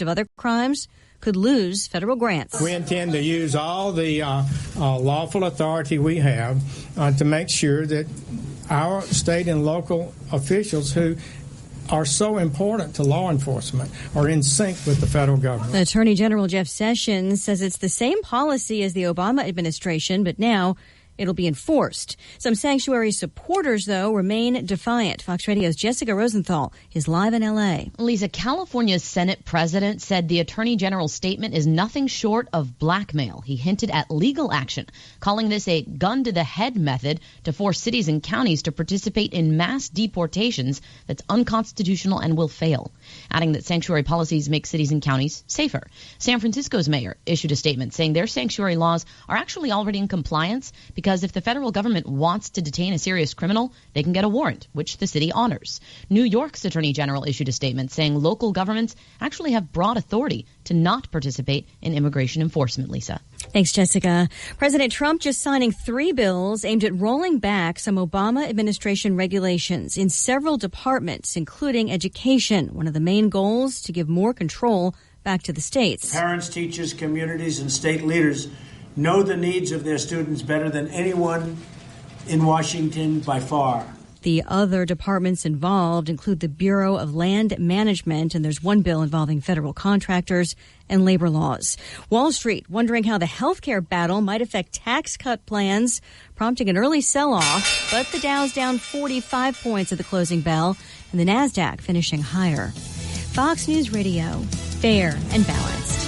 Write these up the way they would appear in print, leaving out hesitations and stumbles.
of other crimes could lose federal grants. We intend to use all the lawful authority we have to make sure that our state and local officials who are so important to law enforcement are in sync with the federal government. Attorney General Jeff Sessions says it's the same policy as the Obama administration, but now it'll be enforced. Some sanctuary supporters, though, remain defiant. Fox Radio's Jessica Rosenthal is live in L.A. Lisa, California's Senate president said the Attorney General's statement is nothing short of blackmail. He hinted at legal action, calling this a gun-to-the-head method to force cities and counties to participate in mass deportations that's unconstitutional and will fail, adding that sanctuary policies make cities and counties safer. San Francisco's mayor issued a statement saying their sanctuary laws are actually already in compliance because if the federal government wants to detain a serious criminal, they can get a warrant, which the city honors. New York's Attorney General issued a statement saying local governments actually have broad authority to not participate in immigration enforcement, Lisa. Thanks, Jessica. President Trump just signing 3 bills aimed at rolling back some Obama administration regulations in several departments, including education. One of the main goals to give more control back to the states. Parents, teachers, communities, and state leaders know the needs of their students better than anyone in Washington by far. The other departments involved include the Bureau of Land Management, and there's one bill involving federal contractors and labor laws. Wall Street wondering how the healthcare battle might affect tax cut plans, prompting an early sell-off, but the Dow's down 45 points at the closing bell, and the NASDAQ finishing higher. Fox News Radio, fair and balanced.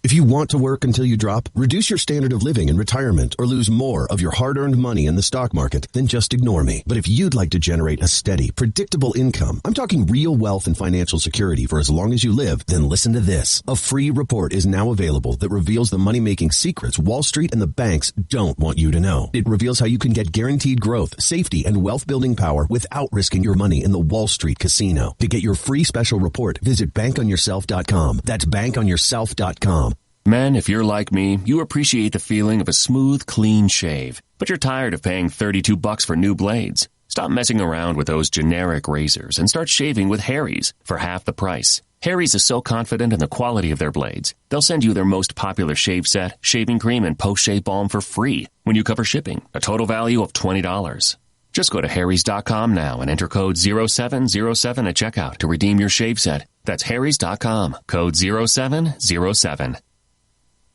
If you want to work until you drop, reduce your standard of living in retirement, or lose more of your hard-earned money in the stock market, then just ignore me. But if you'd like to generate a steady, predictable income, I'm talking real wealth and financial security for as long as you live, then listen to this. A free report is now available that reveals the money-making secrets Wall Street and the banks don't want you to know. It reveals how you can get guaranteed growth, safety, and wealth-building power without risking your money in the Wall Street casino. To get your free special report, visit bankonyourself.com. That's bankonyourself.com. Men, if you're like me, you appreciate the feeling of a smooth, clean shave. But you're tired of paying $32 for new blades. Stop messing around with those generic razors and start shaving with Harry's for half the price. Harry's is so confident in the quality of their blades, they'll send you their most popular shave set, shaving cream, and post-shave balm for free when you cover shipping, a total value of $20. Just go to harrys.com now and enter code 0707 at checkout to redeem your shave set. That's harrys.com, code 0707.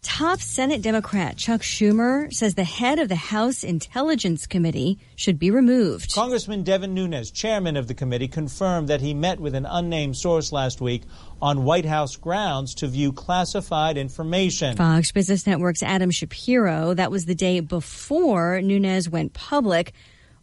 Top Senate Democrat Chuck Schumer says the head of the House Intelligence Committee should be removed. Congressman Devin Nunes, chairman of the committee, confirmed that he met with an unnamed source last week on White House grounds to view classified information. Fox Business Network's Adam Shapiro, that was the day before Nunes went public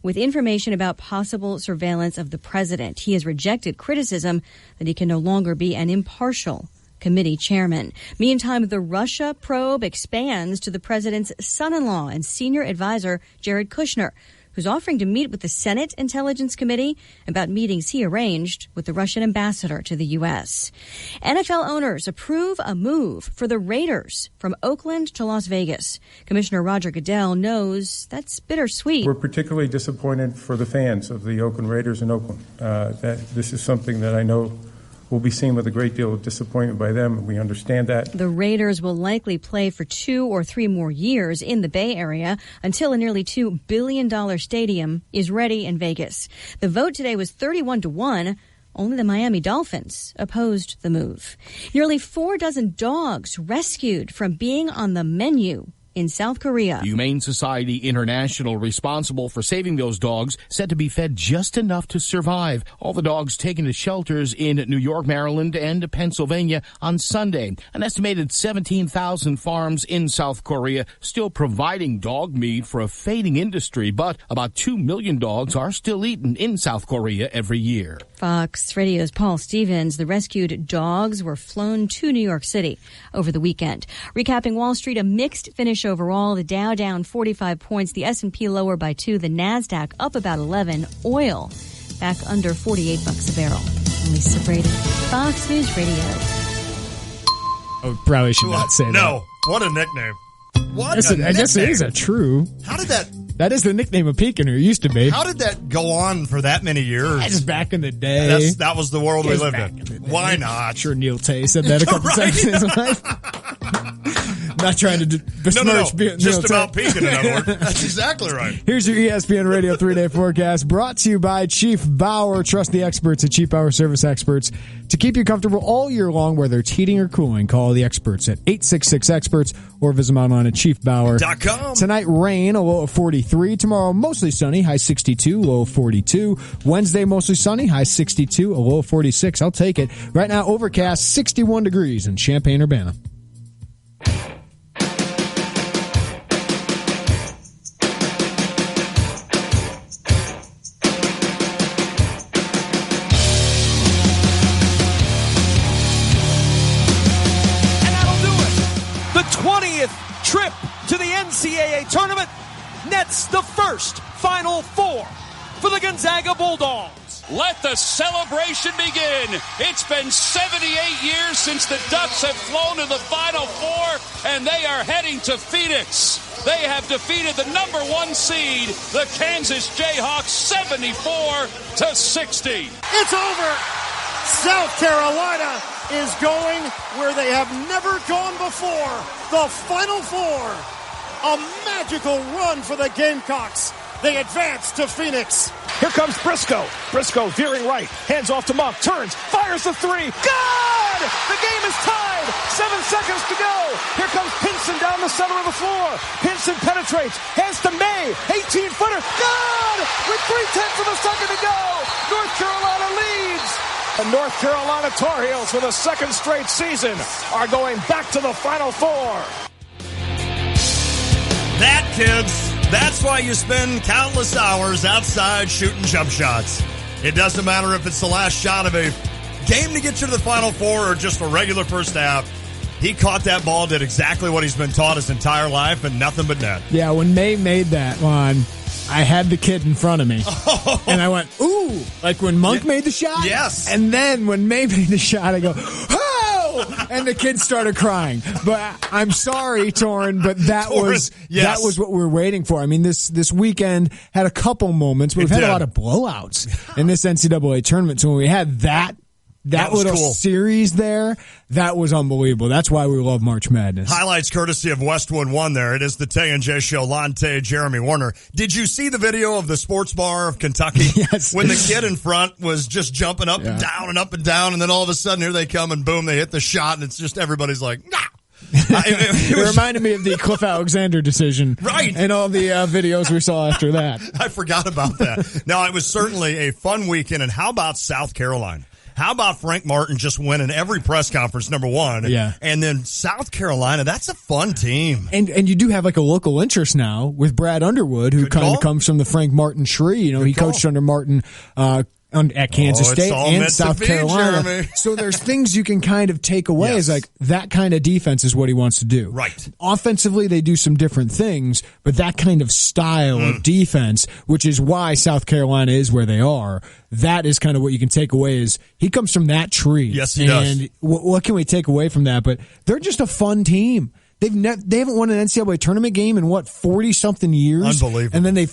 with information about possible surveillance of the president. He has rejected criticism that he can no longer be an impartial committee chairman. Meantime, the Russia probe expands to the president's son-in-law and senior advisor, Jared Kushner, who's offering to meet with the Senate Intelligence Committee about meetings he arranged with the Russian ambassador to the U.S. NFL owners approve a move for the Raiders from Oakland to Las Vegas. Commissioner Roger Goodell knows that's bittersweet. We're particularly disappointed for the fans of the Oakland Raiders in Oakland. That this is something that I know will be seen with a great deal of disappointment by them. We understand that. The Raiders will likely play for 2 or 3 more years in the Bay Area until a nearly $2 billion stadium is ready in Vegas. The vote today was 31-1. Only the Miami Dolphins opposed the move. Nearly 4 dozen dogs rescued from being on the menu in South Korea. Humane Society International, responsible for saving those dogs, said to be fed just enough to survive. All the dogs taken to shelters in New York, Maryland, and Pennsylvania on Sunday. An estimated 17,000 farms in South Korea still providing dog meat for a fading industry, but about 2 million dogs are still eaten in South Korea every year. Fox Radio's Paul Stevens. The rescued dogs were flown to New York City over the weekend. Recapping Wall Street, a mixed finish overall. The Dow down 45 points, the S&P lower by 2, the NASDAQ up about 11. Oil back under $48 a barrel. Lisa Brady, Fox News Radio. Oh, probably should not say that. No, what a nickname. What I guess a it nickname. is a true. How did that That is the nickname of Peekiner. It used to be. How did that go on for that many years? That's back in the day. That was the world we lived in. Why not? I'm sure Neil Tay said that a couple times in his life. Not trying to besmirch No. Just Neil about Tay. Peeking, in other words. That's exactly right. Here's your ESPN Radio 3-day forecast brought to you by Chief Bauer. Trust the experts at Chief Bauer Service Experts to keep you comfortable all year long, whether it's heating or cooling. Call the experts at 866-EXPERTS or visit them online at chiefbauer.com. Tonight, rain, a low of 43. Tomorrow, mostly sunny, high 62, low of 42. Wednesday, mostly sunny, high 62, a low of 46. I'll take it. Right now, overcast, 61 degrees in Champaign-Urbana. Trip to the NCAA tournament nets the first Final Four for the Gonzaga Bulldogs. Let the celebration begin. It's been 78 years since the Ducks have flown to the Final Four, and they are heading to Phoenix. They have defeated the number 1 seed, the Kansas Jayhawks, 74-60. It's over. South Carolina is going where they have never gone before. The Final Four. A magical run for the Gamecocks. They advance to Phoenix. Here comes Briscoe. Briscoe veering right. Hands off to Monk. Turns. Fires the three. Good! The game is tied. 7 seconds to go. Here comes Pinson down the center of the floor. Pinson penetrates. Hands to May. 18-footer. Good! With 0.3 of a second to go. North Carolina leads. The North Carolina Tar Heels, for the second straight season, are going back to the Final Four. That, kids, that's why you spend countless hours outside shooting jump shots. It doesn't matter if it's the last shot of a game to get you to the Final Four or just a regular first half. He caught that ball, did exactly what he's been taught his entire life, and nothing but net. Yeah, when May made that one, I had the kid in front of me, and I went, ooh, like when Monk made the shot? Yes. And then when May made the shot, I go, oh! And the kid started crying. But I'm sorry, Torrin, but that was what we were waiting for. I mean, this weekend had a couple moments, but we've had a lot of blowouts in this NCAA tournament. So when we had that little cool series there, that was unbelievable. That's why we love March Madness. Highlights courtesy of Westwood One there. It is the Tay and J Show. Lon Tay, Jeremy Warner. Did you see the video of the sports bar of Kentucky? Yes. When the kid in front was just jumping up and down and up and down, and then all of a sudden here they come and boom, they hit the shot, and it's just everybody's like, nah. It reminded me of the Cliff Alexander decision. Right. And all the videos we saw after that. I forgot about that. Now, it was certainly a fun weekend, and how about South Carolina? How about Frank Martin just winning every press conference, number one? Yeah. And then South Carolina, that's a fun team. And you do have like a local interest now with Brad Underwood, who kind of comes from the Frank Martin tree. You know, he coached under Martin at Kansas State and South Carolina. Jeremy. So there's things you can kind of take away as like that kind of defense is what he wants to do. Right. Offensively, they do some different things, but that kind of style of defense, which is why South Carolina is where they are, that is kind of what you can take away is he comes from that tree. Yes, he does. And what can we take away from that? But they're just a fun team. They haven't won an NCAA tournament game in 40-something years. Unbelievable. And then they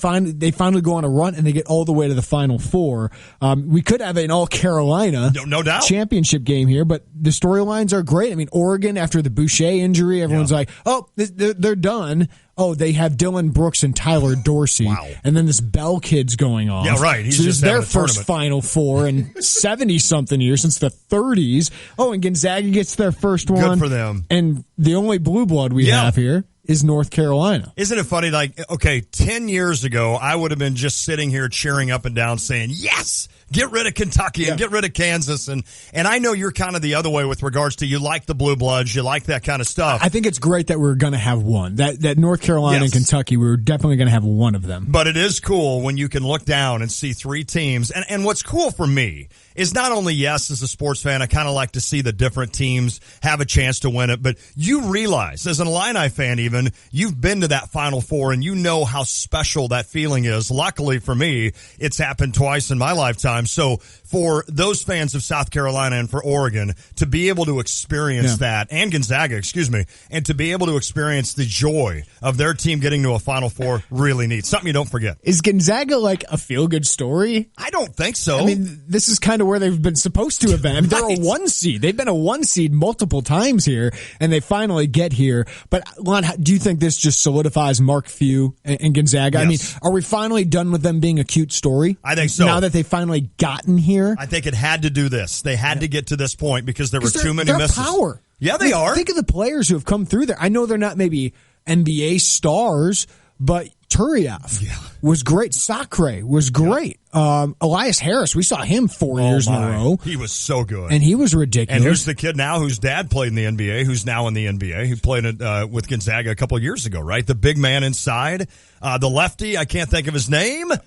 finally go on a run and they get all the way to the Final Four. We could have an all Carolina no doubt championship game here, but the storylines are great. I mean, Oregon after the Boucher injury, everyone's like, oh, they're done. Oh, they have Dylan Brooks and Tyler Dorsey. Wow. And then this Bell kid's going off. Yeah, right. So this is their first Final Four in 70-something years, since the 30s. Oh, and Gonzaga gets their first one. Good for them. And the only blue blood we have here is North Carolina. Isn't it funny? Like, okay, 10 years ago, I would have been just sitting here cheering up and down saying, yes, get rid of Kentucky and get rid of Kansas. And I know you're kind of the other way with regards to you like the blue bloods, you like that kind of stuff. I think it's great that we're going to have one. That North Carolina and Kentucky, we're definitely going to have one of them. But it is cool when you can look down and see three teams. And what's cool for me is not only, yes, as a sports fan, I kind of like to see the different teams have a chance to win it, but you realize, as an Illini fan even, you've been to that Final Four and you know how special that feeling is. Luckily for me, it's happened twice in my lifetime. So for those fans of South Carolina and for Oregon to be able to experience that, and Gonzaga, excuse me, and to be able to experience the joy of their team getting to a Final Four, really neat. Something you don't forget. Is Gonzaga like a feel-good story? I don't think so. I mean, this is kind of where they've been supposed to have been. I mean, they're a 1 seed. They've been a 1 seed multiple times here, and they finally get here. But, Lon, do you think this just solidifies Mark Few and Gonzaga? Yes. I mean, are we finally done with them being a cute story? I think so. Now that they've finally gotten here? I think it had to do this. They had to get to this point because there were too many they're misses. Power. Yeah, they are. Think of the players who have come through there. I know they're not maybe NBA stars, but Turiev was great. Sacre was great. Elias Harris, we saw him 4 years in a row. He was so good. And he was ridiculous. And who's the kid now whose dad played in the NBA, who's now in the NBA? He played with Gonzaga a couple of years ago, right? The big man inside. The lefty, I can't think of his name. It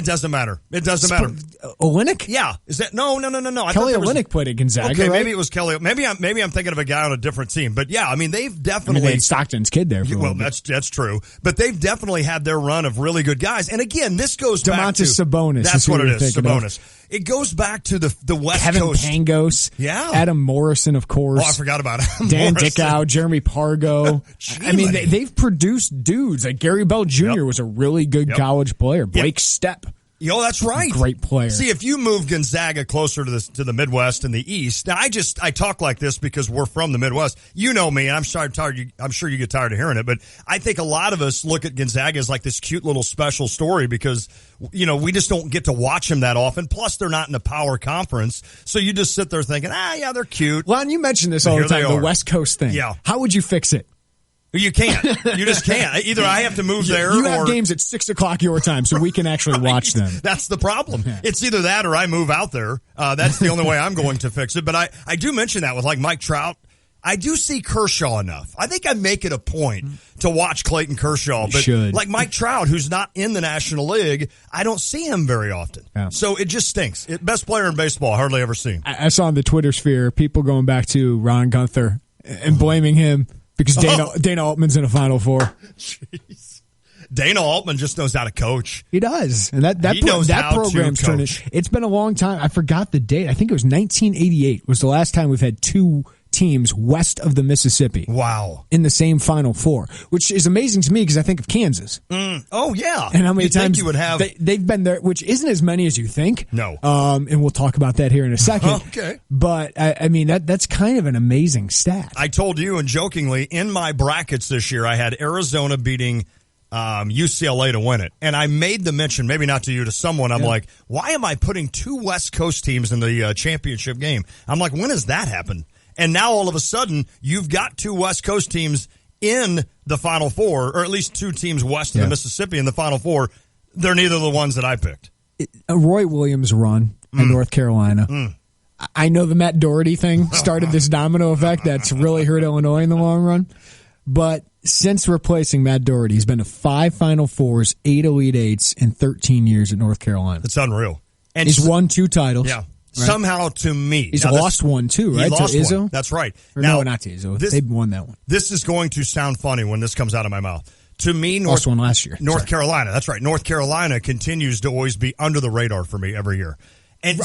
doesn't matter. It doesn't matter. Olynyk? Yeah. Is that no? Kelly Olynyk played at Gonzaga. Okay, right? maybe it was Kelly. Maybe I'm thinking of a guy on a different team. But yeah, I mean they've definitely they had Stockton's kid there. That's true. But they've definitely had their run of really good guys. And again, this goes back to Sabonis. That's what it is. Sabonis. It goes back to the West Kevin Coast. Pangos. Yeah. Adam Morrison, of course. Oh, I forgot about him. Dan Dickow, Jeremy Pargo. I mean, they've produced dudes. Like Gary Bell Jr. was a really good college player. Blake Stepp. Yo, that's right. Great player. See, if you move Gonzaga closer to the Midwest and the East, now I talk like this because we're from the Midwest. You know me, and I'm sure you get tired of hearing it, but I think a lot of us look at Gonzaga as like this cute little special story because, we just don't get to watch them that often. Plus, they're not in a power conference, so you just sit there thinking, yeah, they're cute. Lon, you mention this all the time, the West Coast thing. Yeah. How would you fix it? You can't. You just can't. Either I have to move there You have games at 6:00 your time, so we can actually watch them. That's the problem. It's either that or I move out there. That's the only way I'm going to fix it. But I do mention that with like Mike Trout. I do see Kershaw enough. I think I make it a point to watch Clayton Kershaw. But like Mike Trout, who's not in the National League, I don't see him very often. Yeah. So it just stinks. Best player in baseball, hardly ever seen. I saw in the Twitter sphere people going back to Ron Gunther and blaming him. Because Dana Altman's in a Final Four. Jeez. Dana Altman just knows how to coach. He does. And that program's turning. It's been a long time. I forgot the date. I think it was 1988 was the last time we've had two teams west of the Mississippi. Wow. In the same Final Four, which is amazing to me because I think of Kansas. Oh, yeah. And how many times you would have they've been there, which isn't as many as you think. No. And we'll talk about that here in a second. Okay. But, I mean, that's kind of an amazing stat. I told you, and jokingly, in my brackets this year, I had Arizona beating UCLA to win it. And I made the mention, maybe not to you, to someone. I'm like, why am I putting two West Coast teams in the championship game? I'm like, when has that happened? And now all of a sudden, you've got two West Coast teams in the Final Four, or at least two teams west of the Mississippi in the Final Four. They're neither of the ones that I picked. A Roy Williams run in North Carolina. I know the Matt Doherty thing started this domino effect that's really hurt Illinois in the long run. But since replacing Matt Doherty, he's been to 5 Final Fours, 8 Elite Eights in 13 years at North Carolina. It's unreal. And he's won 2 titles. Yeah. Right? Somehow, to me. He's lost one, too, right? He lost to Izzo? one. That's right. No, not to Izzo. They won that one. This is going to sound funny when this comes out of my mouth. To me, lost one last year. North Carolina. That's right. North Carolina continues to always be under the radar for me every year. And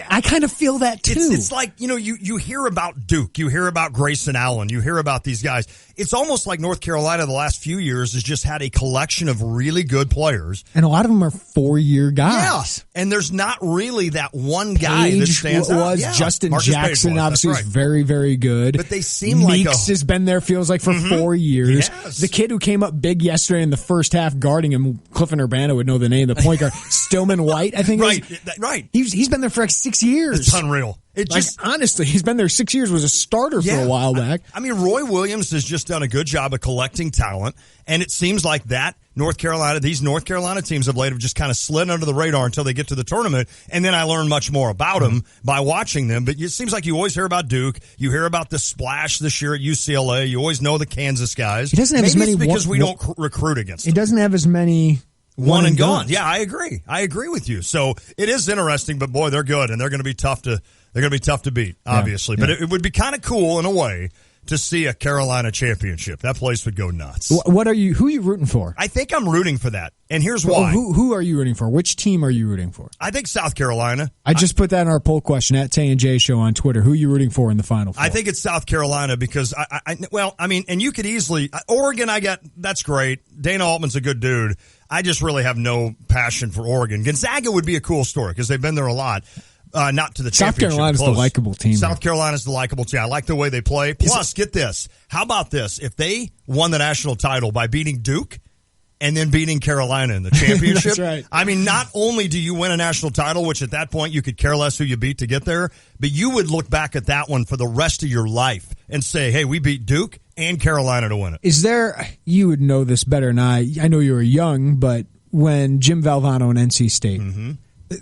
I kind of feel that, too. It's like, you hear about Duke. You hear about Grayson Allen. You hear about these guys. It's almost like North Carolina the last few years has just had a collection of really good players. And a lot of them are 4-year guys. Yeah. And there's not really that one guy that stands out. Justin Marcus Jackson, obviously, is very, very good. But they seem Meeks has been there, feels like, for 4 years. Yes. The kid who came up big yesterday in the first half guarding him, Clifford Urbana would know the name, the point guard, Stillman White, I think. Right. He's been there for like 6 years. It's unreal. Honestly, he's been there 6 years, was a starter for a while back. I mean, Roy Williams has just done a good job of collecting talent, and it seems like these North Carolina teams of late have just kind of slid under the radar until they get to the tournament, and then I learn much more about them by watching them. But it seems like you always hear about Duke, you hear about the splash this year at UCLA, you always know the Kansas guys. He doesn't have as many because we don't recruit against them. He doesn't have as many one and gone. Yeah, I agree. I agree with you. So it is interesting, but boy, they're good, and they're going to be tough to beat, obviously. But it would be kind of cool in a way to see a Carolina championship. That place would go nuts. Who are you rooting for? I think I'm rooting for that. And here's why. Who are you rooting for? Which team are you rooting for? I think South Carolina. I just put that in our poll question at Tay and J Show on Twitter. Who are you rooting for in the Final Four? I think it's South Carolina because and you could easily Oregon. That's great. Dana Altman's a good dude. I just really have no passion for Oregon. Gonzaga would be a cool story because they've been there a lot. Not to the South championship. Carolina's the likable team. South Carolina's the likable team. I like the way they play. Plus, get this. How about this? If they won the national title by beating Duke and then beating Carolina in the championship, That's right. I mean, not only do you win a national title, which at that point you could care less who you beat to get there, but you would look back at that one for the rest of your life and say, hey, we beat Duke and Carolina to win it. Is there, you would know this better than I know you were young, but when Jim Valvano and NC State,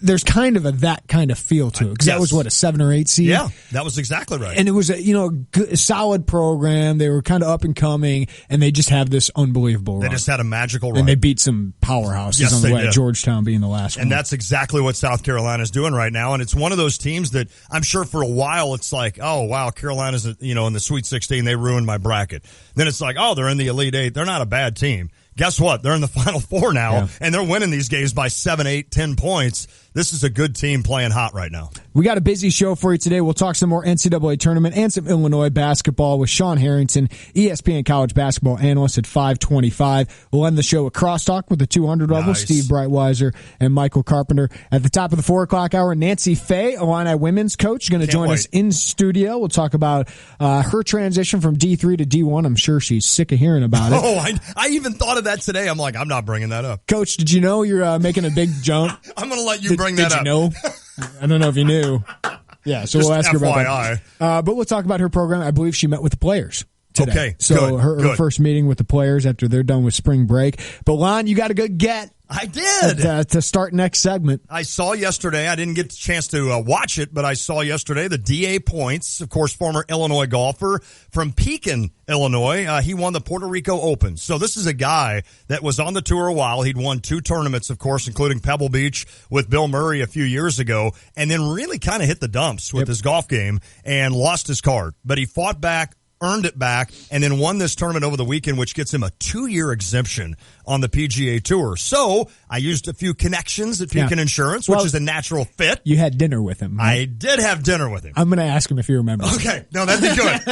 there's kind of that kind of feel to it because that was a 7 or 8 seed. Yeah, that was exactly right. And it was a solid program. They were kind of up and coming, and they just have this unbelievable run. They just had a magical run. And they beat some powerhouses on the way. Georgetown being the last one. And that's exactly what South Carolina's doing right now. And it's one of those teams that I'm sure for a while it's like, oh wow, Carolina's in the Sweet 16. They ruined my bracket. Then it's like, oh, they're in the Elite 8. They're not a bad team. Guess what? They're in the Final Four now, and they're winning these games by 7, 8, 10 points. This is a good team playing hot right now. We got a busy show for you today. We'll talk some more NCAA tournament and some Illinois basketball with Sean Harrington, ESPN college basketball analyst at 5:25. We'll end the show with Crosstalk with the 200 level, Steve Breitweiser and Michael Carpenter. At the top of the 4 o'clock hour, Nancy Fahey, Illini women's coach, going to join us in studio. We'll talk about her transition from D3 to D1. I'm sure she's sick of hearing about it. Oh, I even thought of that today. I'm like, I'm not bringing that up. Coach, did you know you're making a big jump? I'm going to let you bring that up. Did you know? I don't know if you knew. Yeah, so Just we'll ask her about FYI. that. But we'll talk about her program. I believe she met with the players today. Okay, so her first meeting with the players after they're done with spring break. But Lon, you got a good get. I did. To start next segment. I saw yesterday, I didn't get a chance to watch it, but I saw yesterday the D.A. Points, of course, former Illinois golfer from Pekin, Illinois. He won the Puerto Rico Open. So this is a guy that was on the tour a while. He'd won 2 tournaments, of course, including Pebble Beach with Bill Murray a few years ago, and then really kind of hit the dumps with his golf game and lost his card. But he fought back, earned it back, and then won this tournament over the weekend, which gets him a 2-year exemption on the PGA Tour. So I used a few connections at Pekin Insurance, which is a natural fit. You had dinner with him. Right? I did have dinner with him. I'm going to ask him if he remembers. Okay. No, that'd be good.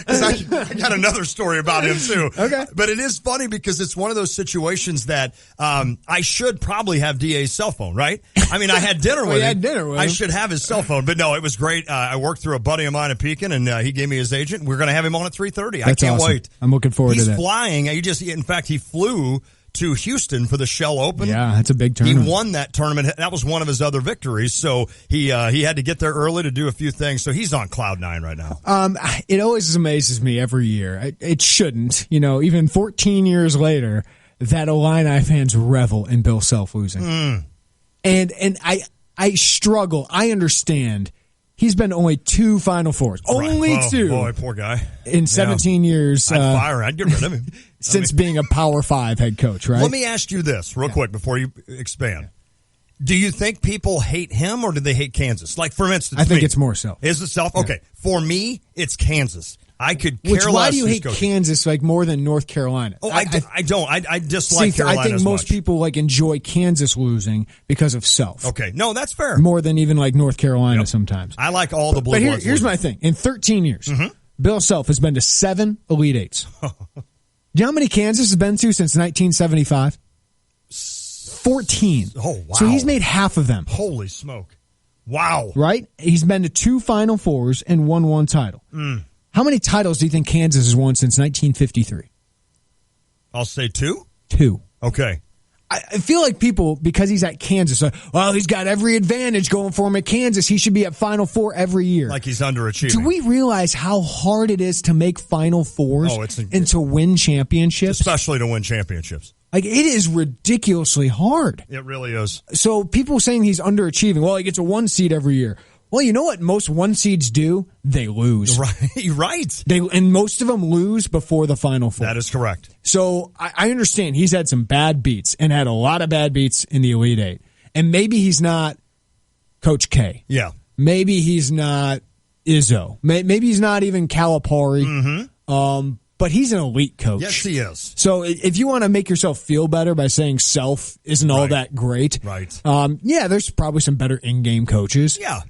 'Cause I got another story about him, too. Okay. But it is funny because it's one of those situations that I should probably have DA's cell phone, right? I mean, I had dinner with him. I should have his cell phone. But no, it was great. I worked through a buddy of mine at Pekin, and he gave me his agent. We're going to have him on at 3:30. I can't wait. I'm looking forward to that. He's flying. In fact, he flew to Houston for the Shell Open. Yeah, that's a big tournament. He won that tournament. That was one of his other victories. So he had to get there early to do a few things. So he's on cloud 9 right now. It always amazes me every year. It shouldn't, even 14 years later, that Illini fans revel in Bill Self losing. And I struggle. I understand. He's been only 2 Final Fours. Only 2. Boy, poor guy. In 17 years. I'd fire him. I'd get rid of him. Since being a Power 5 head coach, right? Let me ask you this real quick before you expand. Do you think people hate him or do they hate Kansas? Like, for instance, I think it's more Self. Is it Self? Okay. For me, it's Kansas. I could care less. Why do you hate Kansas more than North Carolina? Oh, I don't. I dislike Carolina. I think most people enjoy Kansas losing because of Self. Okay, no, that's fair. More than even North Carolina sometimes. I like all the blue bloods. But here's my thing. In 13 years, Bill Self has been to 7 Elite Eights. Do you know how many Kansas has been to since 1975? 14. Oh, wow. So he's made half of them. Holy smoke. Wow. Right? He's been to 2 Final Fours and won 1 title. How many titles do you think Kansas has won since 1953? I'll say 2. 2. Okay. I feel like people, because he's at Kansas, he's got every advantage going for him at Kansas. He should be at Final Four every year. Like he's underachieving. Do we realize how hard it is to make Final Fours and to win championships? Especially to win championships. It is ridiculously hard. It really is. So people saying he's underachieving, well, he gets a 1 seed every year. Well, you know what most 1 seeds do? They lose. Right. And most of them lose before the Final Four. That is correct. So I understand he's had some bad beats and had a lot of bad beats in the Elite Eight. And maybe he's not Coach K. Yeah. Maybe he's not Izzo. Maybe he's not even Calipari, but he's an elite coach. Yes, he is. So if you want to make yourself feel better by saying Self isn't all that great, there's probably some better in-game coaches. Yeah.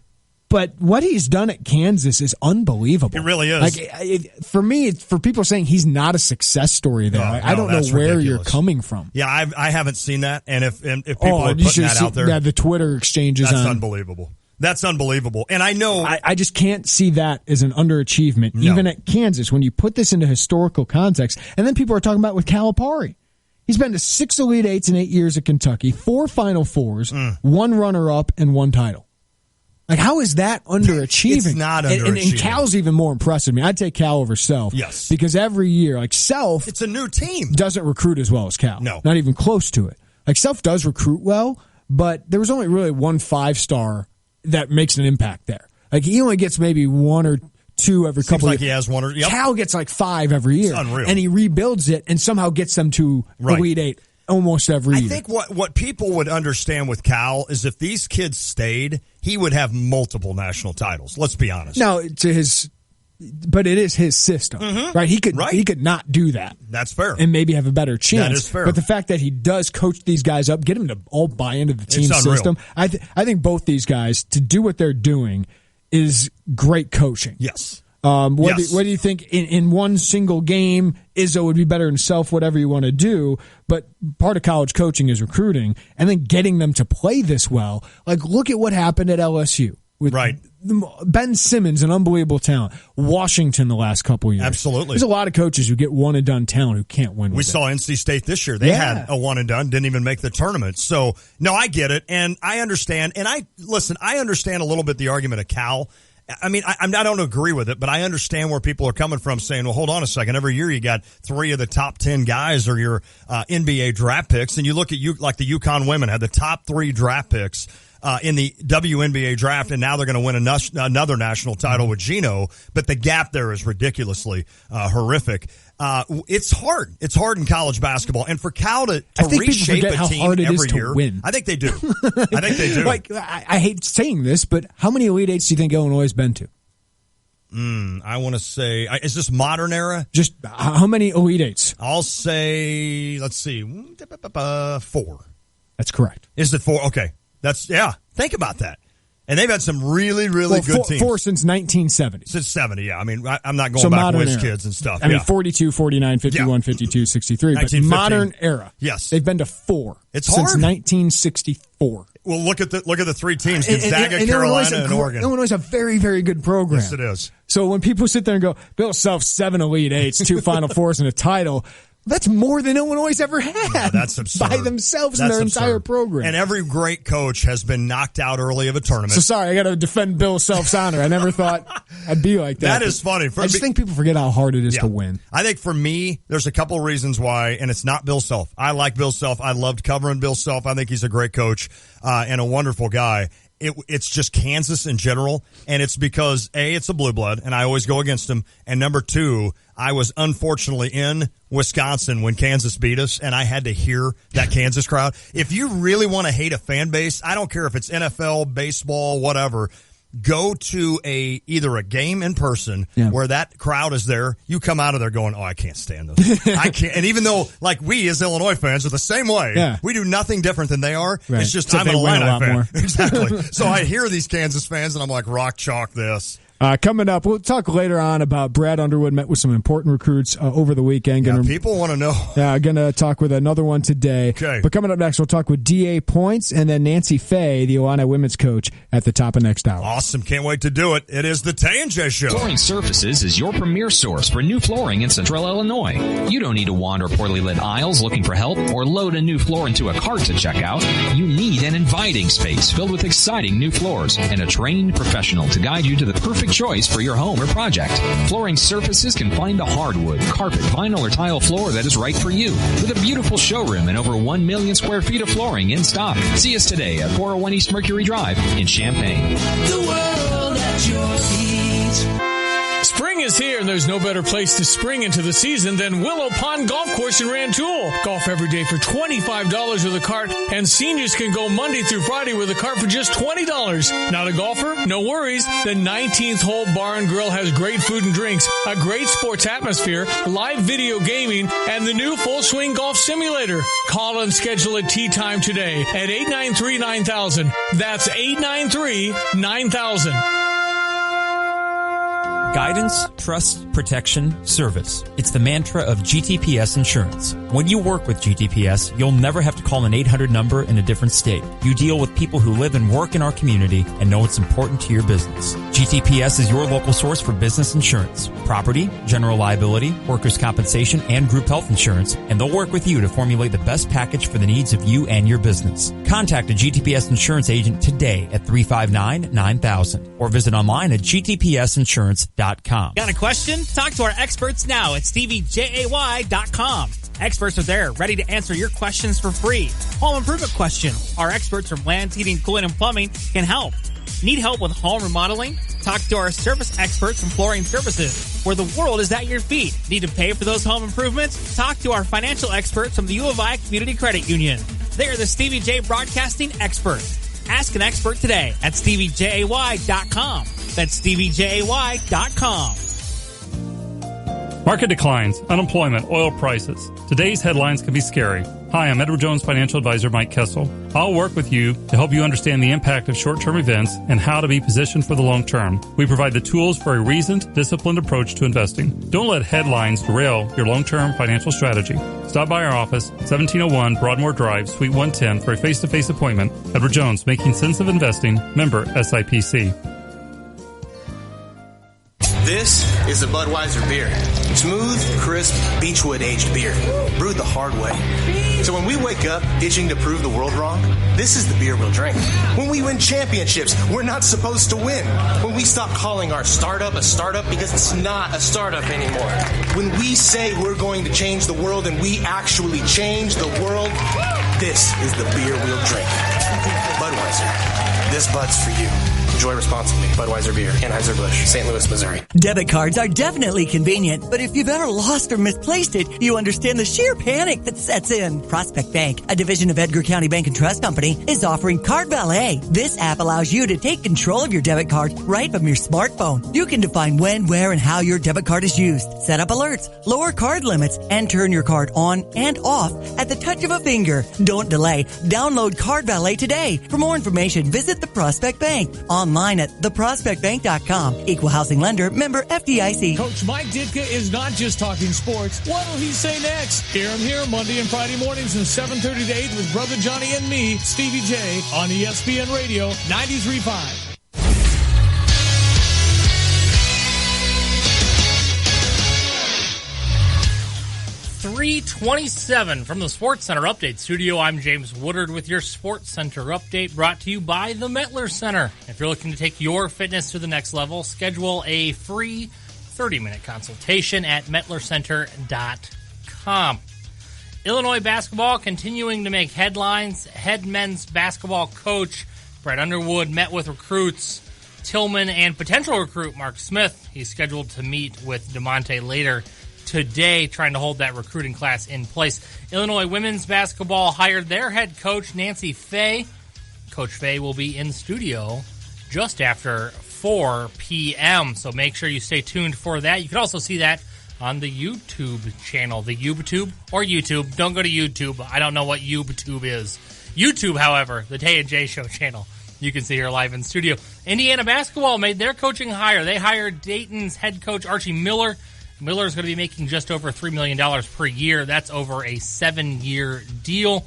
But what he's done at Kansas is unbelievable. It really is. Like, for me, for people saying he's not a success story there, I don't know where you're coming from. Yeah, I haven't seen that. And if people are putting that out there. Yeah, the Twitter exchanges. That's unbelievable. That's unbelievable. And I know. I just can't see that as an underachievement, even at Kansas, when you put this into historical context. And then people are talking about with Calipari. He's been to 6 Elite Eights in 8 years at Kentucky, 4 Final Fours, 1 runner-up, and 1 title. Like, how is that underachieving? It's not underachieving. And Cal's even more impressive. I mean, I'd take Cal over Self. Yes. Because every year, like, Self... It's a new team. ...doesn't recruit as well as Cal. No. Not even close to it. Like, Self does recruit well, but there was only really 1 5-star that makes an impact there. Like, he only gets maybe 1 or 2 every couple of years. He has 1 or... Yep. Cal gets like 5 every year. It's unreal. And he rebuilds it and somehow gets them to Elite Eight almost every year. I think what people would understand with Cal is if these kids stayed, he would have multiple national titles. Let's be honest. No, but it is his system, right? He could not do that. That's fair. And maybe have a better chance. That is fair. But the fact that he does coach these guys up, get them to all buy into the team system. I think both these guys, to do what they're doing, is great coaching. Yes. What do you think in one single game, Izzo would be better than Self, whatever you want to do, but part of college coaching is recruiting, and then getting them to play this well. Like, look at what happened at LSU. With Ben Simmons, an unbelievable talent. Washington the last couple of years. Absolutely. There's a lot of coaches who get one-and-done talent who can't win with We saw NC State this year. They had a one-and-done, didn't even make the tournament. So, no, I get it, and I understand. And I understand a little bit the argument of Cal. I mean, I don't agree with it, but I understand where people are coming from saying, well, hold on a second. Every year you got 3 of the top 10 guys are your NBA draft picks. And you look at like the UConn women had the top 3 draft picks in the WNBA draft, and now they're going to win another national title with Gino. But the gap there is ridiculously horrific. It's hard. It's hard in college basketball. And for Cal to reshape a team every year, win. I think they do. I think they do. Like, I hate saying this, but how many Elite Eights do you think Illinois has been to? I want to say, is this modern era? Just how many Elite Eights? I'll say, let's see, 4. That's correct. Is it 4? Okay. Think about that. And they've had some really, really good teams. 4 since 1970. Since 70, yeah. I mean, I'm not going back with kids and stuff. I mean, 42, 49, 51, 52, 63. But modern era. Yes. They've been to 4. It's since hard. 1964. Well, look at the 3 teams: Gonzaga, Carolina, and Oregon. Illinois is a very, very good program. Yes, it is. So when people sit there and go, Bill Self 7 Elite Eights, 2 Final Fours, and a title, that's more than Illinois ever had. Yeah, that's absurd. By themselves in their entire program. And every great coach has been knocked out early of a tournament. So sorry, I got to defend Bill Self's honor. I never thought I'd be like that. That is funny. I just think people forget how hard it is to win. I think for me, there's a couple reasons why, and it's not Bill Self. I like Bill Self. I loved covering Bill Self. I think he's a great coach and a wonderful guy. It's just Kansas in general, and it's because, A, it's a blue blood, and I always go against him, and number 2, I was unfortunately in Wisconsin when Kansas beat us, and I had to hear that Kansas crowd. If you really want to hate a fan base, I don't care if it's NFL, baseball, whatever, go to either a game in person where that crowd is there. You come out of there going, oh, I can't stand this. I can't. And even though, like, we as Illinois fans are the same way, we do nothing different than they are. Right. It's just Except I'm an Illini fan. More. Exactly. So I hear these Kansas fans, and I'm like, rock chalk this. Coming up, we'll talk later on about Brad Underwood met with some important recruits over the weekend. People want to know. Going to talk with another one today. Okay. But coming up next, we'll talk with D.A. Points and then Nancy Fahey, the Illini women's coach, at the top of next hour. Awesome. Can't wait to do it. It is the Tay and J Show. Flooring Surfaces is your premier source for new flooring in Central Illinois. You don't need to wander poorly lit aisles looking for help or load a new floor into a cart to check out. You need an inviting space filled with exciting new floors and a trained professional to guide you to the perfect choice for your home or project. Flooring Surfaces can find the hardwood, carpet, vinyl, or tile floor that is right for you. With a beautiful showroom and over 1 million square feet of flooring in stock. See us today at 401 East Mercury Drive in Champaign. The world at your feet. Spring is here, and there's no better place to spring into the season than Willow Pond Golf Course in Rantoul. Golf every day for $25 with a cart, and seniors can go Monday through Friday with a cart for just $20. Not a golfer? No worries. The 19th hole bar and grill has great food and drinks, a great sports atmosphere, live video gaming, and the new full swing golf simulator. Call and schedule a tee time today at 893-9000. That's 893-9000. Guidance, trust, protection, service. It's the mantra of GTPS Insurance. When you work with GTPS, you'll never have to call an 800 number in a different state. You deal with people who live and work in our community and know it's important to your business. GTPS is your local source for business insurance, property, general liability, workers' compensation, and group health insurance, and they'll work with you to formulate the best package for the needs of you and your business. Contact a GTPS insurance agent today at 359-9000 or visit online at gtpsinsurance.com. Got a question? Talk to our experts now at StevieJay.com. Experts are there, ready to answer your questions for free. Home improvement question. Our experts from Land, Heating, Cooling, and Plumbing can help. Need help with home remodeling? Talk to our service experts from Flooring Services, where the world is at your feet. Need to pay for those home improvements? Talk to our financial experts from the U of I Community Credit Union. They are the Stevie J Broadcasting experts. Ask an expert today at StevieJay.com. That's StevieJay.com. Market declines, unemployment, oil prices. Today's headlines can be scary. Hi, I'm Edward Jones Financial Advisor Mike Kessel. I'll work with you to help you understand the impact of short-term events and how to be positioned for the long term. We provide the tools for a reasoned, disciplined approach to investing. Don't let headlines derail your long-term financial strategy. Stop by our office, 1701 Broadmoor Drive, Suite 110 for a face-to-face appointment. Edward Jones, Making Sense of Investing, member SIPC. This is a Budweiser beer. Smooth, crisp, beechwood-aged beer. Brewed the hard way. So when we wake up itching to prove the world wrong, this is the beer we'll drink. When we win championships, we're not supposed to win. When we stop calling our startup a startup because it's not a startup anymore. When we say we're going to change the world and we actually change the world, this is the beer we'll drink. Budweiser. This Bud's for you. Enjoy responsibly. Budweiser Beer, Anheuser-Busch, St. Louis, Missouri. Debit cards are definitely convenient, but if you've ever lost or misplaced it, you understand the sheer panic that sets in. Prospect Bank, a division of Edgar County Bank and Trust Company, is offering Card Valet. This app allows you to take control of your debit card right from your smartphone. You can define when, where, and how your debit card is used, set up alerts, lower card limits, and turn your card on and off at the touch of a finger. Don't delay. Download Card Valet today. For more information, visit the Prospect Bank. Online at theprospectbank.com. Equal housing lender, member FDIC. Coach Mike Ditka is not just talking sports. What'll he say next? Hear him here Monday and Friday mornings from 7:30 to 8 with Brother Johnny and me, Stevie J, on ESPN Radio 93.5. 3:27 from the Sports Center Update Studio. I'm James Woodard with your Sports Center Update, brought to you by the Mettler Center. If you're looking to take your fitness to the next level, schedule a free 30-minute consultation at mettlercenter.com. Illinois basketball continuing to make headlines. Head men's basketball coach Brett Underwood met with recruits Tillman and potential recruit Mark Smith. He's scheduled to meet with DeMonte later today, trying to hold that recruiting class in place. Illinois women's basketball hired their head coach, Nancy Fahey. Coach Fahey will be in studio just after 4 p.m., so make sure you stay tuned for that. You can also see that on the YouTube channel, the YouTube or YouTube. Don't go to YouTube. I don't know what YouTube is. YouTube, however, the Tay and J Show channel. You can see her live in studio. Indiana basketball made their coaching hire. They hired Dayton's head coach, Archie Miller. Miller is going to be making just over $3 million per year. That's over a 7-year deal.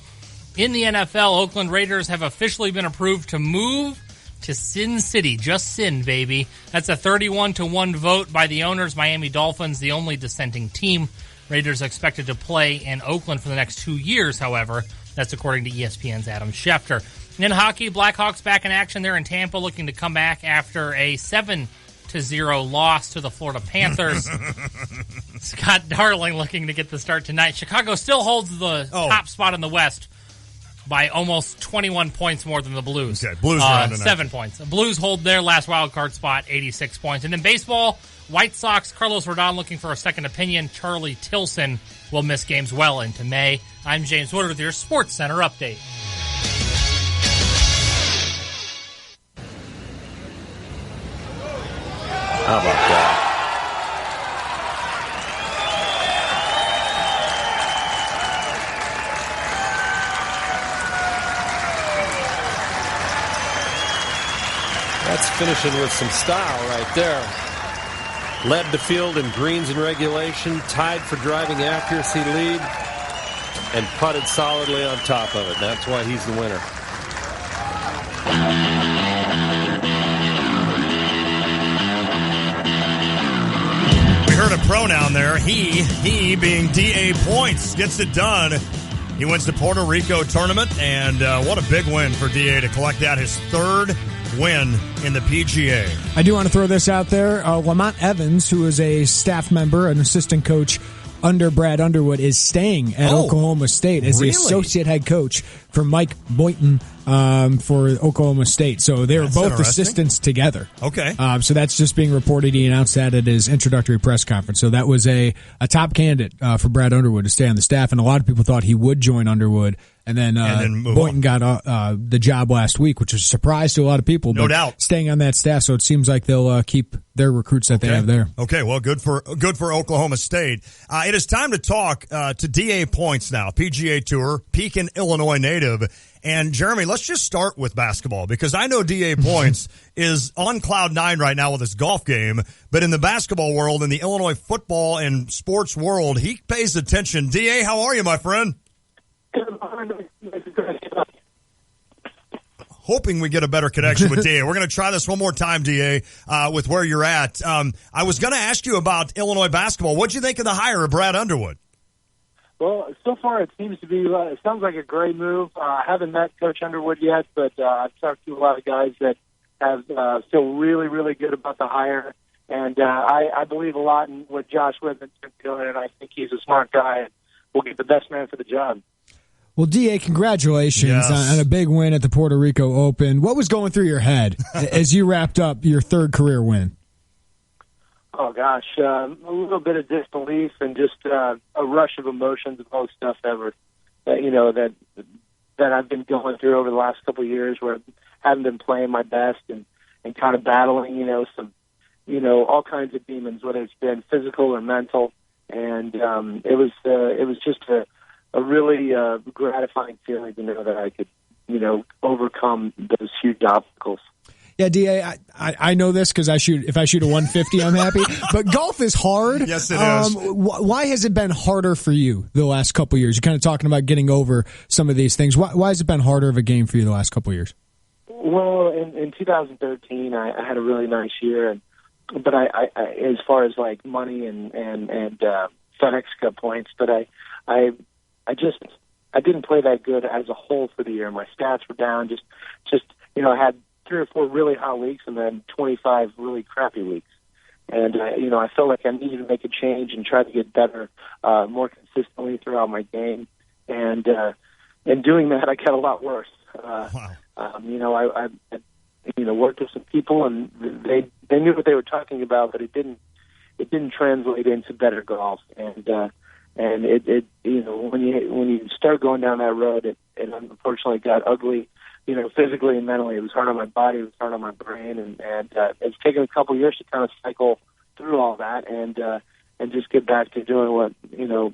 In the NFL, Oakland Raiders have officially been approved to move to Sin City. Just Sin, baby. That's a 31-1 vote by the owners. Miami Dolphins, the only dissenting team. Raiders are expected to play in Oakland for the next 2 years, however. That's according to ESPN's Adam Schefter. In hockey, Blackhawks back in action. They're in Tampa looking to come back after a 7-0 loss to the Florida Panthers. Scott Darling looking to get the start tonight. Chicago still holds the top spot in the West by almost 21 points more than the Blues. Okay, Blues are on tonight. 7 points. The Blues hold their last wild card spot, 86 points. And in baseball, White Sox, Carlos Rodon looking for a second opinion. Charlie Tilson will miss games well into May. I'm James Woodard with your Sports Center update. How about that? That's finishing with some style right there. Led the field in greens in regulation, tied for driving accuracy lead, and putted solidly on top of it. That's why he's the winner. We heard a pronoun there. He being D.A. Points, gets it done. He wins the Puerto Rico tournament, and what a big win for D.A. to collect that, his third win in the PGA. I do want to throw this out there. Lamont Evans, who is a staff member, an assistant coach under Brad Underwood, is staying at Oklahoma State as the associate head coach for Mike Boynton for Oklahoma State. So they were both assistants together. Okay. So that's just being reported. He announced that at his introductory press conference. So that was a top candidate for Brad Underwood to stay on the staff, and a lot of people thought he would join Underwood. And then Boynton got the job last week, which was a surprise to a lot of people. No doubt. Staying on that staff, so it seems like they'll keep their recruits that they have there. Okay, well, good for Oklahoma State. It is time to talk to D.A. Points now, PGA Tour, Pekin, Illinois native. And, Jeremy, let's just start with basketball, because I know D.A. Points is on cloud nine right now with his golf game, but in the basketball world, in the Illinois football and sports world, he pays attention. D.A., how are you, my friend? Hoping we get a better connection with D.A. We're going to try this one more time, D.A., with where you're at. I was going to ask you about Illinois basketball. What'd you think of the hire of Brad Underwood? Well, so far it seems to be, it sounds like a great move. I haven't met Coach Underwood yet, but I've talked to a lot of guys that have feel really, really good about the hire. And I believe a lot in what Josh Whitman's been doing, and I think he's a smart guy and will get the best man for the job. Well, D.A., congratulations on a big win at the Puerto Rico Open. What was going through your head as you wrapped up your third career win? Oh, gosh, a little bit of disbelief and just a rush of emotions, the most stuff ever that I've been going through over the last couple of years, where I haven't been playing my best and kind of battling, some, all kinds of demons, whether it's been physical or mental. And it was just a really gratifying feeling to know that I could, overcome those huge obstacles. Yeah, D.A., I know this because if I shoot a 150, I'm happy. But golf is hard. Yes, it is. Why has it been harder for you the last couple of years? You're kind of talking about getting over some of these things. Why has it been harder of a game for you the last couple of years? Well, in 2013, I had a really nice year, but I as far as like money and FedEx Cup points, but I didn't play that good as a whole for the year. My stats were down. Just I had 3 or 4 really hot weeks and then 25 really crappy weeks. And, I felt like I needed to make a change and try to get better more consistently throughout my game. And in doing that, I got a lot worse. I worked with some people, and they knew what they were talking about, but it didn't translate into better golf. And it when you start going down that road, it unfortunately got ugly. Physically and mentally, it was hard on my body, it was hard on my brain, and it's taken a couple of years to kind of cycle through all that and just get back to doing what,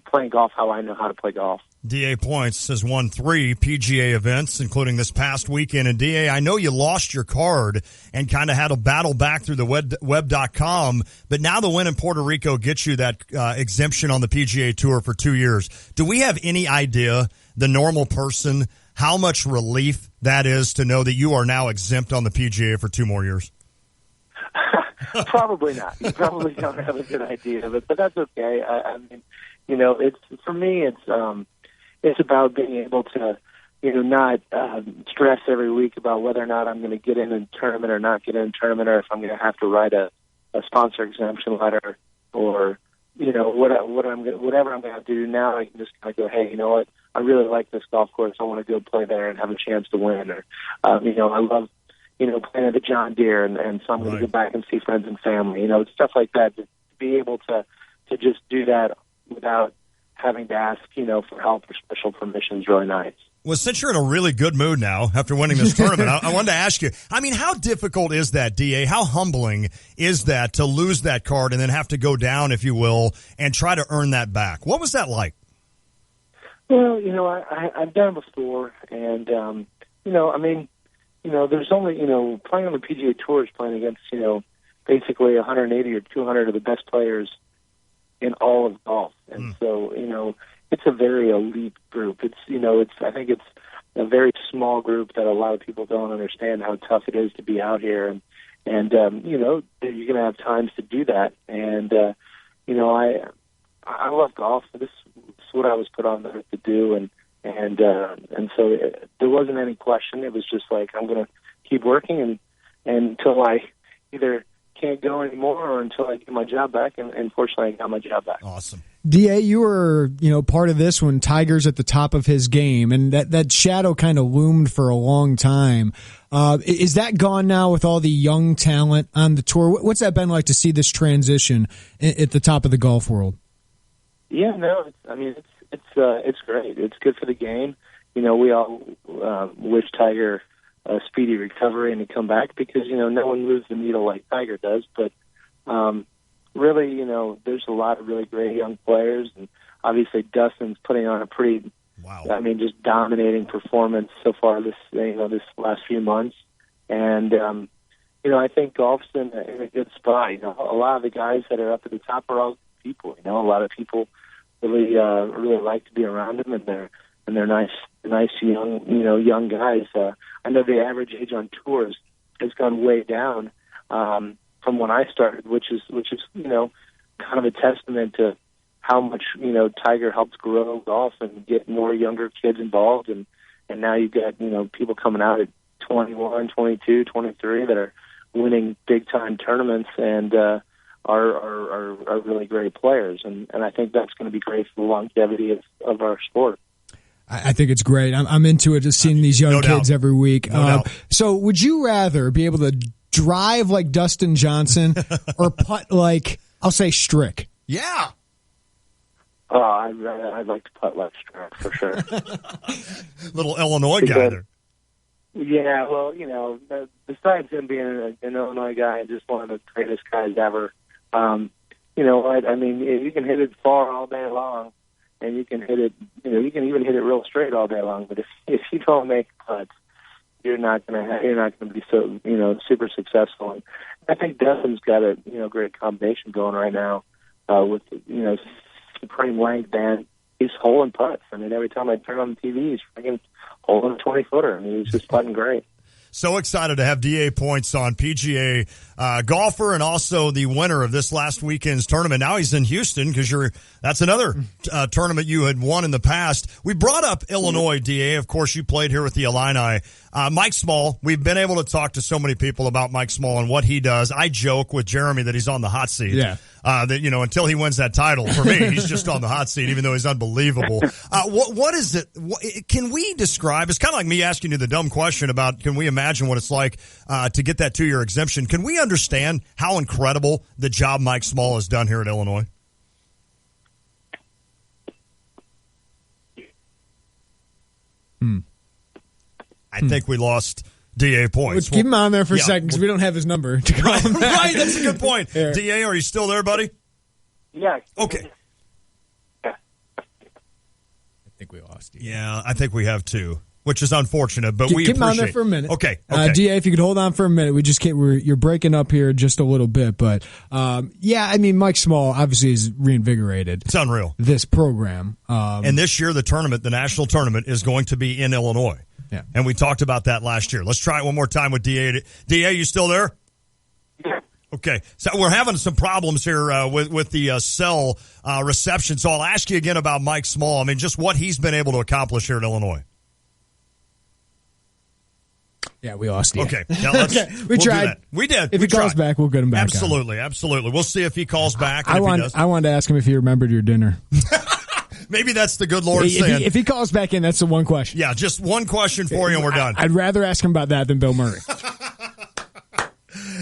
playing golf how I know how to play golf. D.A. Points has won 3 PGA events, including this past weekend. And D.A., I know you lost your card and kind of had a battle back through the web.com, but now the win in Puerto Rico gets you that exemption on the PGA Tour for 2 years. Do we have any idea, the normal person, how much relief that is to know that you are now exempt on the PGA for 2 more years? Probably not. You probably don't have a good idea of it, but that's okay. I mean, it's for me. It's about being able to, not stress every week about whether or not I'm going to get in a tournament or not get in a tournament, or if I'm going to have to write a sponsor exemption letter, or whatever I'm going to do. Now I can just kind of go, hey, you know what? I really like this golf course. I want to go play there and have a chance to win. Or, I love, playing at the John Deere, and so I'm going to go back and see friends and family. Stuff like that. To be able to just do that without having to ask, for help or special permission is really nice. Well, since you're in a really good mood now after winning this tournament, I wanted to ask you, how difficult is that, DA? How humbling is that to lose that card and then have to go down, if you will, and try to earn that back? What was that like? Well, I've done it before, and, there's only, playing on the PGA Tour is playing against, basically 180 or 200 of the best players in all of golf. And so, it's a very elite group. I think it's a very small group that a lot of people don't understand how tough it is to be out here. And you're going to have times to do that. And, I love golf. This is what I was put on earth to do. And so there wasn't any question. It was just like, I'm going to keep working and until I either can't go anymore or until I get my job back. And fortunately, I got my job back. Awesome. DA, you were, part of this when Tiger's at the top of his game, and that shadow kind of loomed for a long time. Is that gone now with all the young talent on the tour? What's that been like to see this transition at the top of the golf world? Yeah, no, it's great. It's good for the game. We all wish Tiger a speedy recovery and to come back because, no one moves the needle like Tiger does. But really, there's a lot of really great young players. And obviously Dustin's putting on a pretty, just dominating performance so far this last few months. And, I think golf's in a good spot. A lot of the guys that are up at the top are all people. A lot of people really like to be around them, and they're nice young guys. I know the average age on tours has gone way down from when I started, which is kind of a testament to how much Tiger helped grow golf and get more younger kids involved, and now you've got people coming out at 21, 22, 23 that are winning big time tournaments and are really great players, and I think that's going to be great for the longevity of our sport. I think it's great. I'm into it, just seeing these young kids every week. So would you rather be able to drive like Dustin Johnson or putt like, I'll say, Strick? Yeah. Oh, I'd like to putt like Strick for sure. Little Illinois guy there. Yeah, well, besides him being an Illinois guy and just one of the greatest guys ever, you can hit it far all day long, and you can hit it, you can even hit it real straight all day long. But if you don't make putts, you're not gonna be so super successful. And I think Dustin's got a great combination going right now with supreme length, and he's holing putts. I mean, every time I turn on the TV, he's freaking holding a 20-footer. I mean, he's just putting great. So excited to have DA Points on, PGA golfer and also the winner of this last weekend's tournament. Now he's in Houston because that's another tournament you had won in the past. We brought up Illinois, DA. Of course, you played here with the Illini. Mike Small, we've been able to talk to so many people about Mike Small and what he does. I joke with Jeremy that he's on the hot seat. Yeah. That until he wins that title, for me, he's just on the hot seat, even though he's unbelievable. What is it? Can we describe? It's kind of like me asking you the dumb question about, can we imagine what it's like to get that 2-year exemption? Can we understand how incredible the job Mike Small has done here at Illinois? I think we lost DA Points. Let's keep him on there for a second because we don't have his number to call him back. Right, that's a good point. Here. DA, are you still there, buddy? Yeah. Okay. I think we lost you. Yeah, I think we have too, which is unfortunate, but we keep him on appreciate there for a minute. Okay. DA, if you could hold on for a minute, you're breaking up here just a little bit, but Mike Small obviously is reinvigorated. It's unreal. This program, and this year the national tournament, is going to be in Illinois. Yeah. And we talked about that last year. Let's try it one more time with DA. DA, you still there? Yeah. Okay. So we're having some problems here with the cell reception. So I'll ask you again about Mike Small. I mean, just what he's been able to accomplish here at Illinois. Yeah, we lost you. Okay. Now we tried. We did. If he calls back, we'll get him back. Absolutely. We'll see if he calls back. I wanted to ask him if he remembered your dinner. Maybe that's the good Lord saying. If he calls back in, that's the one question. Yeah, just one question for you and we're done. I'd rather ask him about that than Bill Murray.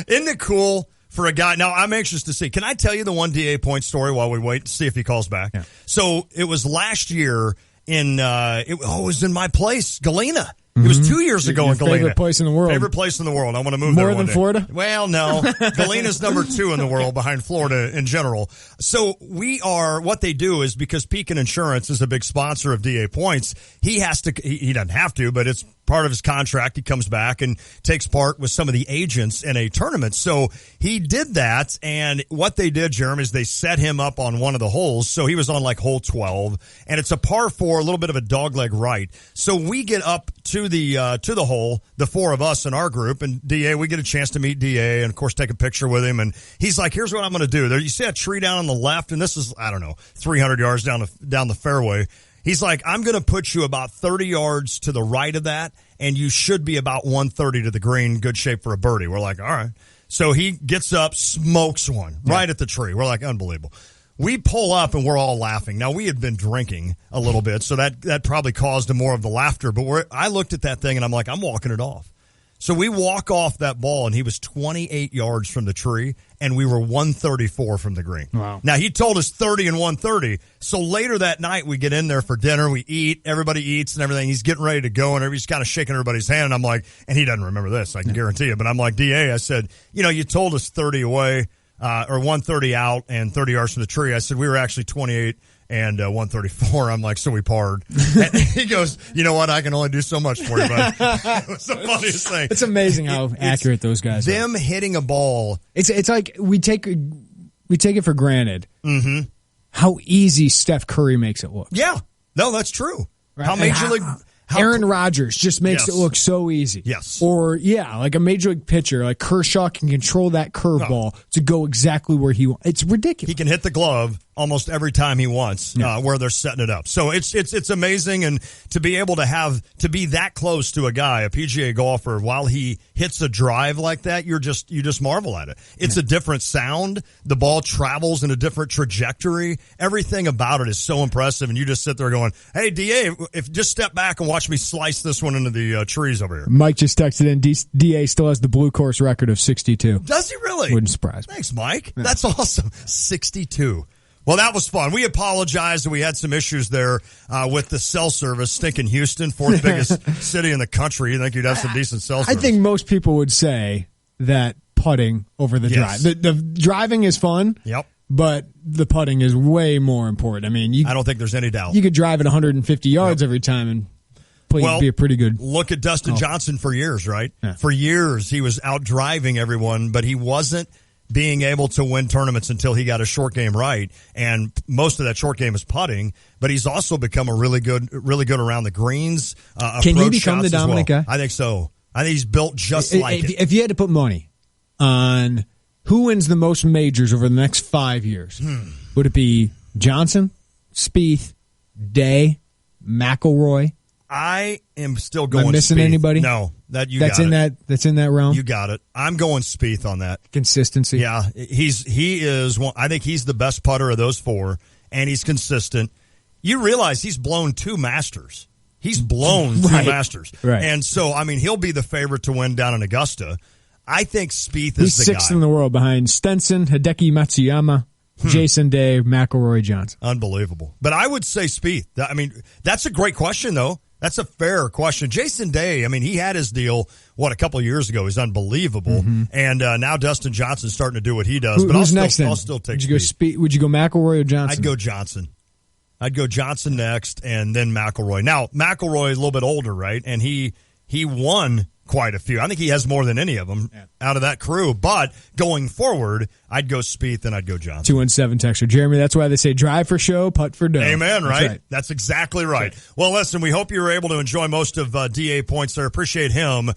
Isn't it cool for a guy? Now, I'm anxious to see. Can I tell you the one DA point story while we wait to see if he calls back? Yeah. So it was last year it was in my place, Galena. It was 2 years ago in Galena. Favorite place in the world. Favorite place in the world. I want to move there more one than day. Florida? Well, no. Galena's number 2 in the world behind Florida in general. So what they do is because Pekin Insurance is a big sponsor of DA Points, he doesn't have to, but it's part of his contract. He comes back and takes part with some of the agents in a tournament. So he did that, and what they did, Jeremy, is they set him up on one of the holes. So he was on like hole 12, and it's a par 4, a little bit of a dogleg right. So we get up to the hole, the 4 of us in our group, and DA, we get a chance to meet DA and of course take a picture with him. And he's like, "Here's what I'm going to do. There, you see a tree down on the left, and this is 300 yards down the fairway." He's like, "I'm going to put you about 30 yards to the right of that, and you should be about 130 to the green, good shape for a birdie." We're like, "All right." So he gets up, smokes one right at the tree. We're like, unbelievable. We pull up, and we're all laughing. Now, we had been drinking a little bit, so that probably caused more of the laughter. But I looked at that thing, and I'm like, I'm walking it off. So we walk off that ball, and he was 28 yards from the tree, and we were 134 from the green. Wow. Now, he told us 30 and 130. So later that night, we get in there for dinner. We eat. Everybody eats and everything. He's getting ready to go, and he's kind of shaking everybody's hand. And I'm like, and he doesn't remember this, I can guarantee you. But I'm like, DA, I said, you told us 30 away or 130 out and 30 yards from the tree. I said, we were actually 28 and 134. I'm like, so we parred. And he goes, "You know what? I can only do so much for you, bud." It was the funniest thing. It's amazing how accurate those guys are. Them hitting a ball. It's like we take it for granted how easy Steph Curry makes it look. Yeah. No, that's true. Right? How Major League... Aaron Rodgers just makes it look so easy. Yes. Or, like a Major League pitcher, like Kershaw can control that curveball to go exactly where he wants. It's ridiculous. He can hit the glove almost every time he wants where they're setting it up. So it's amazing, and to be able to be that close to a guy, a PGA golfer, while he hits a drive like that, you just marvel at it. It's a different sound. The ball travels in a different trajectory. Everything about it is so impressive, and you just sit there going, "Hey, DA, just step back and watch me slice this one into the trees over here." Mike just texted in, DA still has the blue course record of 62. Does he really? Wouldn't surprise me. Thanks, Mike. Yeah. That's awesome. 62. Well, that was fun. We apologize that we had some issues there with the cell service. Stinking Houston, 4th biggest city in the country. You think you'd have some decent cell service? I think most people would say that putting over the drive. The driving is fun. Yep. But the putting is way more important. I mean, I don't think there's any doubt. You could drive at 150 yards every time and be a pretty good. Look at Dustin Johnson for years, right? Yeah. For years, he was out driving everyone, but he wasn't being able to win tournaments until he got a short game right. And most of that short game is putting, but he's also become a really good around the greens. Can he become the dominant guy? I think so. I think he's built just like it. If you had to put money on who wins the most majors over the next 5 years, would it be Johnson, Spieth, Day, McIlroy? I am still going. Am I missing Spieth. anybody? No, that's in that realm. You got it. I'm going Spieth on that. Consistency. Yeah, he is one. I think he's the best putter of those 4, and he's consistent. You realize he's blown 2 Masters. He's blown 2 Masters, right? And so, I mean, he'll be the favorite to win down in Augusta. I think Spieth is he's the guy. 6th in the world behind Stenson, Hideki Matsuyama, Jason Day, McIlroy, Johnson. Unbelievable. But I would say Spieth. I mean, that's a great question, though. That's a fair question. Jason Day, I mean, he had his deal, a couple of years ago. He's unbelievable. And now Dustin Johnson's starting to do what he does. Who's next then? I'll still take Spieth. Would you go McIlroy or Johnson? I'd go Johnson. I'd go Johnson next and then McIlroy. Now, McIlroy is a little bit older, right? And he won quite a few. I think he has more than any of them out of that crew. But going forward, I'd go Spieth and I'd go Johnson. 217 texter. Jeremy, that's why they say drive for show, putt for dough. Amen, that's right? That's exactly right. Well, listen, we hope you were able to enjoy most of DA Points there. Appreciate him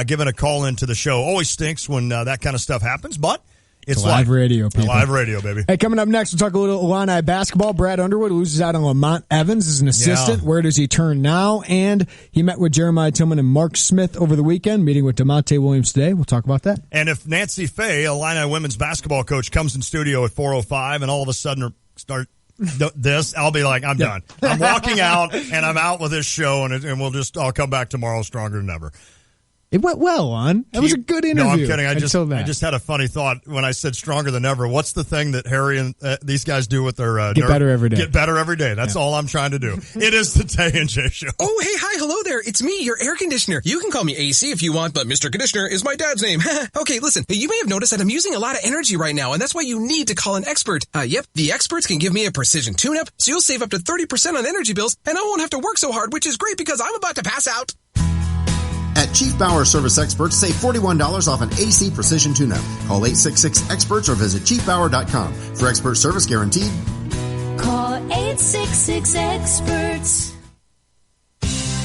giving a call into the show. Always stinks when that kind of stuff happens, but it's live radio, people. Live radio, baby. Hey, coming up next, we'll talk a little Illini basketball. Brad Underwood loses out on Lamont Evans as an assistant. Where does he turn now? And he met with Jeremiah Tillman and Mark Smith over the weekend, meeting with DeMonte Williams today. We'll talk about that. And if Nancy Fahey, Illini women's basketball coach, comes in studio at 4:05 and all of a sudden start this, I'll be like, I'm done. I'm walking out, and I'm out with this show, and I'll come back tomorrow stronger than ever. It went well, on. That was a good interview. No, I'm kidding. I just had a funny thought when I said stronger than ever. What's the thing that Harry and these guys do with their get better every day? Get better every day. That's all I'm trying to do. It is the Tay and J Show. Oh, hey, hi, hello there. It's me, your air conditioner. You can call me AC if you want, but Mr. Conditioner is my dad's name. Okay, listen, you may have noticed that I'm using a lot of energy right now, and that's why you need to call an expert. Yep, the experts can give me a precision tune-up, so you'll save up to 30% on energy bills, and I won't have to work so hard, which is great because I'm about to pass out. At Chief Bauer Service Experts, save $41 off an AC Precision Tune-Up. Call 866-EXPERTS or visit chiefbauer.com. For expert service guaranteed. Call 866-EXPERTS.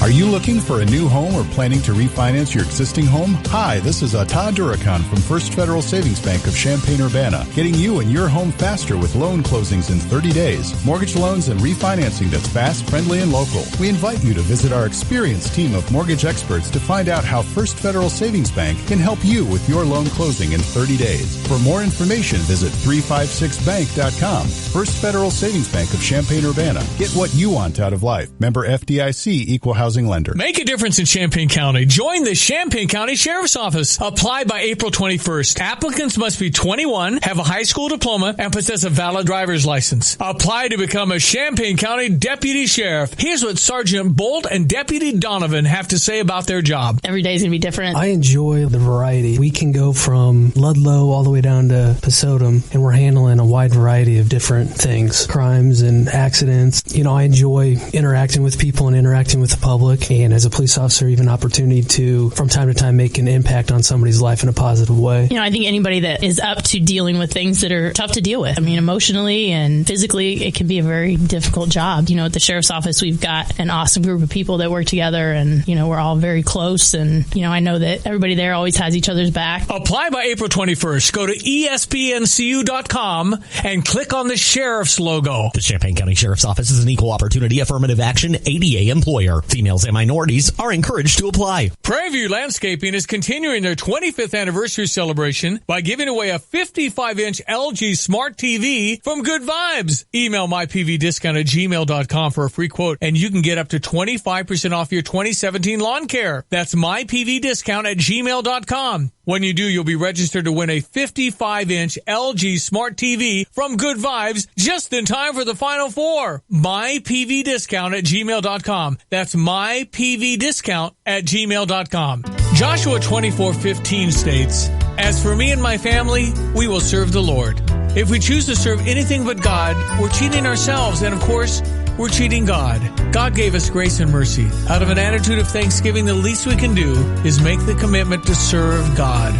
Are you looking for a new home or planning to refinance your existing home? Hi, this is Todd Durakan from First Federal Savings Bank of Champaign-Urbana, getting you and your home faster with loan closings in 30 days, mortgage loans and refinancing that's fast, friendly, and local. We invite you to visit our experienced team of mortgage experts to find out how First Federal Savings Bank can help you with your loan closing in 30 days. For more information, visit 356bank.com. First Federal Savings Bank of Champaign-Urbana. Get what you want out of life. Member FDIC, Equal Housing Lender. Make a difference in Champaign County. Join the Champaign County Sheriff's Office. Apply by April 21st. Applicants must be 21, have a high school diploma, and possess a valid driver's license. Apply to become a Champaign County Deputy Sheriff. Here's what Sergeant Bolt and Deputy Donovan have to say about their job. Every day is going to be different. I enjoy the variety. We can go from Ludlow all the way down to Pasodum, and we're handling a wide variety of different things, crimes and accidents. I enjoy interacting with people and interacting with the public. And as a police officer, even opportunity to, from time to time, make an impact on somebody's life in a positive way. I think anybody that is up to dealing with things that are tough to deal with. Emotionally and physically, it can be a very difficult job. At the Sheriff's Office, we've got an awesome group of people that work together, and, we're all very close. And, I know that everybody there always has each other's back. Apply by April 21st. Go to espncu.com and click on the Sheriff's logo. The Champaign County Sheriff's Office is an equal opportunity affirmative action ADA employer. Females and minorities are encouraged to apply. Prairie View Landscaping is continuing their 25th anniversary celebration by giving away a 55-inch LG Smart TV from Good Vibes. Email mypvdiscount@gmail.com for a free quote, and you can get up to 25% off your 2017 lawn care. That's mypvdiscount@gmail.com. When you do, you'll be registered to win a 55-inch LG Smart TV from Good Vibes just in time for the Final Four. mypvdiscount@gmail.com. That's mypvdiscount@gmail.com. Joshua 24:15 states, "As for me and my family, we will serve the Lord." If we choose to serve anything but God, we're cheating ourselves, and of course, we're cheating God. God gave us grace and mercy. Out of an attitude of thanksgiving, the least we can do is make the commitment to serve God.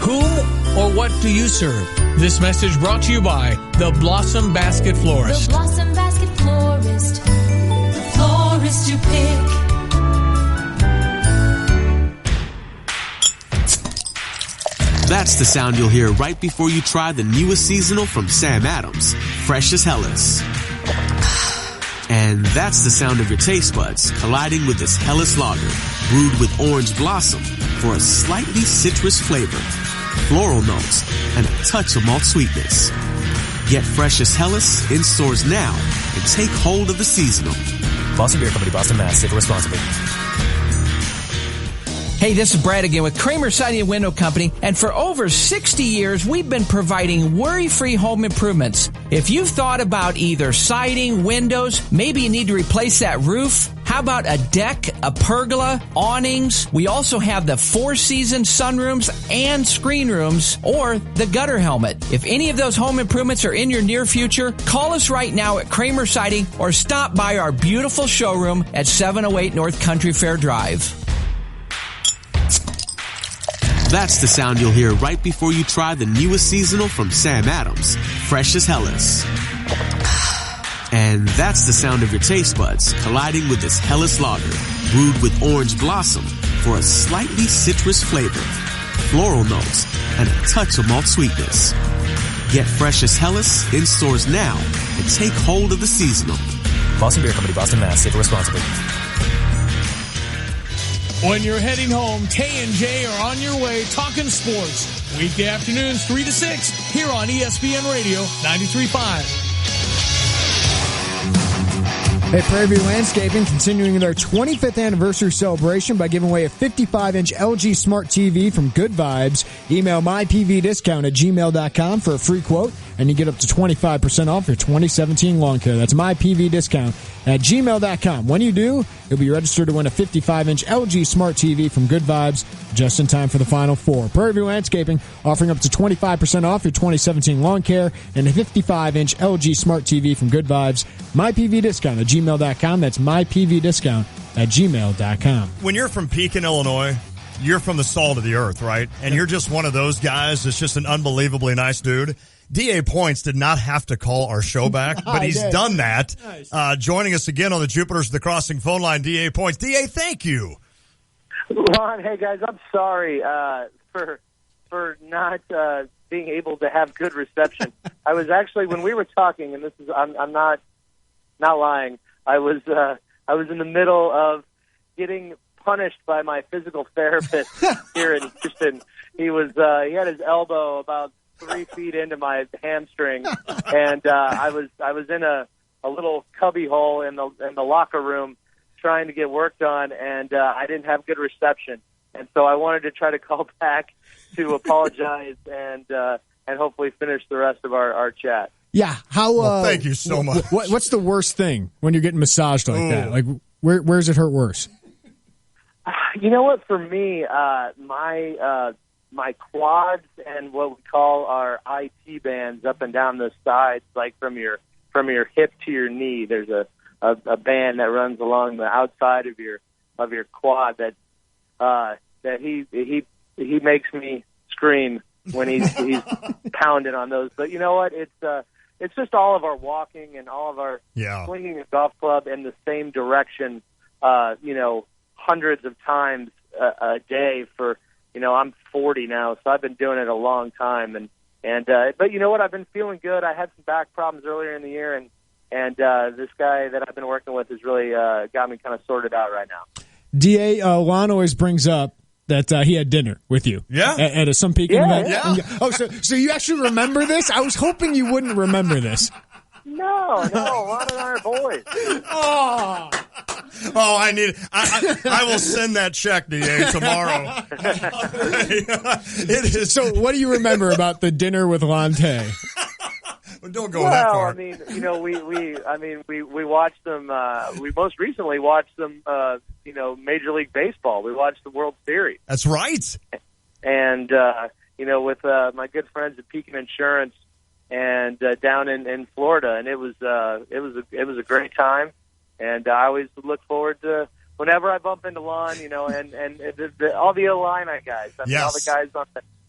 Whom or what do you serve? This message brought to you by the Blossom Basket Florist. The Blossom Basket Florist. The florist you pick. That's the sound you'll hear right before you try the newest seasonal from Sam Adams, Fresh as Hellas. And that's the sound of your taste buds colliding with this Hellas lager, brewed with orange blossom for a slightly citrus flavor, floral notes, and a touch of malt sweetness. Get Fresh as Hellas in stores now and take hold of the seasonal. Boston Beer Company, Boston, Mass. Save responsibly. Hey, this is Brad again with Kramer Siding and Window Company, and for over 60 years, we've been providing worry-free home improvements. If you've thought about either siding, windows, maybe you need to replace that roof, how about a deck, a pergola, awnings? We also have the four-season sunrooms and screen rooms, or the gutter helmet. If any of those home improvements are in your near future, call us right now at Kramer Siding or stop by our beautiful showroom at 708 North Country Fair Drive. That's the sound you'll hear right before you try the newest seasonal from Sam Adams, Fresh as Hellas. And that's the sound of your taste buds colliding with this Hellas lager, brewed with orange blossom for a slightly citrus flavor, floral notes, and a touch of malt sweetness. Get Fresh as Hellas in stores now and take hold of the seasonal. Boston Beer Company, Boston, Mass. Save responsibly. When you're heading home, Tay and J are on your way talking sports. Weekday afternoons, 3 to 6, here on ESPN Radio 93.5. Hey, Prairie View Landscaping continuing their 25th anniversary celebration by giving away a 55-inch LG Smart TV from Good Vibes. Email mypvdiscount@gmail.com for a free quote, and you get up to 25% off your 2017 lawn care. That's mypvdiscount@gmail.com. When you do, you'll be registered to win a 55-inch LG Smart TV from Good Vibes just in time for the Final Four. Prairie View Landscaping offering up to 25% off your 2017 lawn care and a 55-inch LG Smart TV from Good Vibes. mypvdiscount@gmail.com. That's mypvdiscount@gmail.com. When you're from Pekin, Illinois, you're from the salt of the earth, right? And you're just one of those guys that's just an unbelievably nice dude. D.A. Points did not have to call our show back, but he's done that. Nice. Joining us again on the Jupiters of the Crossing phone line, D.A. Points. D.A., thank you. Ron, hey, guys, I'm sorry for not being able to have good reception. I was actually, when we were talking, and this is, I'm not lying, I was in the middle of getting punished by my physical therapist here in Houston. He had his elbow about 3 feet into my hamstring, and I was in a little cubby hole in the locker room trying to get work done, and I didn't have good reception, and so I wanted to try to call back to apologize and hopefully finish the rest of our chat. Yeah, how? Thank you so much. What's the worst thing when you're getting massaged like that? Like, where's it hurt worse? You know what? For me, my quads and what we call our IT bands up and down the sides, like from your hip to your knee. There's a band that runs along the outside of your quad that he makes me scream when he's pounding on those. But you know what? It's just all of our walking and all of our swinging a golf club in the same direction, hundreds of times a day for, I'm 40 now, so I've been doing it a long time. But you know what? I've been feeling good. I had some back problems earlier in the year, and this guy that I've been working with has really got me kind of sorted out right now. D.A., Lon always brings up that he had dinner with you. Yeah. At some Pekin event. Yeah. Oh, so you actually remember this? I was hoping you wouldn't remember this. No, Lon and I are boys. Oh, I need. I will send that check, D.A., tomorrow. It is. So, what do you remember about the dinner with Lon Tay? Don't go that far. I mean, we watched them. We most recently watched them. Major League Baseball. We watched the World Series. That's right. And with my good friends at Pekin Insurance and down in Florida, and it was a great time. And I always look forward to whenever I bump into Lon, and all the Illini guys. I mean, all the guys on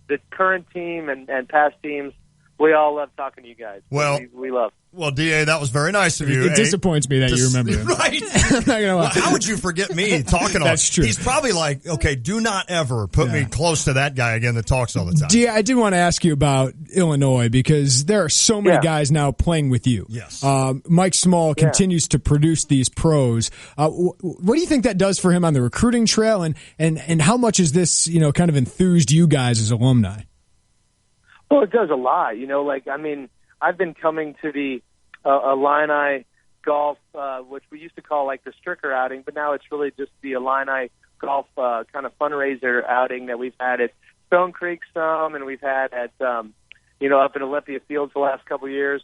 the current team and past teams. We all love talking to you guys. Well, we love. Well, D.A., that was very nice of you. It disappoints me that you remember him. Right. I'm not gonna lie. Well, how would you forget me talking on? That's true. He's probably like, okay, do not ever put me close to that guy again that talks all the time. D.A., I did want to ask you about Illinois because there are so many guys now playing with you. Yes. Mike Small continues to produce these pros. What do you think that does for him on the recruiting trail, and how much is this, kind of enthused you guys as alumni? Well, it does a lot. I've been coming to the Illini golf, which we used to call like the Stricker outing, but now it's really just the Illini golf kind of fundraiser outing that we've had at Stone Creek some, and we've had at up in Olympia Fields the last couple of years,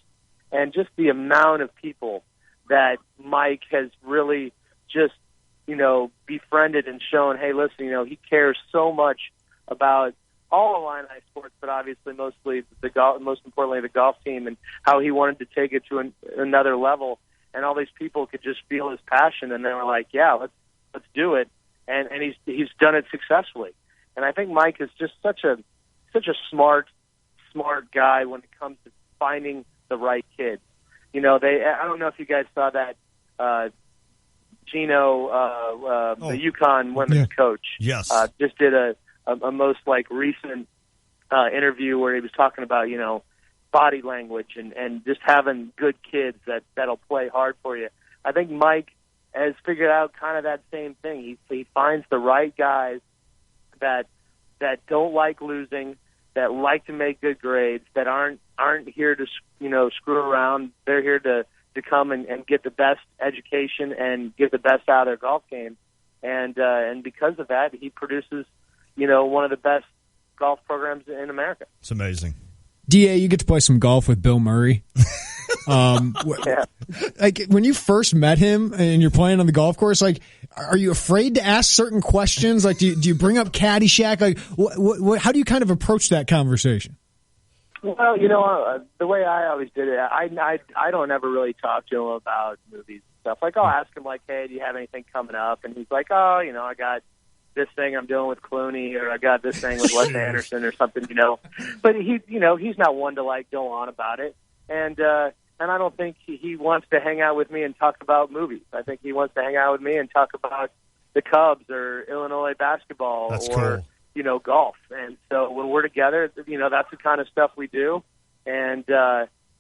and just the amount of people that Mike has really just befriended and shown, hey, listen, he cares so much about all Illini sports, but obviously most importantly the golf team, and how he wanted to take it to another level, and all these people could just feel his passion, and they were like, yeah, let's do it, and he's done it successfully. And I think Mike is just such a smart guy when it comes to finding the right kids. I don't know if you guys saw that Gino, the UConn women's coach, just did a most recent interview where he was talking about body language and just having good kids that'll play hard for you. I think Mike has figured out kind of that same thing. He finds the right guys that don't like losing, that like to make good grades, that aren't here to screw around. They're here to to come and get the best education and get the best out of their golf game. And because of that, he produces, one of the best golf programs in America. It's amazing. DA, you get to play some golf with Bill Murray. Like when you first met him and you're playing on the golf course, like, are you afraid to ask certain questions? Like, do you bring up Caddyshack? Like, how do you kind of approach that conversation? Well, the way I always did it, I don't ever really talk to him about movies and stuff. Like, I'll ask him, like, hey, do you have anything coming up? And he's like, oh, I got this thing I'm doing with Clooney, or I got this thing with Wes Anderson or something, But he's not one to, like, go on about it. And I don't think he wants to hang out with me and talk about movies. I think he wants to hang out with me and talk about the Cubs or Illinois basketball. That's or cool. Golf. And so when we're together, that's the kind of stuff we do. And,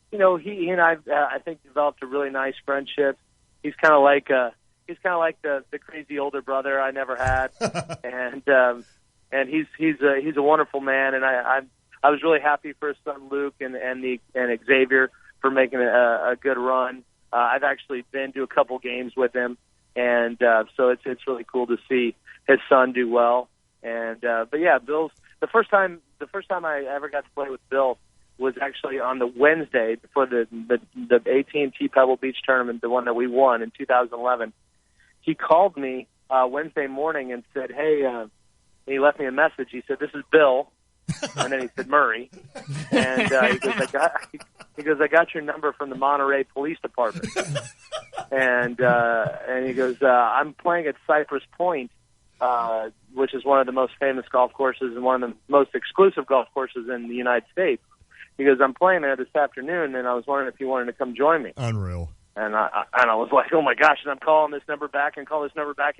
he and I think developed a really nice friendship. He's kind of like the crazy older brother I never had. and he's a wonderful man. And I was really happy for his son Luke and Xavier for making a good run. I've actually been to a couple games with him. And, so it's really cool to see his son do well. And but yeah, Bill's the first time I ever got to play with Bill was actually on the Wednesday before the AT&T Pebble Beach tournament, the one that we won in 2011. He called me Wednesday morning and said, "Hey," he left me a message. He said, "This is Bill," and then he said Murray, and he goes, "I got your number from the Monterey Police Department," and he goes, "I'm playing at Cypress Point." Which is one of the most famous golf courses and one of the most exclusive golf courses in the United States. He goes, I'm playing there this afternoon, and I was wondering if you wanted to come join me. Unreal. And I was like, oh my gosh! And I'm calling this number back, and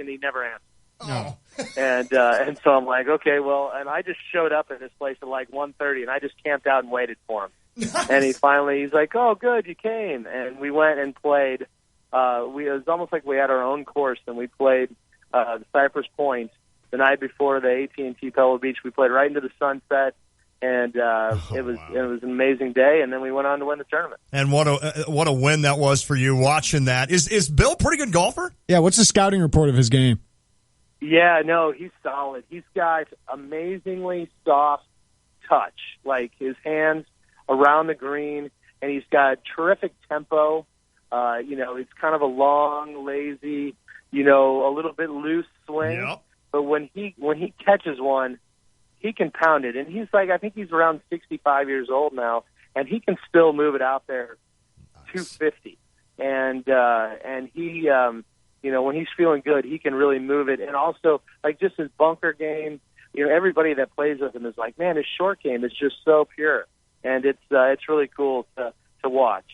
he never answered. No. And so I'm like, okay, well, and I just showed up at this place at like 1:30, and I just camped out and waited for him. Nice. And he's like, oh, good, you came, and we went and played. It was almost like we had our own course, and we played the Cypress Point. The night before the AT&T Pebble Beach, we played right into the sunset, and it was an amazing day. And then we went on to win the tournament. And what a win that was for you watching that. Is Bill a pretty good golfer? Yeah. What's the scouting report of his game? Yeah, no, he's solid. He's got amazingly soft touch, like his hands around the green, and he's got terrific tempo. It's kind of a long, lazy, a little bit loose swing. Yep. But when he catches one, he can pound it. And he's like, I think he's around 65 years old now, and he can still move it out there 250. And he, when he's feeling good, he can really move it. And also, like, just his bunker game, everybody that plays with him is like, man, his short game is just so pure. And it's really cool to watch.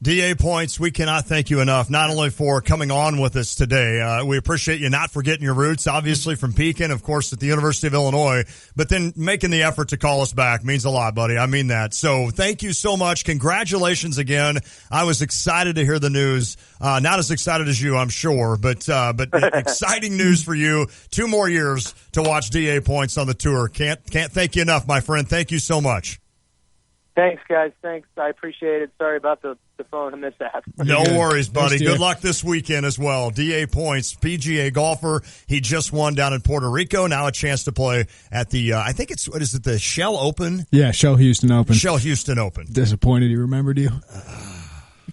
DA Points, we cannot thank you enough, not only for coming on with us today. We appreciate you not forgetting your roots, obviously from Pekin, of course, at the University of Illinois, but then making the effort to call us back means a lot, buddy. I mean that. So thank you so much. Congratulations again. I was excited to hear the news. Not as excited as you, I'm sure, but exciting news for you. 2 more years to watch DA Points on the tour. Can't thank you enough, my friend. Thank you so much. Thanks, guys. Thanks. I appreciate it. Sorry about the phone mishap. No worries, buddy. Good luck this weekend as well. DA Points, PGA golfer. He just won down in Puerto Rico. Now a chance to play at the, I think it's, what is it, the Shell Open? Yeah, Shell Houston Open. Shell Houston Open. Disappointed he remembered you.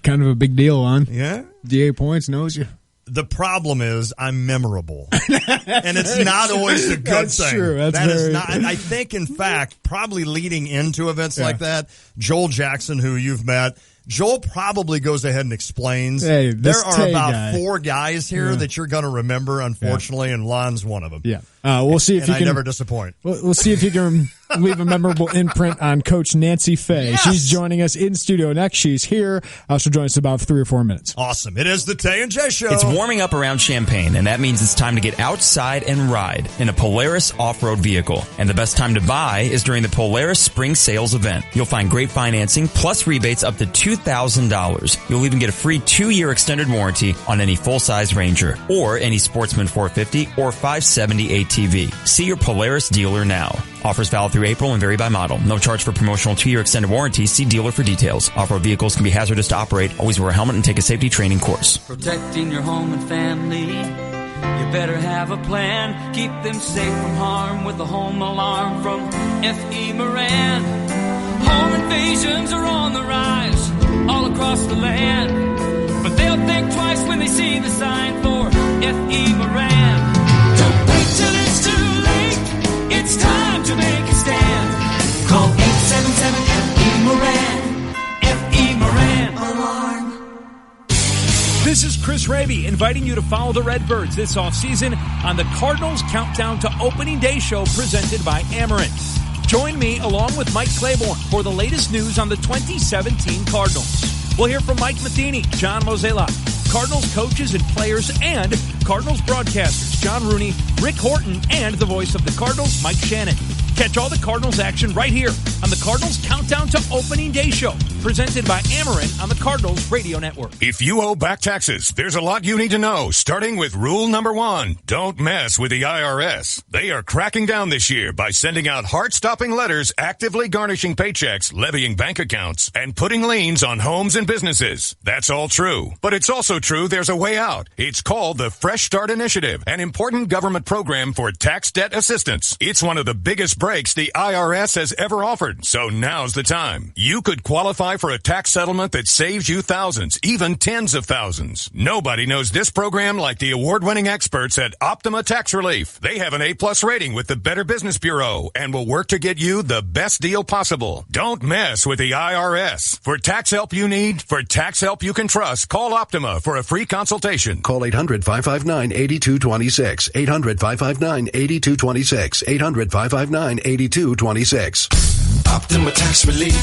Kind of a big deal, on. Yeah? DA Points knows you. The problem is I'm memorable, and it's not always a good That's thing. True. That is not. I think, in fact, probably leading into events like that, Joel Jackson, who you've met, Joel probably goes ahead and explains. Hey, there are Tay about guy. 4 guys here that you're going to remember, unfortunately, and Lon's one of them. Yeah. We'll see if and you I can. never disappoint. We'll see if you can leave a memorable imprint on Coach Nancy Fahey. Yes! She's joining us in studio next. She's here. She'll join us in about 3 or 4 minutes. Awesome. It is the Tay and J Show. It's warming up around Champaign, and that means it's time to get outside and ride in a Polaris off-road vehicle. And the best time to buy is during the Polaris Spring Sales event. You'll find great financing plus rebates up to $2,000. You'll even get a free 2-year extended warranty on any full-size Ranger or any Sportsman 450 or 570 ATV. See your Polaris dealer now. Offers valid through April and vary by model. No charge for promotional 2-year extended warranty. See dealer for details. Off-road vehicles can be hazardous to operate. Always wear a helmet and take a safety training course. Protecting your home and family, you better have a plan. Keep them safe from harm with the home alarm from F.E. Moran. Home invasions are on the rise all across the land, but they'll think twice when they see the sign for F.E. Moran. Don't wait till it's too late. It's time to make a stand. Call 877 F.E. Moran. F.E. Moran. Alarm. This is Chris Raby inviting you to follow the Redbirds this offseason on the Cardinals Countdown to Opening Day show presented by Amaranth. Join me along with Mike Claiborne for the latest news on the 2017 Cardinals. We'll hear from Mike Matheny, John Mozeliak, Cardinals coaches and players, and Cardinals broadcasters John Rooney, Rick Horton, and the voice of the Cardinals, Mike Shannon. Catch all the Cardinals action right here on the Cardinals Countdown to Opening Day show, presented by Amarin on the Cardinals Radio Network. If you owe back taxes, there's a lot you need to know, starting with rule number 1. Don't mess with the IRS. They are cracking down this year by sending out heart-stopping letters actively garnishing paychecks, levying bank accounts, and putting liens on homes and businesses. That's all true. But it's also true there's a way out. It's called the Fresh Start Initiative, an important government program for tax debt assistance. It's one of the biggest breaks the IRS has ever offered, so now's the time. You could qualify for a tax settlement that saves you thousands, even tens of thousands. Nobody knows this program like the award-winning experts at Optima Tax Relief. They have an A+ rating with the Better Business Bureau and will work to get you the best deal possible. Don't mess with the IRS. For tax help you need, for tax help you can trust, call Optima for a free consultation. Call 800-559-8226. 800-559-8226. 800-559-8226. Optima Tax Relief.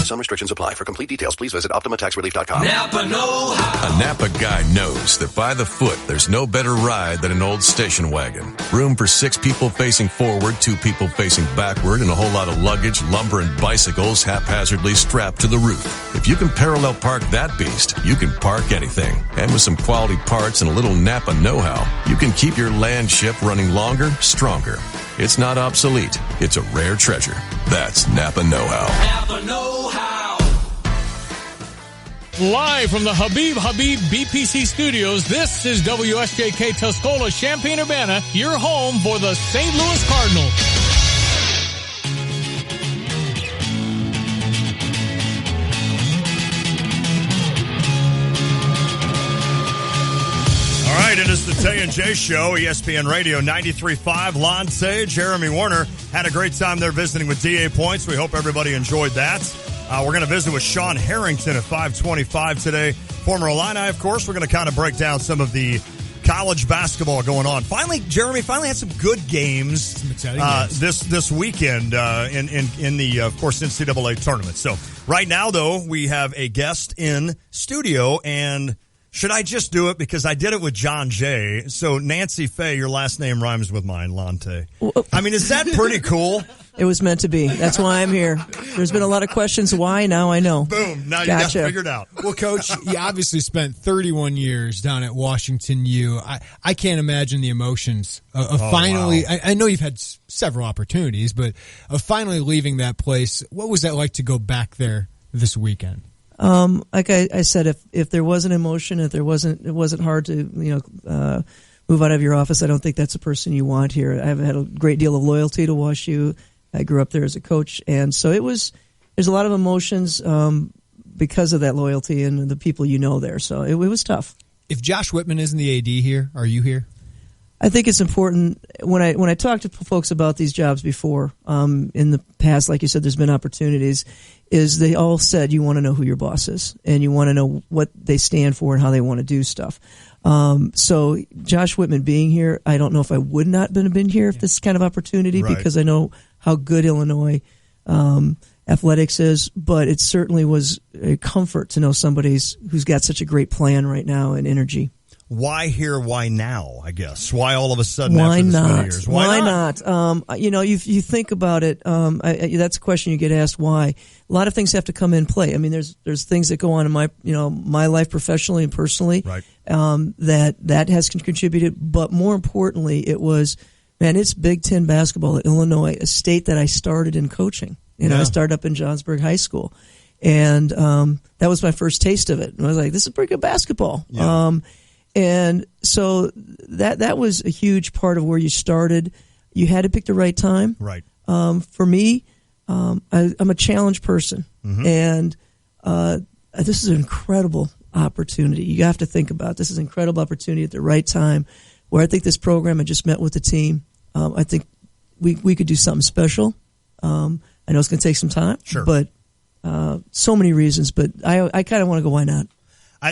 Some restrictions apply. For complete details, please visit OptimaTaxRelief.com. Napa know-how. A Napa guy knows that by the foot, there's no better ride than an old station wagon. Room for 6 people facing forward, 2 people facing backward, and a whole lot of luggage, lumber, and bicycles haphazardly strapped to the roof. If you can parallel park that beast, you can park anything. And with some quality parts and a little Napa know-how, you can keep your land ship running longer, stronger. It's not obsolete. It's a rare treasure. That's Napa know-how. Napa know-how. Live from the Habib BPC studios, this is WSJK Tuscola, Champaign-Urbana, your home for the St. Louis Cardinals. All right, it is the Tay and J Show, ESPN Radio 93.5. Lonte, Jeremy Warner had a great time there visiting with DA Points. We hope everybody enjoyed that. We're going to visit with Sean Harrington at 5:25 today. Former Illini, of course. We're going to kind of break down some of the college basketball going on. Jeremy finally had some good games, some exciting games. this weekend in the, of course, NCAA tournament. So right now, though, we have a guest in studio, and should I just do it because I did it with John Jay? So Nancy Fahey, your last name rhymes with mine, Lonte. I mean, is that pretty cool? It was meant to be. That's why I'm here. There's been a lot of questions. Why? Now I know. Boom. Now you got it figured out. Well, Coach, you obviously spent 31 years down at Washington U. I can't imagine the emotions of finally. Wow. I know you've had several opportunities, but of finally leaving that place. What was that like to go back there this weekend? Like I said, if there wasn't emotion, it wasn't hard to move out of your office. I don't think that's the person you want here. I've had a great deal of loyalty to Wash U. I grew up there as a coach, and so there's a lot of emotions because of that loyalty and the people you know there. So it was tough. If Josh Whitman isn't the AD here, are you here? I think it's important when I talk to folks about these jobs before, in the past, like you said, there's been opportunities, is they all said you want to know who your boss is and you want to know what they stand for and how they want to do stuff. So Josh Whitman being here, I don't know if I would not have been here if this kind of opportunity, right, because I know how good Illinois athletics is, but it certainly was a comfort to know somebody's who's got such a great plan right now and energy. Why here? Why now? I guess. Why all of a sudden why after this not? many years? Why not? You think about it. That's a question you get asked. Why? A lot of things have to come in play. I mean, there's things that go on in my life professionally and personally, right, that has contributed. But more importantly, it was Man, it's Big Ten basketball at Illinois, a state that I started in coaching. I started up in Johnsburg High School. And that was my first taste of it. And I was like, this is pretty good basketball. Yeah. And so that was a huge part of where you started. You had to pick the right time. Right. For me, I'm a challenge person. Mm-hmm. And this is an incredible opportunity. You have to think about this is an incredible opportunity at the right time where I think this program, I just met with the team. I think we could do something special. I know it's going to take some time. Sure. But so many reasons. But I kind of want to go, why not?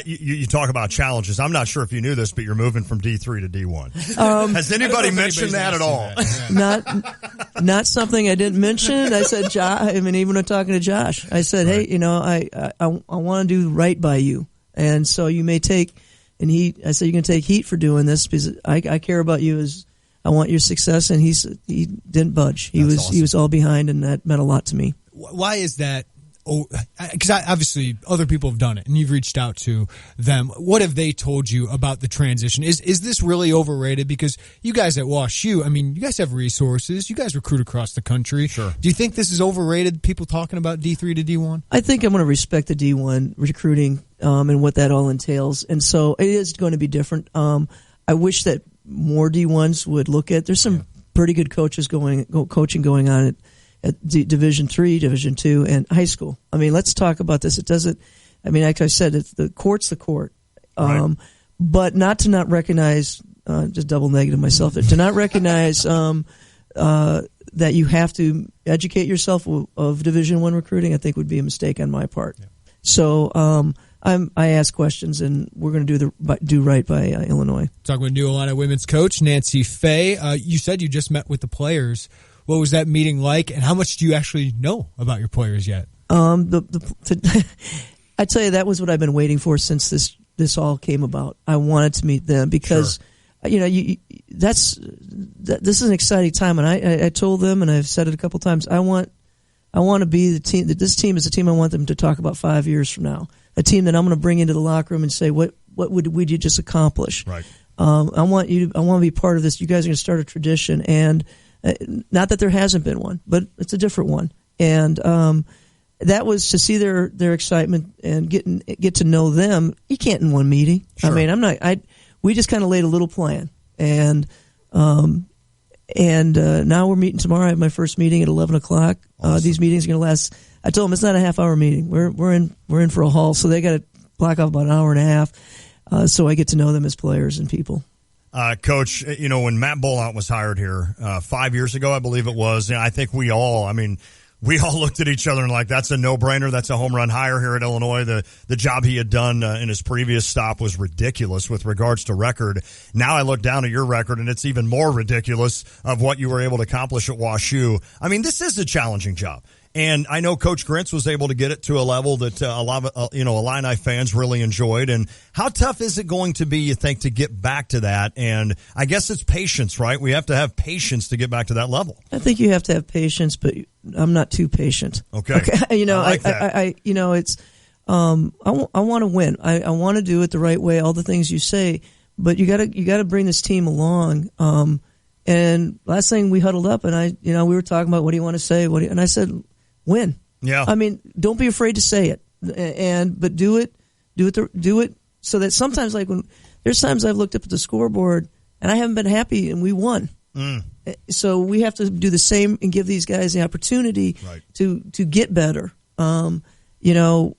You talk about challenges. I'm not sure if you knew this, but you're moving from D3 to D1. Has anybody mentioned that at all? Not something I didn't mention. I said, even when I'm talking to Josh, I said, hey, I want to do right by you. And so you may take, I said, you're going to take heat for doing this because I care about you as I want your success. And he didn't budge. He was all behind, and that meant a lot to me. Why is that? Because obviously other people have done it, and you've reached out to them. What have they told you about the transition? Is this really overrated? Because you guys at WashU, I mean, you guys have resources. You guys recruit across the country. Sure. Do you think this is overrated, people talking about D3 to D1? I think I'm going to respect the D1 recruiting and what that all entails. And so it is going to be different. I wish that more D1s would look at. There's some pretty good coaching going on at Division III, Division II, and high school. I mean, let's talk about this. It doesn't. I mean, like I said, it's the court's the court. But not to not recognize. Just double negative myself there. To not recognize that you have to educate yourself of Division I recruiting, I think would be a mistake on my part. Yeah. So I ask questions, and we're going to do right by Illinois. Talking with New Illini women's coach Nancy Fahey. You said you just met with the players. What was that meeting like, and how much do you actually know about your players yet? I tell you, that was what I've been waiting for since this all came about. I wanted to meet them because, this is an exciting time, and I told them, and I've said it a couple times. I want to be the team. This team is a team I want them to talk about 5 years from now. A team that I'm going to bring into the locker room and say, what would you just accomplish? Right. I want to be part of this. You guys are going to start a tradition, and not that there hasn't been one, but it's a different one. And that was to see their excitement and get to know them. You can't in one meeting. Sure. I mean, we just kind of laid a little plan, and now we're meeting tomorrow. I have my first meeting at 11 o'clock. Awesome. These meetings are going to last. I told them it's not a half-hour meeting. We're in for a haul, so they got to block off about an hour and a half. So I get to know them as players and people. Coach, when Matt Bollout was hired here 5 years ago, I believe it was, I think we all looked at each other and like, that's a no-brainer. That's a home run hire here at Illinois. The job he had done in his previous stop was ridiculous with regards to record. Now I look down at your record, and it's even more ridiculous of what you were able to accomplish at WashU. I mean, this is a challenging job. And I know Coach Grintz was able to get it to a level that a lot of Illini fans really enjoyed. And how tough is it going to be, you think, to get back to that? And I guess it's patience, right? We have to have patience to want to that level. I think you have to have patience, but I'm not too patient. Okay. I like that. It's I want to win. I want to do it the right way. All the things you say, but you got to bring this team along. And last thing we huddled up, and we were talking about what do you want to say? And I said, win. Yeah. I mean, don't be afraid to say it, but do it so that sometimes, like when there's times I've looked up at the scoreboard and I haven't been happy and we won. So we have to do the same and give these guys the opportunity to get better. You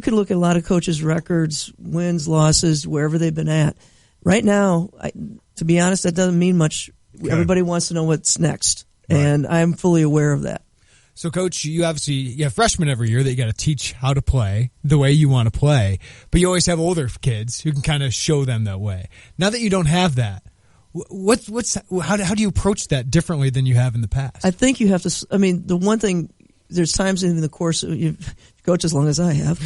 can look at a lot of coaches' records, wins, losses, wherever they've been at. Right now, to be honest, that doesn't mean much. Okay. Everybody wants to know what's next, and I'm fully aware of that. So, Coach, you have freshmen every year that you got to teach how to play the way you want to play, but you always have older kids who can kind of show them that way. Now that you don't have that, how do you approach that differently than you have in the past? I think you have to. I mean, the one thing, there's times in the course you've coached as long as I have,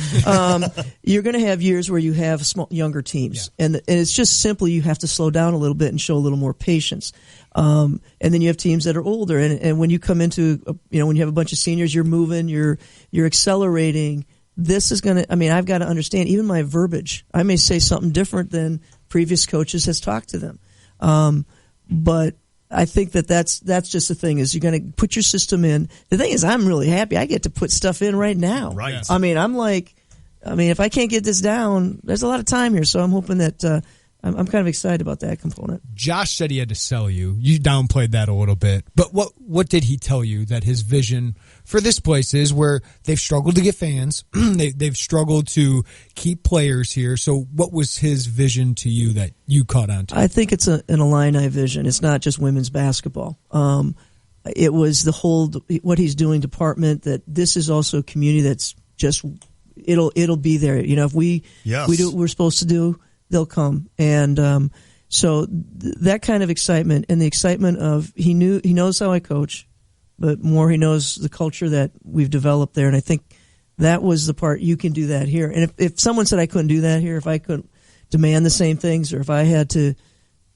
you're going to have years where you have younger teams, and it's just simply you have to slow down a little bit and show a little more patience. And then you have teams that are older, and when you come into, when you have a bunch of seniors, you're moving, you're accelerating. This is going to, I've got to understand even my verbiage. I may say something different than previous coaches has talked to them. But I think that's just the thing is you're going to put your system in. The thing is, I'm really happy. I get to put stuff in right now. Right. I mean, if I can't get this down, there's a lot of time here. So I'm hoping that I'm kind of excited about that component. Josh said he had to sell you. You downplayed that a little bit. But what did he tell you that his vision for this place is, where they've struggled to get fans, they've struggled to keep players here. So what was his vision to you that you caught on to? I think it's an Illini vision. It's not just women's basketball. It was the whole what he's doing department, that this is also a community that's just it'll be there. If we do what we're supposed to do, they'll come. And so that kind of excitement, and the excitement of he knows how I coach, but more he knows the culture that we've developed there. And I think that was the part, you can do that here. And if someone said I couldn't do that here, if I couldn't demand the same things, or if I had to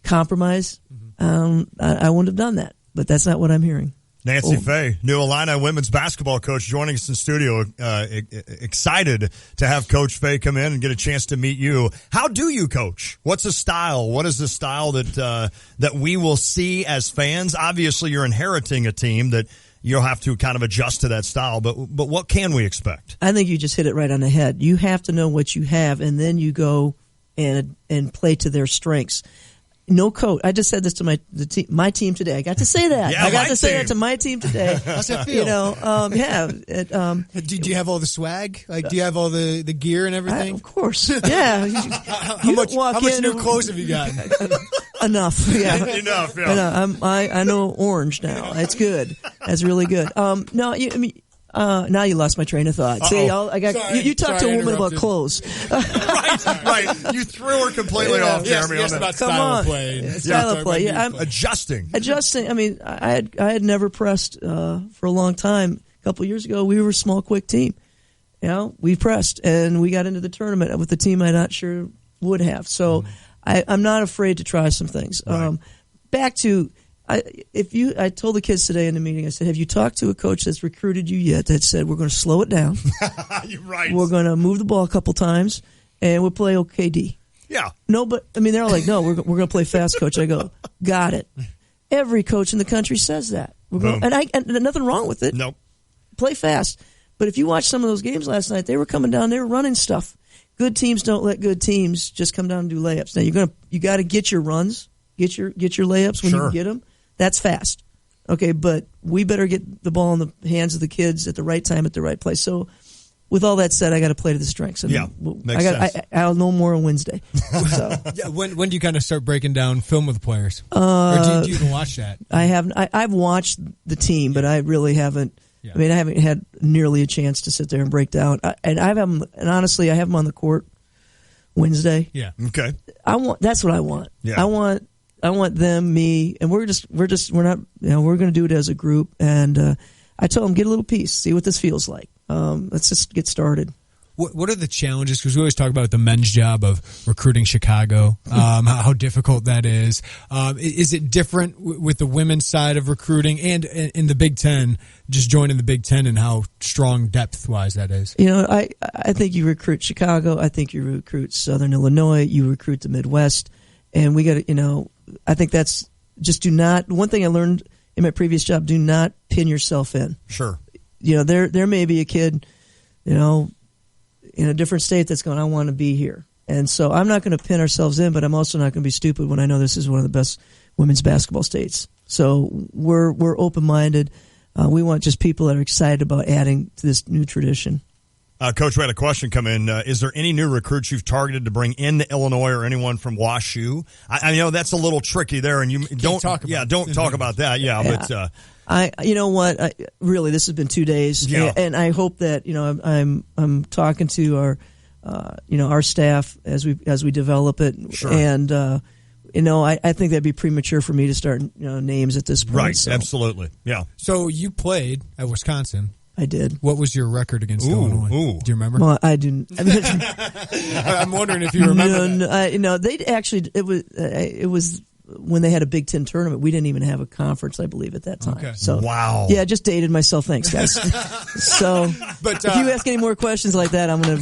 compromise, I wouldn't have done that. But that's not what I'm hearing. Nancy Fahey, new Illini women's basketball coach, joining us in studio. Excited to have Coach Fahey come in and get a chance to meet you. How do you coach? What's the style? What is the style that we will see as fans? Obviously, you're inheriting a team that you'll have to kind of adjust to that style. But what can we expect? I think you just hit it right on the head. You have to know what you have, and then you go and play to their strengths. No coach. I just said this to my team today. I got to say that. Yeah, I got to say that to my team today. How's that feel? Do you have all the swag? Like, do you have all the gear and everything? Of course. Yeah. How much new clothes have you gotten? Enough. Yeah. Enough. Yeah. I know orange now. It's good. That's really good. Now you lost my train of thought. See, you talked to a woman about clothes. right. You threw her completely off, Jeremy. Yes, about style of play. Style of play. Yeah, I'm adjusting. I mean, I had never pressed for a long time. A couple of years ago, we were a small, quick team. We pressed, and we got into the tournament with a team I'm not sure would have. So I'm not afraid to try some things. Right. Back to. I told the kids today in the meeting, I said, have you talked to a coach that's recruited you yet that said, we're going to slow it down? You're right. We're going to move the ball a couple times, and we'll play OKD. Yeah. No, but, they're all like, no, we're going to play fast, coach. I go, got it. Every coach in the country says that. And nothing wrong with it. Nope. Play fast. But if you watch some of those games last night, they were coming down, they were running stuff. Good teams don't let good teams just come down and do layups. Now, you got to get your runs, get your layups when you can get them. That's fast. Okay, but we better get the ball in the hands of the kids at the right time at the right place. So with all that said, I got to play to the strengths. Makes sense. I'll know more on Wednesday. So. When do you kind of start breaking down film with the players? Or do you even watch that? I've watched the team, but I really haven't. Yeah. I haven't had nearly a chance to sit there and break down. And honestly, I have them on the court Wednesday. Yeah. Okay. That's what I want. Yeah. I want them, me, and we're not, we're going to do it as a group. And I told them, get a little piece, see what this feels like. Let's just get started. What are the challenges? Because we always talk about the men's job of recruiting Chicago, how difficult that is. Is it different with the women's side of recruiting and in the Big Ten, just joining the Big Ten, and how strong depth-wise that is? I think you recruit Chicago. I think you recruit Southern Illinois. You recruit the Midwest. And we got to, I think that's just one thing I learned in my previous job, do not pin yourself in. Sure. There may be a kid, in a different state that's going, I want to be here. And so I'm not going to pin ourselves in, but I'm also not going to be stupid when I know this is one of the best women's basketball states. So we're open-minded. We want just people that are excited about adding to this new tradition. Coach, we had a question come in. Is there any new recruits you've targeted to bring into Illinois or anyone from WashU? I know that's a little tricky there, and you don't talk about that. Yeah. But you know what? Really, this has been 2 days, and I hope that I'm talking to our our staff as we develop it, sure. And I think that'd be premature for me to start names at this point. Right. So. Absolutely. Yeah. So you played at Wisconsin. I did. What was your record against Illinois? Do you remember? Well, I didn't. I'm wondering if you remember. No, they actually. It was when they had a Big Ten tournament. We didn't even have a conference, I believe, at that time. Okay. So wow. Yeah, just dated myself. Thanks, guys. So, but if you ask any more questions like that, I'm gonna.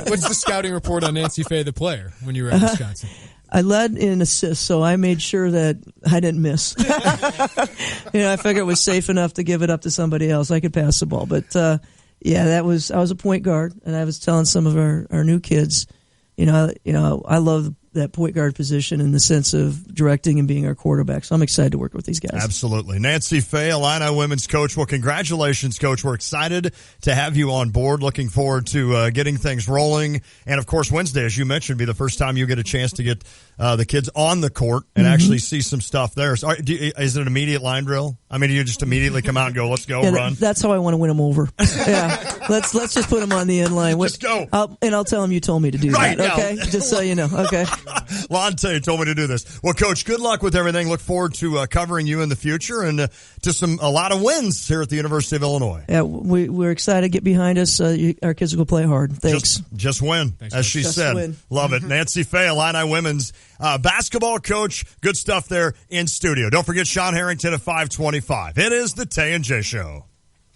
What's the scouting report on Nancy Fahey, the player, when you were at Wisconsin? I led in assists, so I made sure that I didn't miss. I figured it was safe enough to give it up to somebody else. I could pass the ball. But, I was a point guard, and I was telling some of our new kids, I love that point guard position in the sense of directing and being our quarterback. So I'm excited to work with these guys. Absolutely. Nancy Fahey, Illini women's coach. Well, congratulations, Coach. We're excited to have you on board. Looking forward to getting things rolling. And, of course, Wednesday, as you mentioned, be the first time you get a chance to get the kids on the court and actually see some stuff there. So, is it an immediate line drill? I mean, do you just immediately come out and go, let's go, run? That's how I want to win them over. Yeah. Let's just put them on the end line. Just go. I'll tell them you told me to do that. Okay? Just so you know. Okay. Lonte told me to do this. Well, Coach, good luck with everything. Look forward to covering you in the future and to a lot of wins here at the University of Illinois. Yeah, we're excited to get behind us. Our kids will go play hard. Thanks. Just win, as she said. Win. Love it. Nancy Fahey, Illini women's basketball coach. Good stuff there in studio. Don't forget Sean Harrington at 5:25. It is the Tay and J Show.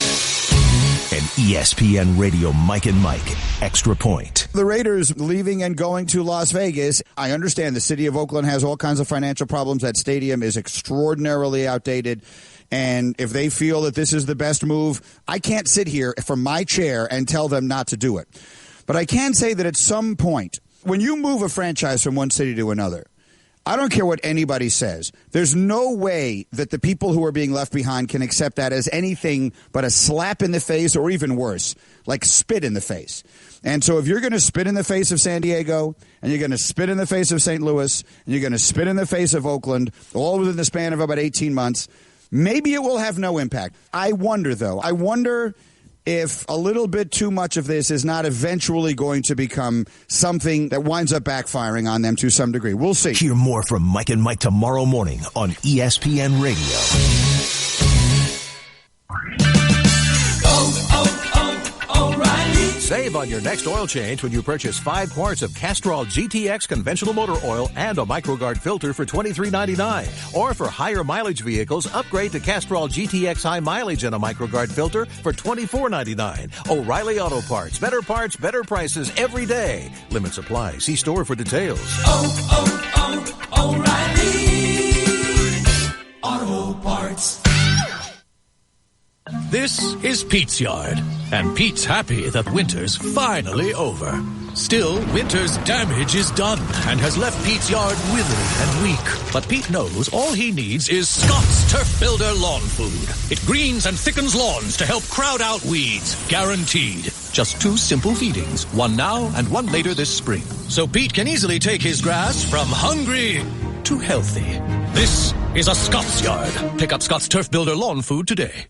An ESPN Radio Mike and Mike Extra Point. The Raiders leaving and going to Las Vegas. I understand the city of Oakland has all kinds of financial problems. That stadium is extraordinarily outdated. And if they feel that this is the best move, I can't sit here from my chair and tell them not to do it. But I can say that at some point, when you move a franchise from one city to another, I don't care what anybody says. There's no way that the people who are being left behind can accept that as anything but a slap in the face, or even worse, like spit in the face. And so if you're going to spit in the face of San Diego, and you're going to spit in the face of St. Louis, and you're going to spit in the face of Oakland, all within the span of about 18 months, maybe it will have no impact. I wonder, though. I wonder if a little bit too much of this is not eventually going to become something that winds up backfiring on them to some degree. We'll see. Hear more from Mike and Mike tomorrow morning on ESPN Radio. Save on your next oil change when you purchase 5 quarts of Castrol GTX conventional motor oil and a MicroGuard filter for $23.99. Or for higher mileage vehicles, upgrade to Castrol GTX high mileage and a MicroGuard filter for $24.99. O'Reilly Auto Parts. Better better prices every day. Limits apply. See store for details. O'Reilly Auto Parts. This is Pete's yard, and Pete's happy that winter's finally over. Still, winter's damage is done and has left Pete's yard withered and weak. But Pete knows all he needs is Scott's Turf Builder Lawn Food. It greens and thickens lawns to help crowd out weeds. Guaranteed. Just 2 simple feedings, one now and one later this spring. So Pete can easily take his grass from hungry to healthy. This is a Scott's yard. Pick up Scott's Turf Builder Lawn Food today.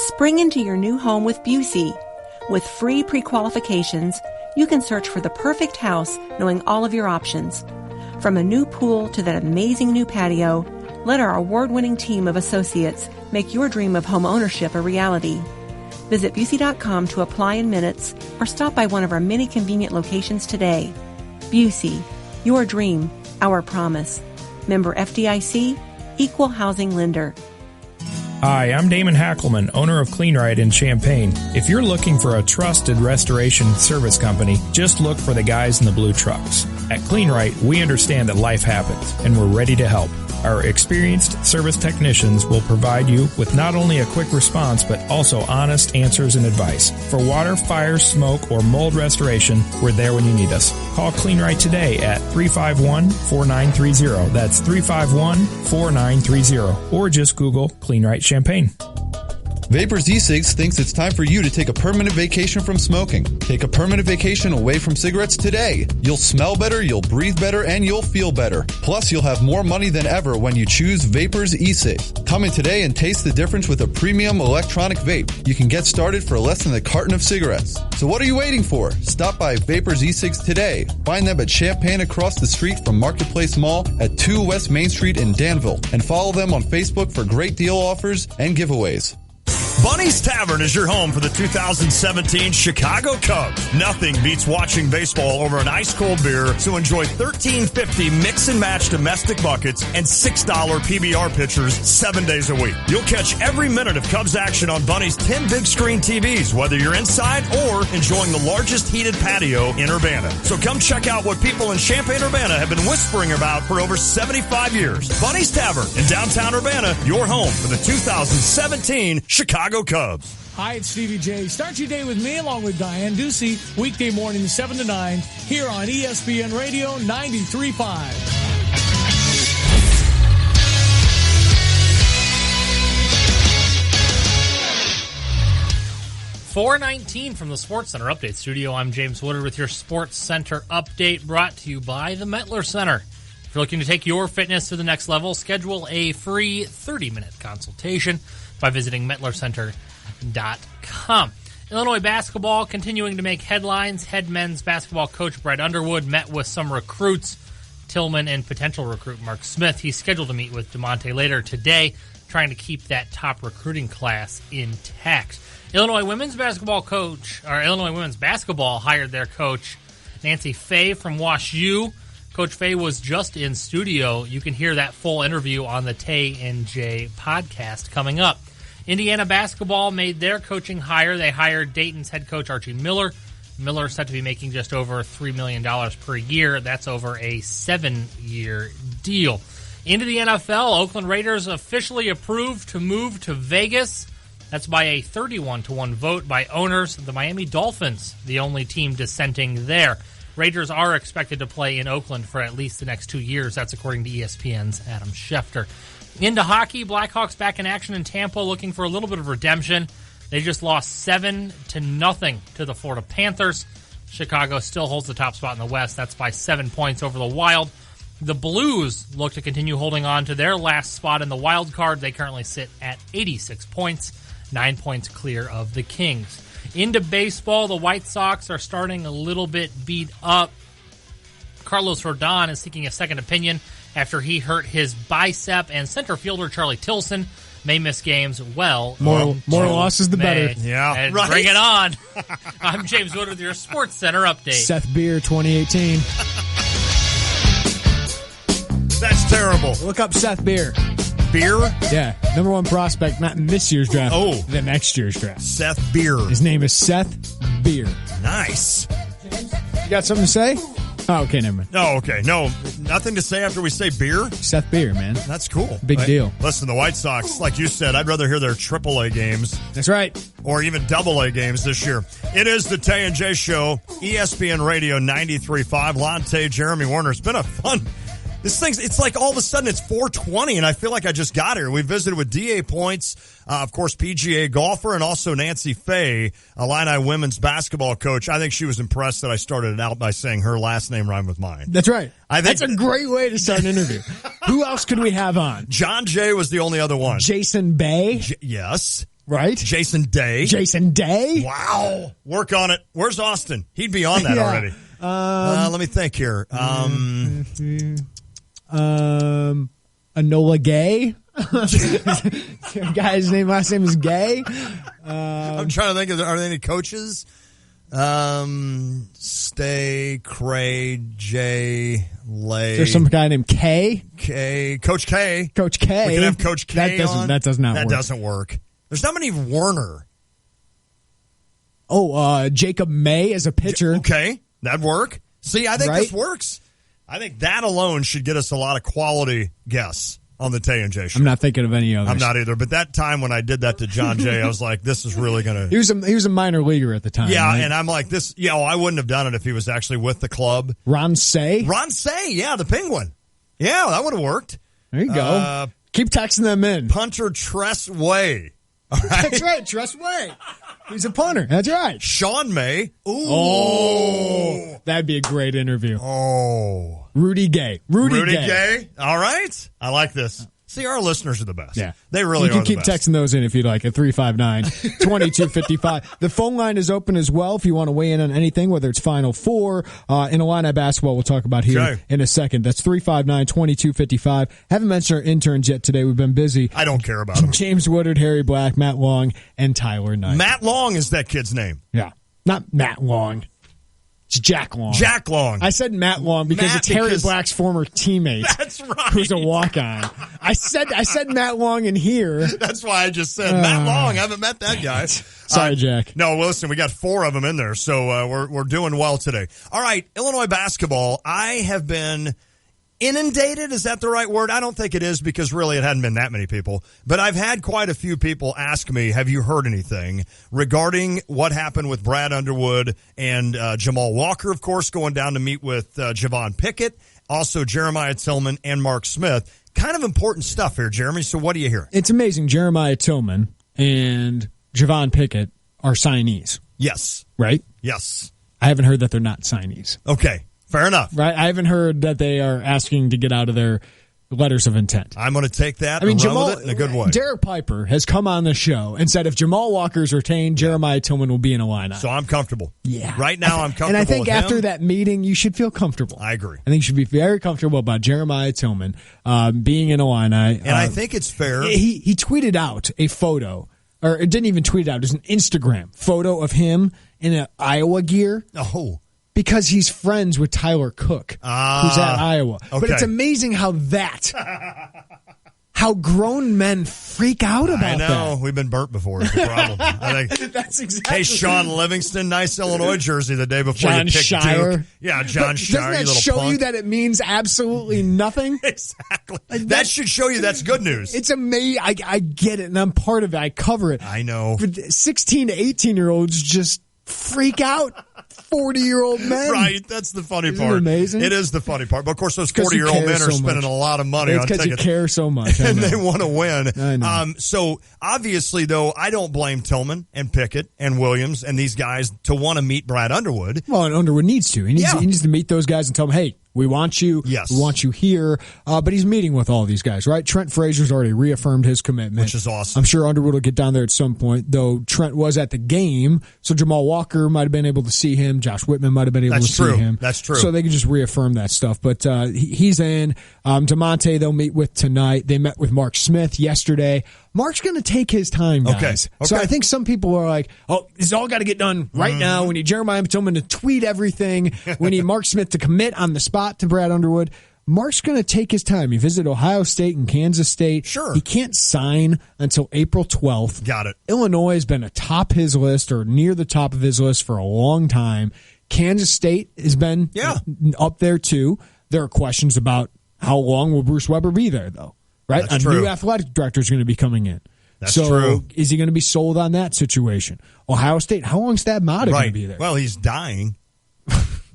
Spring into your new home with Busey. With free pre-qualifications, you can search for the perfect house knowing all of your options. From a new pool to that amazing new patio, let our award-winning team of associates make your dream of home ownership a reality. Visit Busey.com to apply in minutes or stop by one of our many convenient locations today. Busey, your dream, our promise. Member FDIC, Equal Housing Lender. Hi, I'm Damon Hackelman, owner of CleanRite in Champaign. If you're looking for a trusted restoration service company, just look for the guys in the blue trucks. At CleanRite, we understand that life happens, and we're ready to help. Our experienced service technicians will provide you with not only a quick response, but also honest answers and advice. For water, fire, smoke, or mold restoration, we're there when you need us. Call CleanRite today at 351-4930. That's 351-4930. Or just Google CleanRite Champaign. Vapors e-cigs thinks it's time for you to take a permanent vacation from smoking. Take a permanent vacation away from cigarettes today. You'll smell better, you'll breathe better, and you'll feel better. Plus, you'll have more money than ever when you choose Vapors e-cigs. Come in today and taste the difference with a premium electronic vape. You can get started for less than a carton of cigarettes. So what are you waiting for? Stop by Vapors e-cigs today. Find them at Champaign across the street from Marketplace Mall at 2 West Main Street in Danville. And follow them on Facebook for great deal offers and giveaways. Bunny's Tavern is your home for the 2017 Chicago Cubs. Nothing beats watching baseball over an ice-cold beer, so enjoy $13.50 mix-and-match domestic buckets and $6 PBR pitchers 7 days a week. You'll catch every minute of Cubs action on Bunny's 10 big-screen TVs, whether you're inside or enjoying the largest heated patio in Urbana. So come check out what people in Champaign-Urbana have been whispering about for over 75 years. Bunny's Tavern in downtown Urbana, your home for the 2017 Chicago Cubs. Hi, it's Stevie J. Start your day with me along with Diane Ducey, weekday mornings 7 to 9, here on ESPN Radio 93.5. 4:19 from the Sports Center Update Studio. I'm James Woodard with your Sports Center Update, brought to you by the Mettler Center. If you're looking to take your fitness to the next level, schedule a free 30-minute consultation by visiting MettlerCenter.com. Illinois basketball continuing to make headlines. Head men's basketball coach Brett Underwood met with some recruits, Tillman and potential recruit Mark Smith. He's scheduled to meet with DeMonte later today, trying to keep that top recruiting class intact. Illinois women's basketball hired their coach, Nancy Fahey from Wash U. Coach Fahey was just in studio. You can hear that full interview on the Tay and J podcast coming up. Indiana basketball made their coaching hire. They hired Dayton's head coach Archie Miller. Miller is set to be making just over $3 million per year. That's over a 7-year deal. Into the NFL, Oakland Raiders officially approved to move to Vegas. That's by a 31-1 vote by owners. The Miami Dolphins, the only team dissenting there. Raiders are expected to play in Oakland for at least the next 2 years. That's according to ESPN's Adam Schefter. Into hockey, Blackhawks back in action in Tampa, looking for a little bit of redemption. They just lost 7-0 to the Florida Panthers. Chicago still holds the top spot in the West. That's by 7 points over the Wild. The Blues look to continue holding on to their last spot in the wild card. They currently sit at 86 points, 9 points clear of the Kings. Into baseball, the White Sox are starting a little bit beat up. Carlos Rodon is seeking a second opinion after he hurt his bicep, and center fielder Charlie Tilson may miss games more losses the better. Yeah, and right. Bring it on. I'm James Wood with your Sports Center Update. Seth Beer 2018. That's terrible. Look up Seth Beer. Beer? Yeah, number 1 prospect, not in this year's draft. Oh, the next year's draft. Seth Beer. His name is Seth Beer. Nice. You got something to say? Oh, okay, never mind. Oh, okay. No, nothing to say after we say beer? Seth Beer, man. That's cool. Big deal. Listen, the White Sox, like you said, I'd rather hear their AAA games. That's right. Or even AA games this year. It is the Tay and J Show, ESPN Radio 93.5. Lonte, Jeremy Warner. It's been a fun... it's like all of a sudden it's 4:20 and I feel like I just got here. We visited with DA Points, of course, PGA golfer, and also Nancy Fahey, Illini women's basketball coach. I think she was impressed that I started it out by saying her last name rhymed with mine. That's right. That's a great way to start an interview. Who else could we have on? John Jay was the only other one. Jason Bay? Yes. Right? Jason Day. Jason Day? Wow. Work on it. Where's Austin? He'd be on that already. Let me think here. Enola Gay. Guy's last name is Gay. I'm trying to think. Are there any coaches? Stay, Cray, J, Lay. There's some guy named K. Coach K. Coach K. We can have Coach K on. That does not work. That doesn't work. There's not many Warner. Jacob May as a pitcher. Okay, that'd work. See, I think this works. I think that alone should get us a lot of quality guests on the Tay and J Show. I'm not thinking of any others. I'm not either. But that time when I did that to John Jay, I was like, this is really going to... He was a minor leaguer at the time. Yeah, right? and I'm like, this... Yeah, I wouldn't have done it if he was actually with the club. Ron Say? Ron Say, yeah, the Penguin. Yeah, that would have worked. There you go. Keep texting them in. Punter Tress Way. All right? That's right, Tress Way. He's a punter. That's right. Sean May. Ooh. Oh, that'd be a great interview. Oh. Rudy Gay. Rudy Gay. All right. I like this. See, our listeners are the best. Yeah. They really are You can the keep best. texting those in if you'd like at 359-2255. The phone line is open as well if you want to weigh in on anything, whether it's Final Four, in Illini basketball we'll talk about here in a second. That's 359-2255. Haven't mentioned our interns yet today. We've been busy. I don't care about them. James Woodard, Harry Black, Matt Long, and Tyler Knight. Matt Long is that kid's name. Yeah. Not Matt Long. It's Jack Long. Jack Long. I said Matt Long because it's Harry Black's former teammate. That's right. Who's a walk-on. I said Matt Long in here. That's why I just said Matt Long. I haven't met that guy. Sorry, Jack. No, well, listen, we got 4 of them in there, so we're doing well today. All right, Illinois basketball. I have been inundated. Is that the right word? I don't think it is because really it hadn't been that many people. But I've had quite a few people ask me, have you heard anything regarding what happened with Brad Underwood and Jamal Walker, of course, going down to meet with Javon Pickett, also Jeremiah Tillman and Mark Smith. Kind of important stuff here, Jeremy. So what do you hear? It's amazing. Jeremiah Tillman and Javon Pickett are signees. Yes. Right? Yes. I haven't heard that they're not signees. Okay. Fair enough. Right? I haven't heard that they are asking to get out of their letters of intent. I'm going to take that and run Jamal, with it in a good way. Derek Piper has come on the show and said if Jamal Walker is retained, Jeremiah Tillman will be in Illini. So I'm comfortable. Yeah. Right now I'm comfortable and I think with after him. that meeting, you should feel comfortable. I agree. I think you should be very comfortable about Jeremiah Tillman being in Illini. And I think it's fair. He tweeted out a photo, or it didn't even tweet it out. It was an Instagram photo of him in an Iowa gear. Oh. Because he's friends with Tyler Cook, who's at Iowa. Okay. But it's amazing how grown men freak out about that. I know. We've been burnt before. Is the problem. I think. That's exactly. Hey, Sean Livingston, nice Illinois jersey the day before John you picked Shire. Duke. Yeah, John Shire. Doesn't that you little show punk. you that it means absolutely nothing? Exactly. That should show you that's good news. It's amazing. I get it, and I'm part of it. I cover it. I know. But 16 to 18-year-olds just freak out 40-year-old men. Right, that's the funny Isn't part. it amazing? It is the funny part. But of course, those 'Cause you 40-year-old care men are so spending much. a lot of money on It's because tickets. you care so much. I And know. they want to win. I know. So obviously, though, I don't blame Tillman and Pickett and Williams and these guys to want to meet Brad Underwood. Well, and Underwood needs to. He needs to meet those guys and tell them, hey, we want you. Yes. We want you here. But he's meeting with all these guys, right? Trent Frazier's already reaffirmed his commitment. Which is awesome. I'm sure Underwood will get down there at some point, though Trent was at the game, so Jamal Walker might have been able to see him. Josh Whitman might have been able to see him. That's true. So they can just reaffirm that stuff. But he's in. DeMonte they'll meet with tonight. They met with Mark Smith yesterday. Mark's going to take his time, guys. Okay. So I think some people are like, oh, this all got to get done right now. We need Jeremiah Tillman to tweet everything. We need Mark Smith to commit on the spot to Brad Underwood. Mark's going to take his time. He visited Ohio State and Kansas State. Sure. He can't sign until April 12th. Got it. Illinois has been atop his list or near the top of his list for a long time. Kansas State has been up there, too. There are questions about how long will Bruce Weber be there, though. Right? That's a true. new athletic director is going to be coming in. That's so true. Is he going to be sold on that situation? Ohio State, how long is Thad Matta going to be there? Well, he's dying.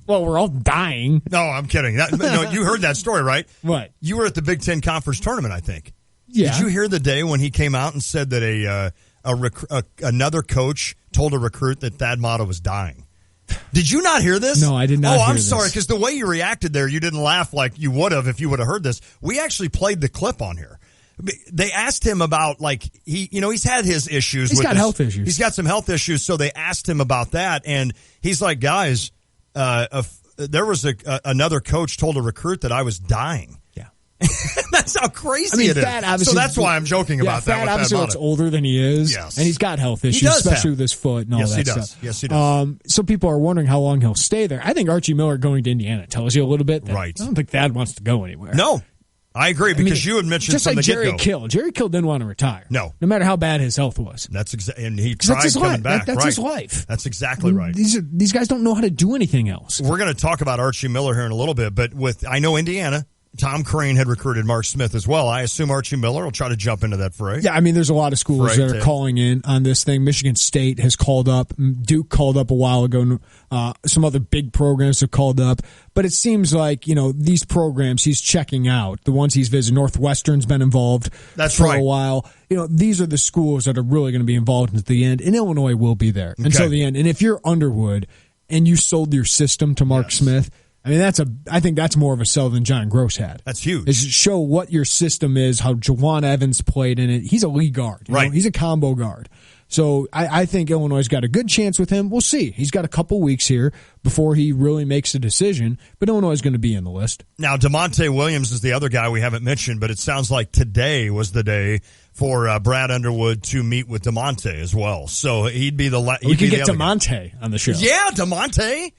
Well, we're all dying. No, I'm kidding. No, you heard that story, right? What? You were at the Big Ten Conference Tournament, I think. Yeah. Did you hear the day when he came out and said that another coach told a recruit that Thad Matta was dying? Did you not hear this? No, I did not Oh, hear I'm this. sorry, because the way you reacted there, you didn't laugh like you would have if you would have heard this. We actually played the clip on here. They asked him about, like, he's had his issues. He's got health issues. He's got some health issues, so they asked him about that, and he's like, guys, there was another coach told a recruit that I was dying. Yeah. That's how crazy it is. So that's why I'm joking about that. Thad obviously looks older than he is. Yes. And he's got health issues, does especially have. with his foot and all Yes, that he does. stuff. Yes, he does. Some people are wondering how long he'll stay there. I think Archie Miller going to Indiana tells you a little bit. Right. I don't think Thad wants to go anywhere. No, I agree, because you had mentioned just from like the Jerry get-go. Kill. Jerry Kill didn't want to retire. No matter how bad his health was. That's exactly, and he 'Cause tried that's his coming life. back. That's right. his life. That's exactly right. These guys don't know how to do anything else. We're going to talk about Archie Miller here in a little bit, but I know Indiana, Tom Crane had recruited Mark Smith as well. I assume Archie Miller will try to jump into that fray. Yeah, I mean, there's a lot of schools that are Right. calling in on this thing. Michigan State has called up. Duke called up a while ago. Some other big programs have called up. But it seems like, these programs he's checking out, the ones he's visited. Northwestern's been involved for a while. These are the schools that are really going to be involved until the end. And Illinois will be there until the end. And if you're Underwood and you sold your system to Mark Smith, I mean, I think that's more of a sell than John Gross had. That's huge. Is show what your system is, how Jawan Evans played in it. He's a lead guard. You know? He's a combo guard. So I think Illinois' got a good chance with him. We'll see. He's got a couple weeks here before he really makes a decision, but Illinois is going to be in the list. Now, DeMonte Williams is the other guy we haven't mentioned, but it sounds like today was the day for Brad Underwood to meet with DeMonte as well. So he'd be the we could get DeMonte on the show. Yeah, DeMonte.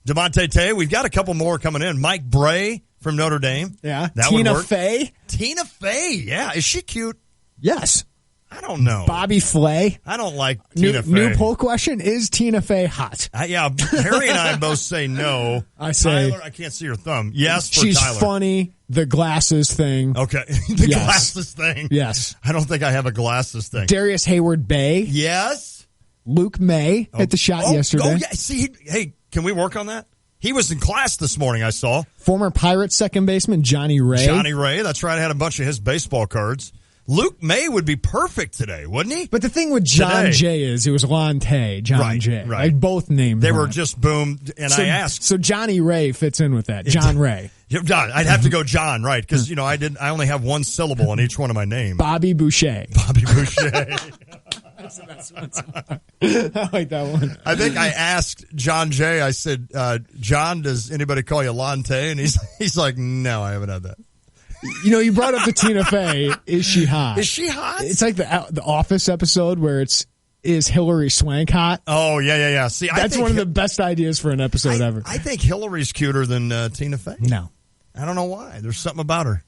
DeMonte Tay. We've got a couple more coming in. Mike Bray from Notre Dame. Yeah. That Tina would work. Fey. Tina Fey. Yeah. Is she cute? Yes. I don't know. Bobby Flay. I don't like Tina Fey. New poll question, is Tina Fey hot? Yeah, Harry and I both say no. I say Tyler, I can't see her thumb. Yes, for she's Tyler. funny. The glasses thing. Okay. The glasses thing. Yes. I don't think I have a glasses thing. Darius Hayward Bay. Yes. Luke May hit the shot yesterday. Oh, yeah. See, hey, can we work on that? He was in class this morning, I saw. Former Pirates second baseman Johnny Ray. Johnny Ray, that's right. I had a bunch of his baseball cards. Luke May would be perfect today, wouldn't he? But the thing with John Jay is it was Lonte, John Jay. Right. Like both names. They were just boomed, and I asked. So Johnny Ray fits in with that. John Ray. John, I'd have to go John, right? Because I only have one syllable in each one of my names. Bobby Boucher. Bobby Boucher. That's the best one. I like that one. I think I asked John Jay. I said, "John, does anybody call you Lonte?" And he's like, "No, I haven't had that." You brought up the Tina Fey. Is she hot? Is she hot? It's like the Office episode where is Hillary Swank hot? Oh, yeah. See, that's one of the best ideas for an episode ever. I think Hillary's cuter than Tina Fey. No. I don't know why. There's something about her.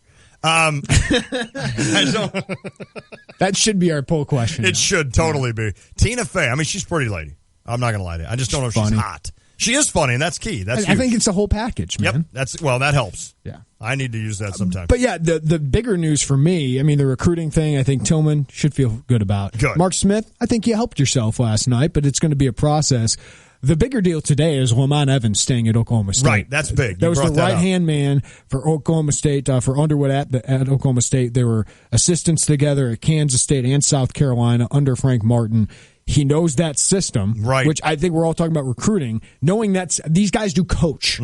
That should be our poll question. It should totally be. Tina Fey, I mean, she's a pretty lady. I'm not going to lie to you. I just don't know if she's hot. She is funny, and that's key. I think it's the whole package, man. Yep. That helps. Yeah. I need to use that sometime. But yeah, the bigger news for me, I mean, the recruiting thing, I think Tillman should feel good about. Good. Mark Smith, I think you helped yourself last night, but it's going to be a process. The bigger deal today is Lamont Evans staying at Oklahoma State. Right, that's big. That was the right-hand man for Oklahoma State, for Underwood at Oklahoma State. They were assistants together at Kansas State and South Carolina under Frank Martin. He knows that system, right? Which I think we're all talking about recruiting, knowing that these guys do coach,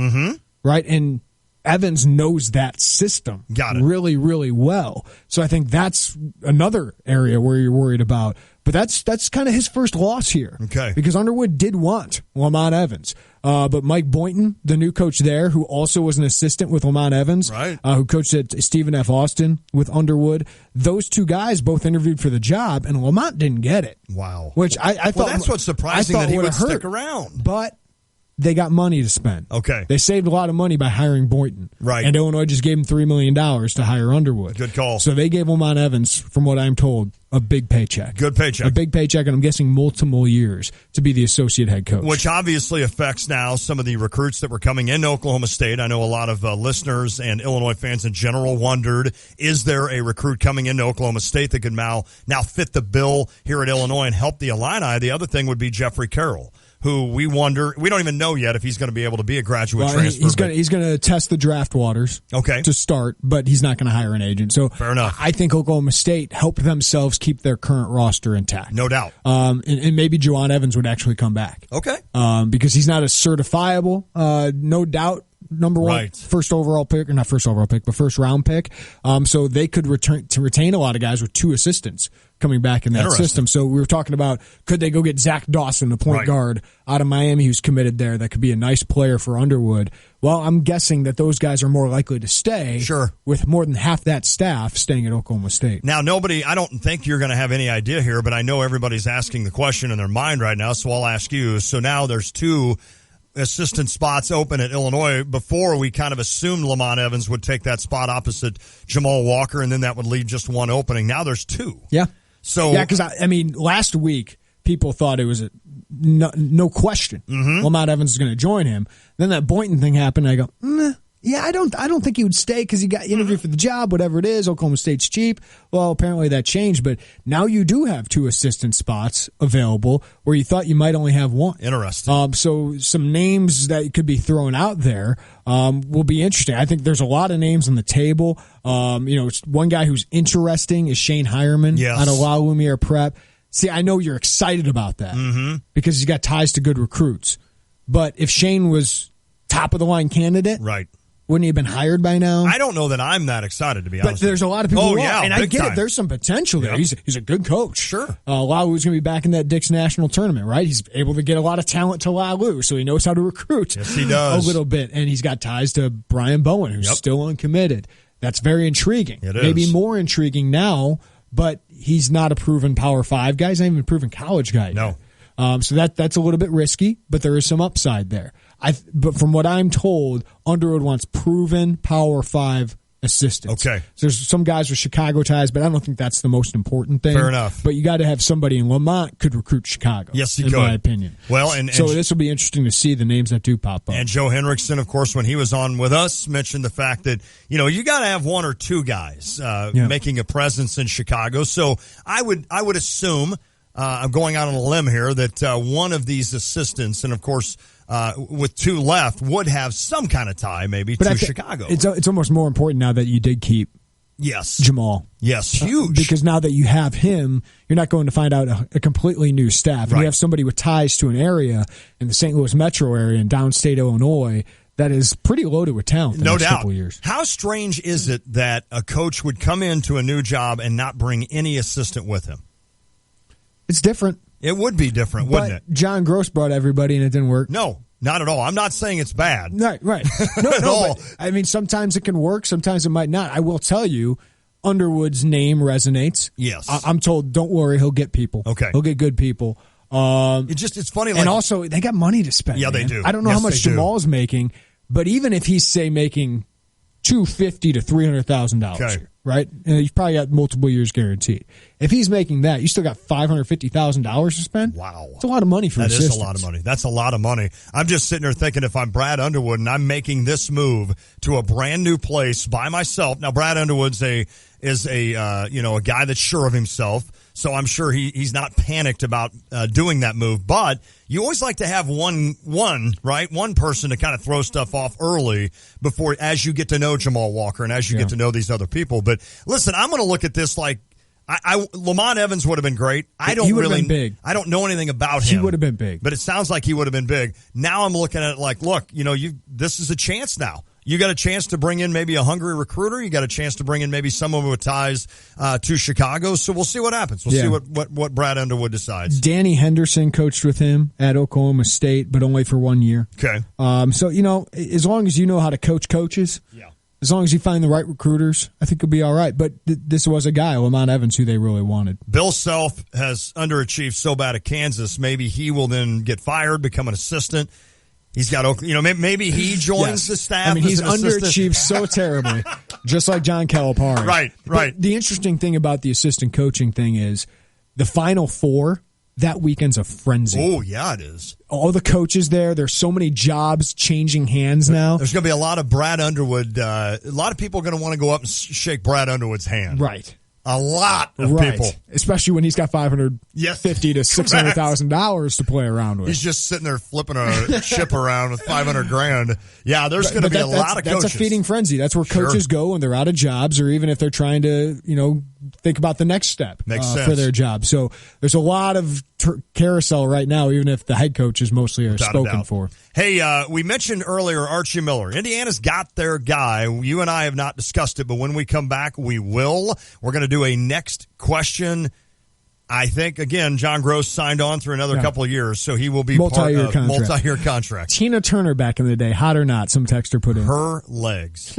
right? And Evans knows that system really, really well. So I think that's another area where you're worried about. But that's kind of his first loss here. Okay. Because Underwood did want Lamont Evans. But Mike Boynton, the new coach there, who also was an assistant with Lamont Evans, who coached at Stephen F. Austin with Underwood, those two guys both interviewed for the job, and Lamont didn't get it. Wow. Which I thought. Well, that's what's surprising, that he would hurt. stick around. But they got money to spend. Okay. They saved a lot of money by hiring Boynton. Right. And Illinois just gave him $3 million to hire Underwood. Good call. So they gave Lamont Evans, from what I'm told, a big paycheck. Good paycheck. A big paycheck, and I'm guessing multiple years to be the associate head coach. Which obviously affects now some of the recruits that were coming into Oklahoma State. I know a lot of listeners and Illinois fans in general wondered, is there a recruit coming into Oklahoma State that could now fit the bill here at Illinois and help the Illini? The other thing would be Jeffrey Carroll, who we don't even know yet if he's going to be able to be a graduate transfer. He's going to test the draft waters to start, but he's not going to hire an agent. So fair enough. I think Oklahoma State helped themselves keep their current roster intact. No doubt. And maybe Juwan Evans would actually come back. Okay. Because he's not a certifiable, no doubt, number one, first round pick. So they could retain a lot of guys with two assistants coming back in that system. So we were talking about, could they go get Zach Dawson, the point guard out of Miami, who's committed there, that could be a nice player for Underwood. Well, I'm guessing that those guys are more likely to stay, with more than half that staff staying at Oklahoma State. Now, I don't think you're going to have any idea here, but I know everybody's asking the question in their mind right now, so I'll ask you. So now there's two assistant spots open at Illinois. Before, we kind of assumed Lamont Evans would take that spot opposite Jamal Walker, and then that would leave just one opening. Now there's two. Yeah. So because last week people thought it was no question Lamont Evans is going to join him. Then that Boynton thing happened. And I go, I don't think he would stay because he got interviewed for the job. Whatever it is, Oklahoma State's cheap. Well, apparently that changed, but now you do have two assistant spots available where you thought you might only have one. Interesting. So some names that could be thrown out there will be interesting. I think there's a lot of names on the table. One guy who's interesting is Shane Hireman out of La Lumiere Prep. See, I know you're excited about that because he's got ties to good recruits. But if Shane was top of the line candidate. Right. Wouldn't he have been hired by now? I don't know that I'm that excited, to be honest. But there's a lot of people who are, and I get time. it. There's some potential there. Yep. He's a good coach. Sure. Lalu's going to be back in that Dick's National Tournament, right? He's able to get a lot of talent to Lalu, so he knows how to recruit. Yes, he does. A little bit. And he's got ties to Brian Bowen, who's still uncommitted. That's very intriguing. It Maybe is. more intriguing now, but he's not a proven Power 5 guy. He's not even a proven college guy yet. No. So that's a little bit risky, but there is some upside there. But from what I'm told, Underwood wants proven Power 5 assistants. Okay. So there's some guys with Chicago ties, but I don't think that's the most important thing. Fair enough. But you got to have somebody in Lamont could recruit Chicago. Yes, he in could. my opinion. Well, so this will be interesting to see the names that do pop up. And Joe Henriksen, of course, when he was on with us, mentioned the fact that, you got to have one or two guys making a presence in Chicago. So I would assume, I'm going out on a limb here, that one of these assistants, and of course, with two left, would have some kind of tie maybe to Chicago. It's almost more important now that you did keep Jamal. Yes, huge. Because now that you have him, you're not going to find out a completely new staff. And you have somebody with ties to an area in the St. Louis metro area in downstate Illinois that is pretty loaded with talent the next couple of years. How strange is it that a coach would come into a new job and not bring any assistant with him? It's different. It would be different, wouldn't it? John Gross brought everybody and it didn't work. No, not at all. I'm not saying it's bad. Right. No, but, I mean, sometimes it can work, sometimes it might not. I will tell you, Underwood's name resonates. Yes. I'm told, don't worry, he'll get people. Okay. He'll get good people. It's funny. And also, they got money to spend. Yeah, man. they do. I don't know how much Jamal's making, but even if he's, say, making $250,000 to $300,000 a year, right? And he's probably got multiple years guaranteed. If he's making that, you still got $550,000 to spend. Wow, it's a lot of money for assistants. That is a lot of money. That's a lot of money. I'm just sitting there thinking, if I'm Brad Underwood and I'm making this move to a brand new place by myself. Now, Brad Underwood's a guy that's sure of himself. So I'm sure he's not panicked about doing that move. But you always like to have one person to kind of throw stuff off early before, as you get to know Jamal Walker and as you get to know these other people. But listen, I'm going to look at this like Lamont Evans would have been great. He would have been big. I don't know anything about him. He would have been big. But it sounds like he would have been big. Now I'm looking at it like, look, this is a chance now. You got a chance to bring in maybe a hungry recruiter. You got a chance to bring in maybe someone with ties to Chicago. So we'll see what happens. We'll see what Brad Underwood decides. Danny Henderson coached with him at Oklahoma State, but only for 1 year. Okay. So, as long as you know how to coach coaches, as long as you find the right recruiters, I think you'll be all right. But this was a guy, Lamont Evans, who they really wanted. Bill Self has underachieved so bad at Kansas. Maybe he will then get fired, become an assistant. He's got, maybe he joins the staff. I mean, he's underachieved so terribly, just like John Calipari. Right. But the interesting thing about the assistant coaching thing is the Final Four, that weekend's a frenzy. Oh, yeah, it is. All the coaches there's so many jobs changing hands now. There's going to be a lot of Brad Underwood. A lot of people are going to want to go up and shake Brad Underwood's hand. Right. A lot of people. Especially when he's got $550,000 to $600,000 to play around with. He's just sitting there flipping a chip around with $500,000. Yeah, there's going to be a lot of coaches. That's a feeding frenzy. That's where coaches go when they're out of jobs, or even if they're trying to, think about the next step for their job. So there's a lot of carousel right now, even if the head coaches mostly are spoken for. Hey, we mentioned earlier Archie Miller. Indiana's got their guy. You and I have not discussed it, but when we come back, we will. We're going to do a next question. I think, again, John Gross signed on through another couple of years, so he will be multi-year contract. Tina Turner back in the day, hot or not, some texter put in. Her legs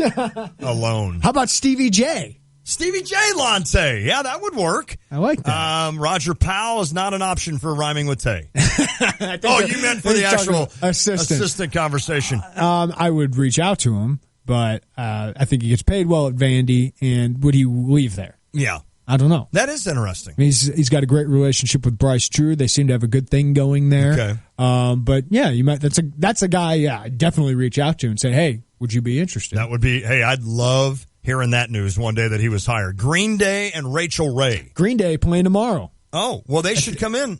alone. How about Stevie J? Stevie J. Lante. Yeah, that would work. I like that. Roger Powell is not an option for rhyming with Tay. You meant for the actual assistant conversation. I would reach out to him, but I think he gets paid well at Vandy, and would he leave there? Yeah. I don't know. That is interesting. He's got a great relationship with Bryce Drew. They seem to have a good thing going there. Okay. But yeah, you might. That's a guy. Yeah, I'd definitely reach out to and say, hey, would you be interested? That would be. Hey, I'd love hearing that news one day that he was hired. Green Day and Rachel Ray. Green Day playing tomorrow. Oh, well, they should come in.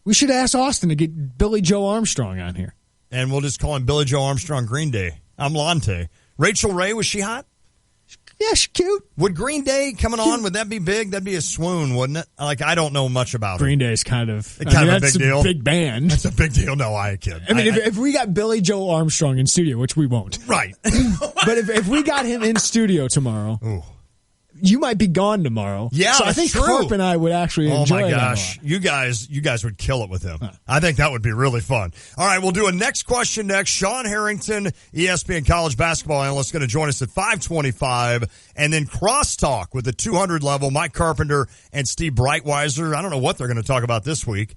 We should ask Austin to get Billy Joe Armstrong on here. And we'll just call him Billy Joe Armstrong Green Day. I'm Lante. Rachel Ray, was she hot? Yeah, she's cute. Would Green Day coming on, would that be big? That'd be a swoon, wouldn't it? Like, I don't know much about Green Day's kind of a big deal. Big band. That's a big deal. No, I kid. I mean, if we got Billy Joel Armstrong in studio, which we won't. Right. But if we got him in studio tomorrow, you might be gone tomorrow. Yeah, so I think Carp and I would actually enjoy my that gosh. You guys would kill it with him. I think that would be really fun. All right, we'll do a next question next. Sean Harrington, ESPN college basketball analyst, going to join us at 5:25. And then crosstalk with the 200 level, Mike Carpenter and Steve Breitweiser. I don't know what they're going to talk about this week.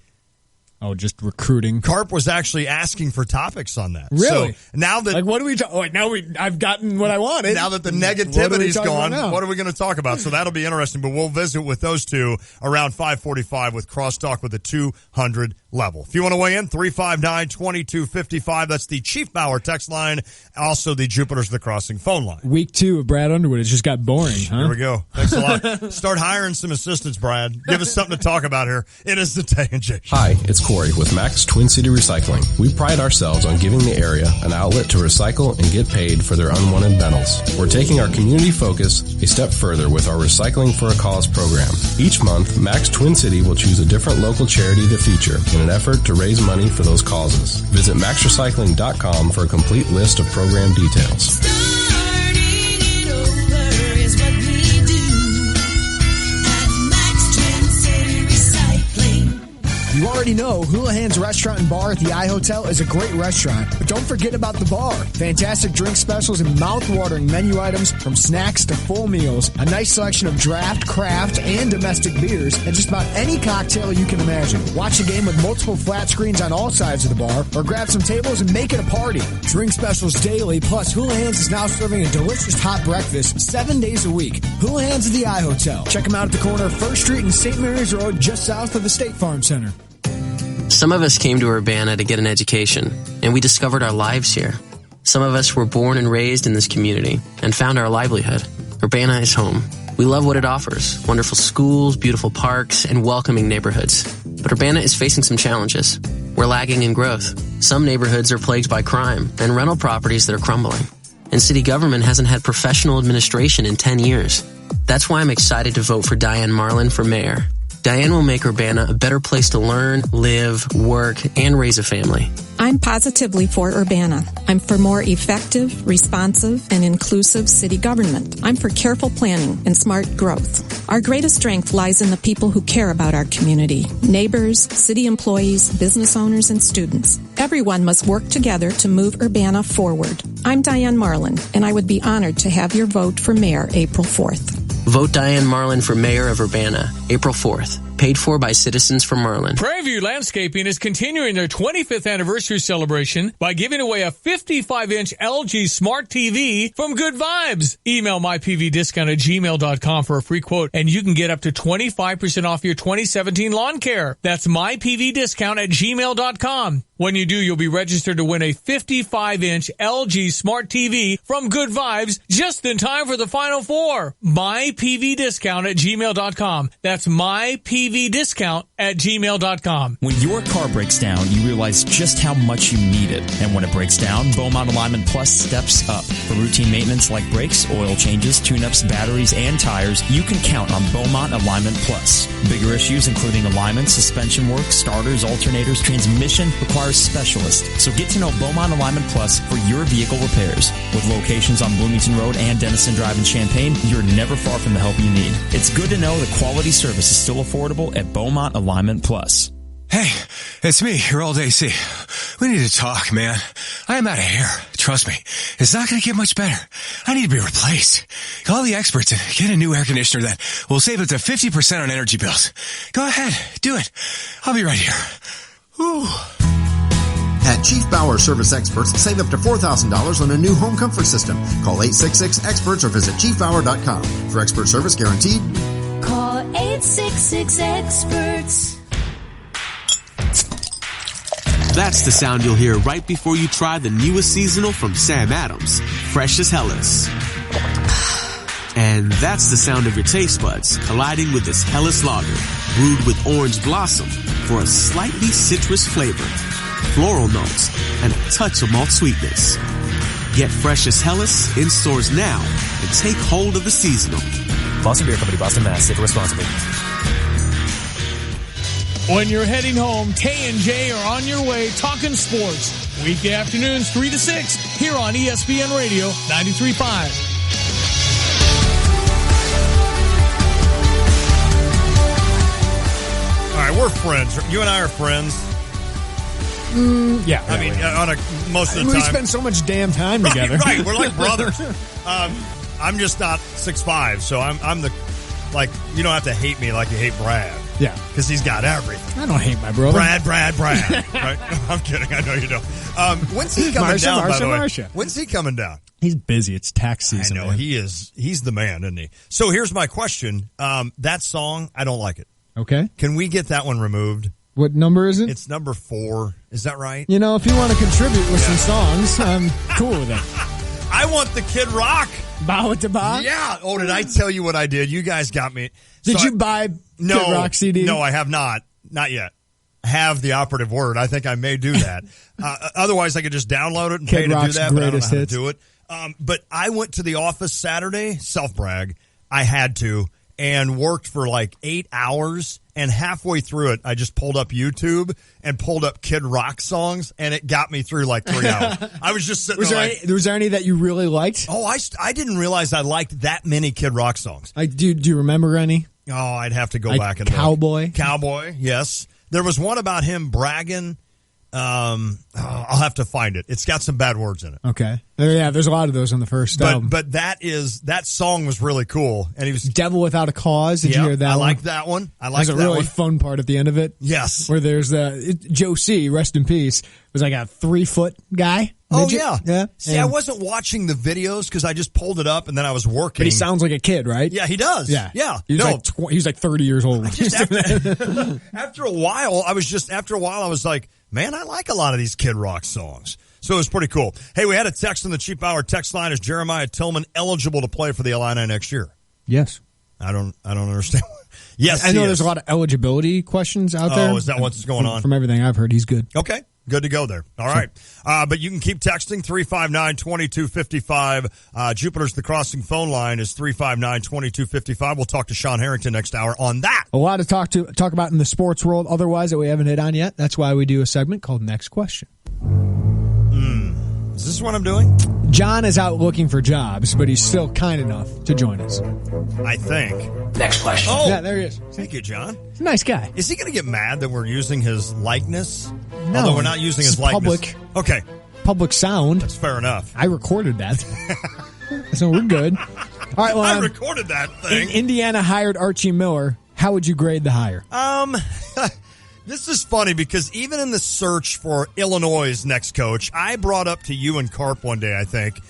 Oh, just recruiting. Carp was actually asking for topics on that. Really? So now that what do we talk? I've gotten what I wanted. Now that the negativity's gone, what are we going to talk about? So that'll be interesting. But we'll visit with those two around 5:45 with crosstalk with the 200 level. If you want to weigh in, 359-2255. That's the Chief Bauer text line. Also the Jupiters of the Crossing phone line. Week 2 of Brad Underwood. It's just got boring. Huh? Here we go. Thanks a lot. Start hiring some assistants, Brad. Give us something to talk about here. It is the Tay and J Show. Hi, it's Corey with Max Twin City Recycling. We pride ourselves on giving the area an outlet to recycle and get paid for their unwanted metals. We're taking our community focus a step further with our Recycling for a Cause program. Each month, Max Twin City will choose a different local charity to feature in an effort to raise money for those causes. Visit maxrecycling.com for a complete list of program details. You already know Houlihan's Restaurant and Bar at the iHotel is a great restaurant, but don't forget about the bar. Fantastic drink specials and mouth-watering menu items from snacks to full meals, a nice selection of draft, craft, and domestic beers, and just about any cocktail you can imagine. Watch a game with multiple flat screens on all sides of the bar, or grab some tables and make it a party. Drink specials daily, plus Houlihan's is now serving a delicious hot breakfast 7 days a week. Houlihan's at the iHotel. Check them out at the corner of 1st Street and St. Mary's Road, just south of the State Farm Center. Some of us came to Urbana to get an education, and we discovered our lives here. Some of us were born and raised in this community and found our livelihood. Urbana is home. We love what it offers: wonderful schools, beautiful parks, and welcoming neighborhoods. But Urbana is facing some challenges. We're lagging in growth. Some neighborhoods are plagued by crime and rental properties that are crumbling. And city government hasn't had professional administration in 10 years. That's why I'm excited to vote for Diane Marlin for mayor. Diane will make Urbana a better place to learn, live, work, and raise a family. I'm positively for Urbana. I'm for more effective, responsive, and inclusive city government. I'm for careful planning and smart growth. Our greatest strength lies in the people who care about our community: neighbors, city employees, business owners, and students. Everyone must work together to move Urbana forward. I'm Diane Marlin, and I would be honored to have your vote for mayor April 4th. Vote Diane Marlin for mayor of Urbana, April 4th. Paid for by Citizens for Marlin. Prairie View Landscaping is continuing their 25th anniversary celebration by giving away a 55-inch LG Smart TV from Good Vibes. Email mypvdiscount@gmail.com for a free quote, and you can get up to 25% off your 2017 lawn care. That's mypvdiscount@gmail.com. When you do, you'll be registered to win a 55-inch LG Smart TV from Good Vibes just in time for the Final Four. mypvdiscount@gmail.com. That's mypvdiscount@gmail.com. When your car breaks down, you realize just how much you need it. And when it breaks down, Beaumont Alignment Plus steps up. For routine maintenance like brakes, oil changes, tune-ups, batteries, and tires, you can count on Beaumont Alignment Plus. Bigger issues including alignment, suspension work, starters, alternators, transmission require specialist. So get to know Beaumont Alignment Plus for your vehicle repairs. With locations on Bloomington Road and Denison Drive in Champaign, you're never far from the help you need. It's good to know the quality service is still affordable at Beaumont Alignment Plus. Hey, it's me, your old AC. We need to talk, man. I am out of hair. Trust me, it's not going to get much better. I need to be replaced. Call the experts and get a new air conditioner that will save up to 50% on energy bills. Go ahead, do it. I'll be right here. Whew. At Chief Bauer Service Experts, save up to $4,000 on a new home comfort system. Call 866-EXPERTS or visit chiefbauer.com. For expert service guaranteed. Call 866-EXPERTS. That's the sound you'll hear right before you try the newest seasonal from Sam Adams, Fresh as Hellas. And that's the sound of your taste buds colliding with this Hellas lager, brewed with orange blossom for a slightly citrus flavor, floral notes, and a touch of malt sweetness. Get Freshest Hellas in stores now and take hold of the seasonal. Boston Beer Company, Boston, Mass. Save responsibly. When you're heading home, Tay and J are on your way talking sports. Weekday afternoons 3 to 6 here on ESPN Radio 93.5. All right, we're friends. You and I are friends. Yeah. I mean, most of the we time. spend so much damn time together. Right, we're like brothers. I'm just not 6'5", so I'm the, like, you don't have to hate me like you hate Brad. Yeah. Because he's got everything. I don't hate my brother. Brad. Right? No, I'm kidding. I know you don't. When's he coming down, by the way? When's he coming down? He's busy. It's tax season. I know. Man. He's the man, isn't he? So here's my question. That song, I don't like it. Okay. Can we get that one removed? What number is it? It's number 4. Is that right? You know, if you want to contribute with some songs, I'm cool with it. I want the Kid Rock. Bow it to Bob? Yeah. Oh, did I tell you what I did? You guys got me. Did you buy Kid Rock CD? No, I have not. Not yet. Have the operative word. I think I may do that. Otherwise, I could just download it and pay to do that, but I don't know how to do it. But I went to the office Saturday, self-brag. I had to, and worked for like 8 hours. And halfway through it, I just pulled up YouTube and pulled up Kid Rock songs, and it got me through like 3 hours. I was just sitting there was there any that you really liked? Oh, I didn't realize I liked that many Kid Rock songs. Do you remember any? Oh, I'd have to go back and Cowboy. Look. Cowboy, yes. There was one about him bragging. I'll have to find it. It's got some bad words in it. Okay. Yeah, there's a lot of those on the first album. But that song was really cool. And he was Devil Without a Cause. Did you hear that one? I like that one. I like that one. There's a really fun part at the end of it. Yes. Where there's Joe C., rest in peace, was like a 3-foot guy. Midget. Oh, yeah. Yeah. See, I wasn't watching the videos because I just pulled it up and then I was working. But he sounds like a kid, right? Yeah, he does. Yeah. Yeah. He was like 30 years old. After a while, I was like, man, I like a lot of these Kid Rock songs. So it was pretty cool. Hey, we had a text on the Cheap Hour text line. Is Jeremiah Tillman eligible to play for the Illini next year? Yes. I don't understand. Yes, I know there's a lot of eligibility questions out there. Oh, is that what's going on? From everything I've heard, he's good. Okay. Good to go there. All right. But you can keep texting 359-2255. Jupiter's The Crossing phone line is 359-2255. We'll talk to Sean Harrington next hour on that. A lot to talk about in the sports world otherwise that we haven't hit on yet. That's why we do a segment called Next Question. Is this what I'm doing? John is out looking for jobs, but he's still kind enough to join us. I think. Next question. Oh, yeah, there he is. Thank you, John. He's a nice guy. Is he going to get mad that we're using his likeness? No. Although we're not using his likeness. Public. Okay. Public sound. That's fair enough. I recorded that. So we're good. All right, well, I recorded that thing. Indiana hired Archie Miller. How would you grade the hire? This is funny because even in the search for Illinois' next coach, I brought up to you and Carp one day, I think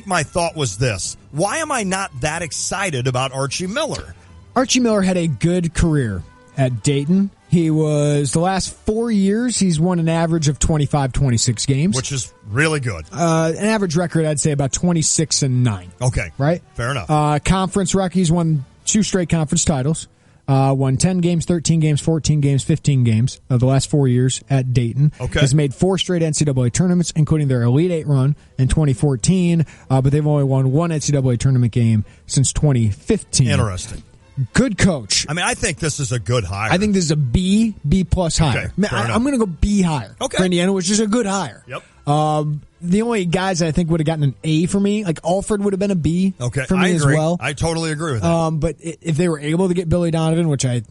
my thought was this. Why am I not that excited about Archie Miller? Archie Miller had a good career at Dayton. He was, the last 4 years, he's won an average of 25-26 games. Which is really good. An average record, I'd say, about 26-9. Okay. Right? Fair enough. Conference record, he's won 2 straight conference titles. Won 10 games, 13 games, 14 games, 15 games of the last 4 years at Dayton. Okay. Has made 4 straight NCAA tournaments, including their Elite Eight run in 2014, but they've only won 1 NCAA tournament game since 2015. Interesting. Good coach. I mean, I think this is a good hire. I think this is a B+ hire. Okay, I'm going to go B hire for Indiana, which is a good hire. Yep. The only guys that I think would have gotten an A for me, like Alfred would have been a B for me as well. I totally agree with that. But if they were able to get Billy Donovan, which I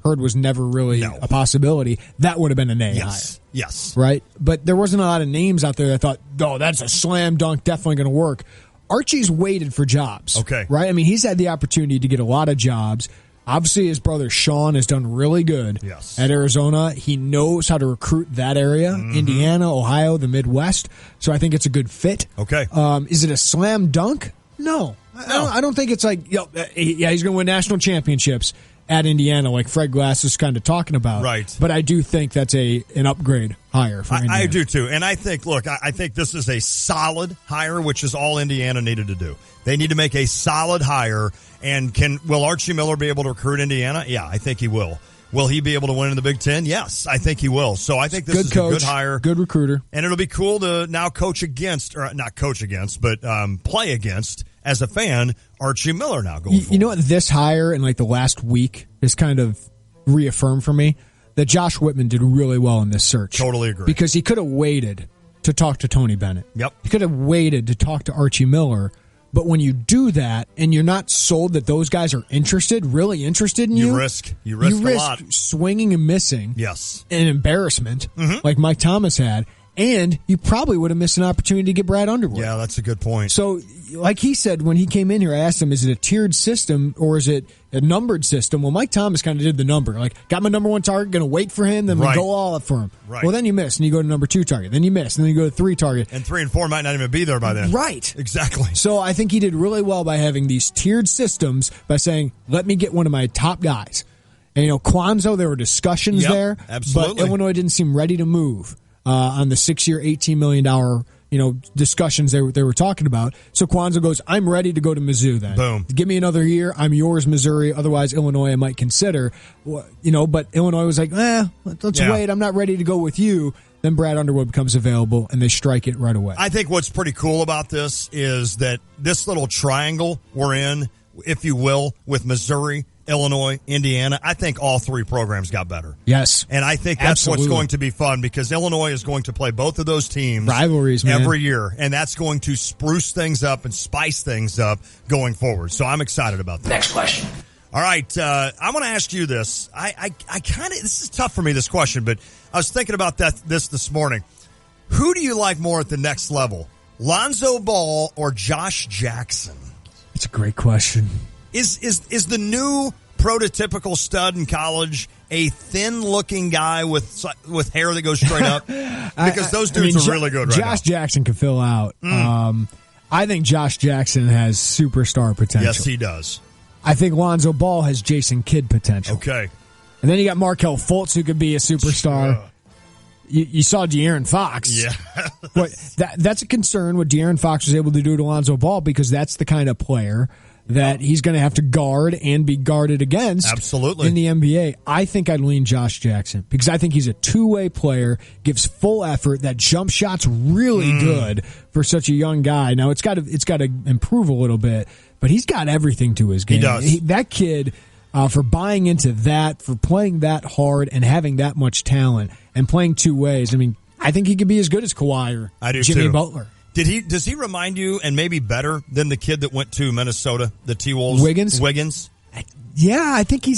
heard was never really a possibility, that would have been an A hire. Yes. Right? But there wasn't a lot of names out there that I thought, that's a slam dunk, definitely going to work. Archie's waited for jobs. Okay. Right? I mean, he's had the opportunity to get a lot of jobs. Obviously, his brother Sean has done really good at Arizona. He knows how to recruit that area, Indiana, Ohio, the Midwest. So I think it's a good fit. Okay. Is it a slam dunk? No. I don't think it's like, he's going to win national championships at Indiana like Fred Glass is kind of talking about. Right. But I do think that's an upgrade hire for Indiana. I do too. And I think, I think this is a solid hire, which is all Indiana needed to do. They need to make a solid hire. And will Archie Miller be able to recruit Indiana? Yeah, I think he will. Will he be able to win in the Big Ten? Yes, I think he will. So I think this is coach, a good hire. Good recruiter. And it'll be cool to now coach against, or not coach against, but play against, as a fan, Archie Miller now going forward. You know what? This hire in like the last week has kind of reaffirmed for me that Josh Whitman did really well in this search. Totally agree. Because he could have waited to talk to Tony Bennett. Yep. He could have waited to talk to Archie Miller. But when you do that and you're not sold that those guys are really interested in you, you risk a lot. Swinging and missing. Yes. An embarrassment like Mike Thomas had. And you probably would have missed an opportunity to get Brad Underwood. Yeah, that's a good point. So, like he said, when he came in here, I asked him, is it a tiered system or is it a numbered system? Well, Mike Thomas kind of did the number. Like, got my number one target, going to wait for him, then we go all up for him. Right. Well, then you miss, and you go to number 2 target. Then you miss, and then you go to 3 target. And 3 and 4 might not even be there by then. Right. Exactly. So I think he did really well by having these tiered systems by saying, let me get one of my top guys. And, Kwanzaa, there were discussions there. Absolutely. But Illinois didn't seem ready to move. On the 6-year, $18 million, discussions they were talking about. So Kwanzaa goes, I'm ready to go to Mizzou then. Boom. Give me another year. I'm yours, Missouri. Otherwise, Illinois I might consider. But Illinois was like, let's wait. I'm not ready to go with you. Then Brad Underwood becomes available, and they strike it right away. I think what's pretty cool about this is that this little triangle we're in, if you will, with Missouri, Illinois, Indiana, I think all 3 programs got better. Yes. And I think that's what's going to be fun because Illinois is going to play both of those teams. Rivalries, man. Every year. And that's going to spruce things up and spice things up going forward. So I'm excited about that. Next question. All right. I want to ask you this. I kind of, this is tough for me, this question, but I was thinking about this morning. Who do you like more at the next level? Lonzo Ball or Josh Jackson? It's a great question. Is the new prototypical stud in college a thin-looking guy with hair that goes straight up? Because those dudes are really good right now. Josh Jackson can fill out. I think Josh Jackson has superstar potential. Yes, he does. I think Lonzo Ball has Jason Kidd potential. Okay. And then you got Markelle Fultz, who could be a superstar. You saw De'Aaron Fox. Yeah. But that's a concern what De'Aaron Fox was able to do to Lonzo Ball because that's the kind of player that he's going to have to guard and be guarded against. Absolutely. In the NBA. I think I'd lean Josh Jackson because I think he's a two-way player, gives full effort. That jump shot's really good for such a young guy. Now it's got to improve a little bit, but he's got everything to his game. He does. That kid, for buying into that, for playing that hard and having that much talent and playing two ways. I mean, I think he could be as good as Kawhi or Jimmy Butler. Does he remind you, and maybe better than the kid that went to Minnesota, the T-Wolves? Wiggins? Yeah, I think he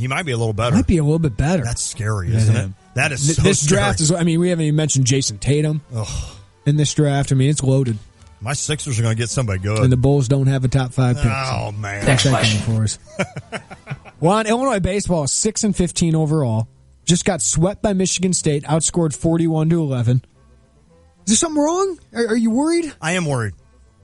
might be a little better. Might be a little bit better. That's scary, isn't it? That is so This scary. draft is, we haven't even mentioned Jason Tatum in this draft. I mean, it's loaded. My Sixers are going to get somebody good. And the Bulls don't have a top 5 pick. Oh, man. Next question. For us. Well, on Illinois baseball, 6-15 overall. Just got swept by Michigan State, outscored 41-11. Is there something wrong? Are you worried? I am worried.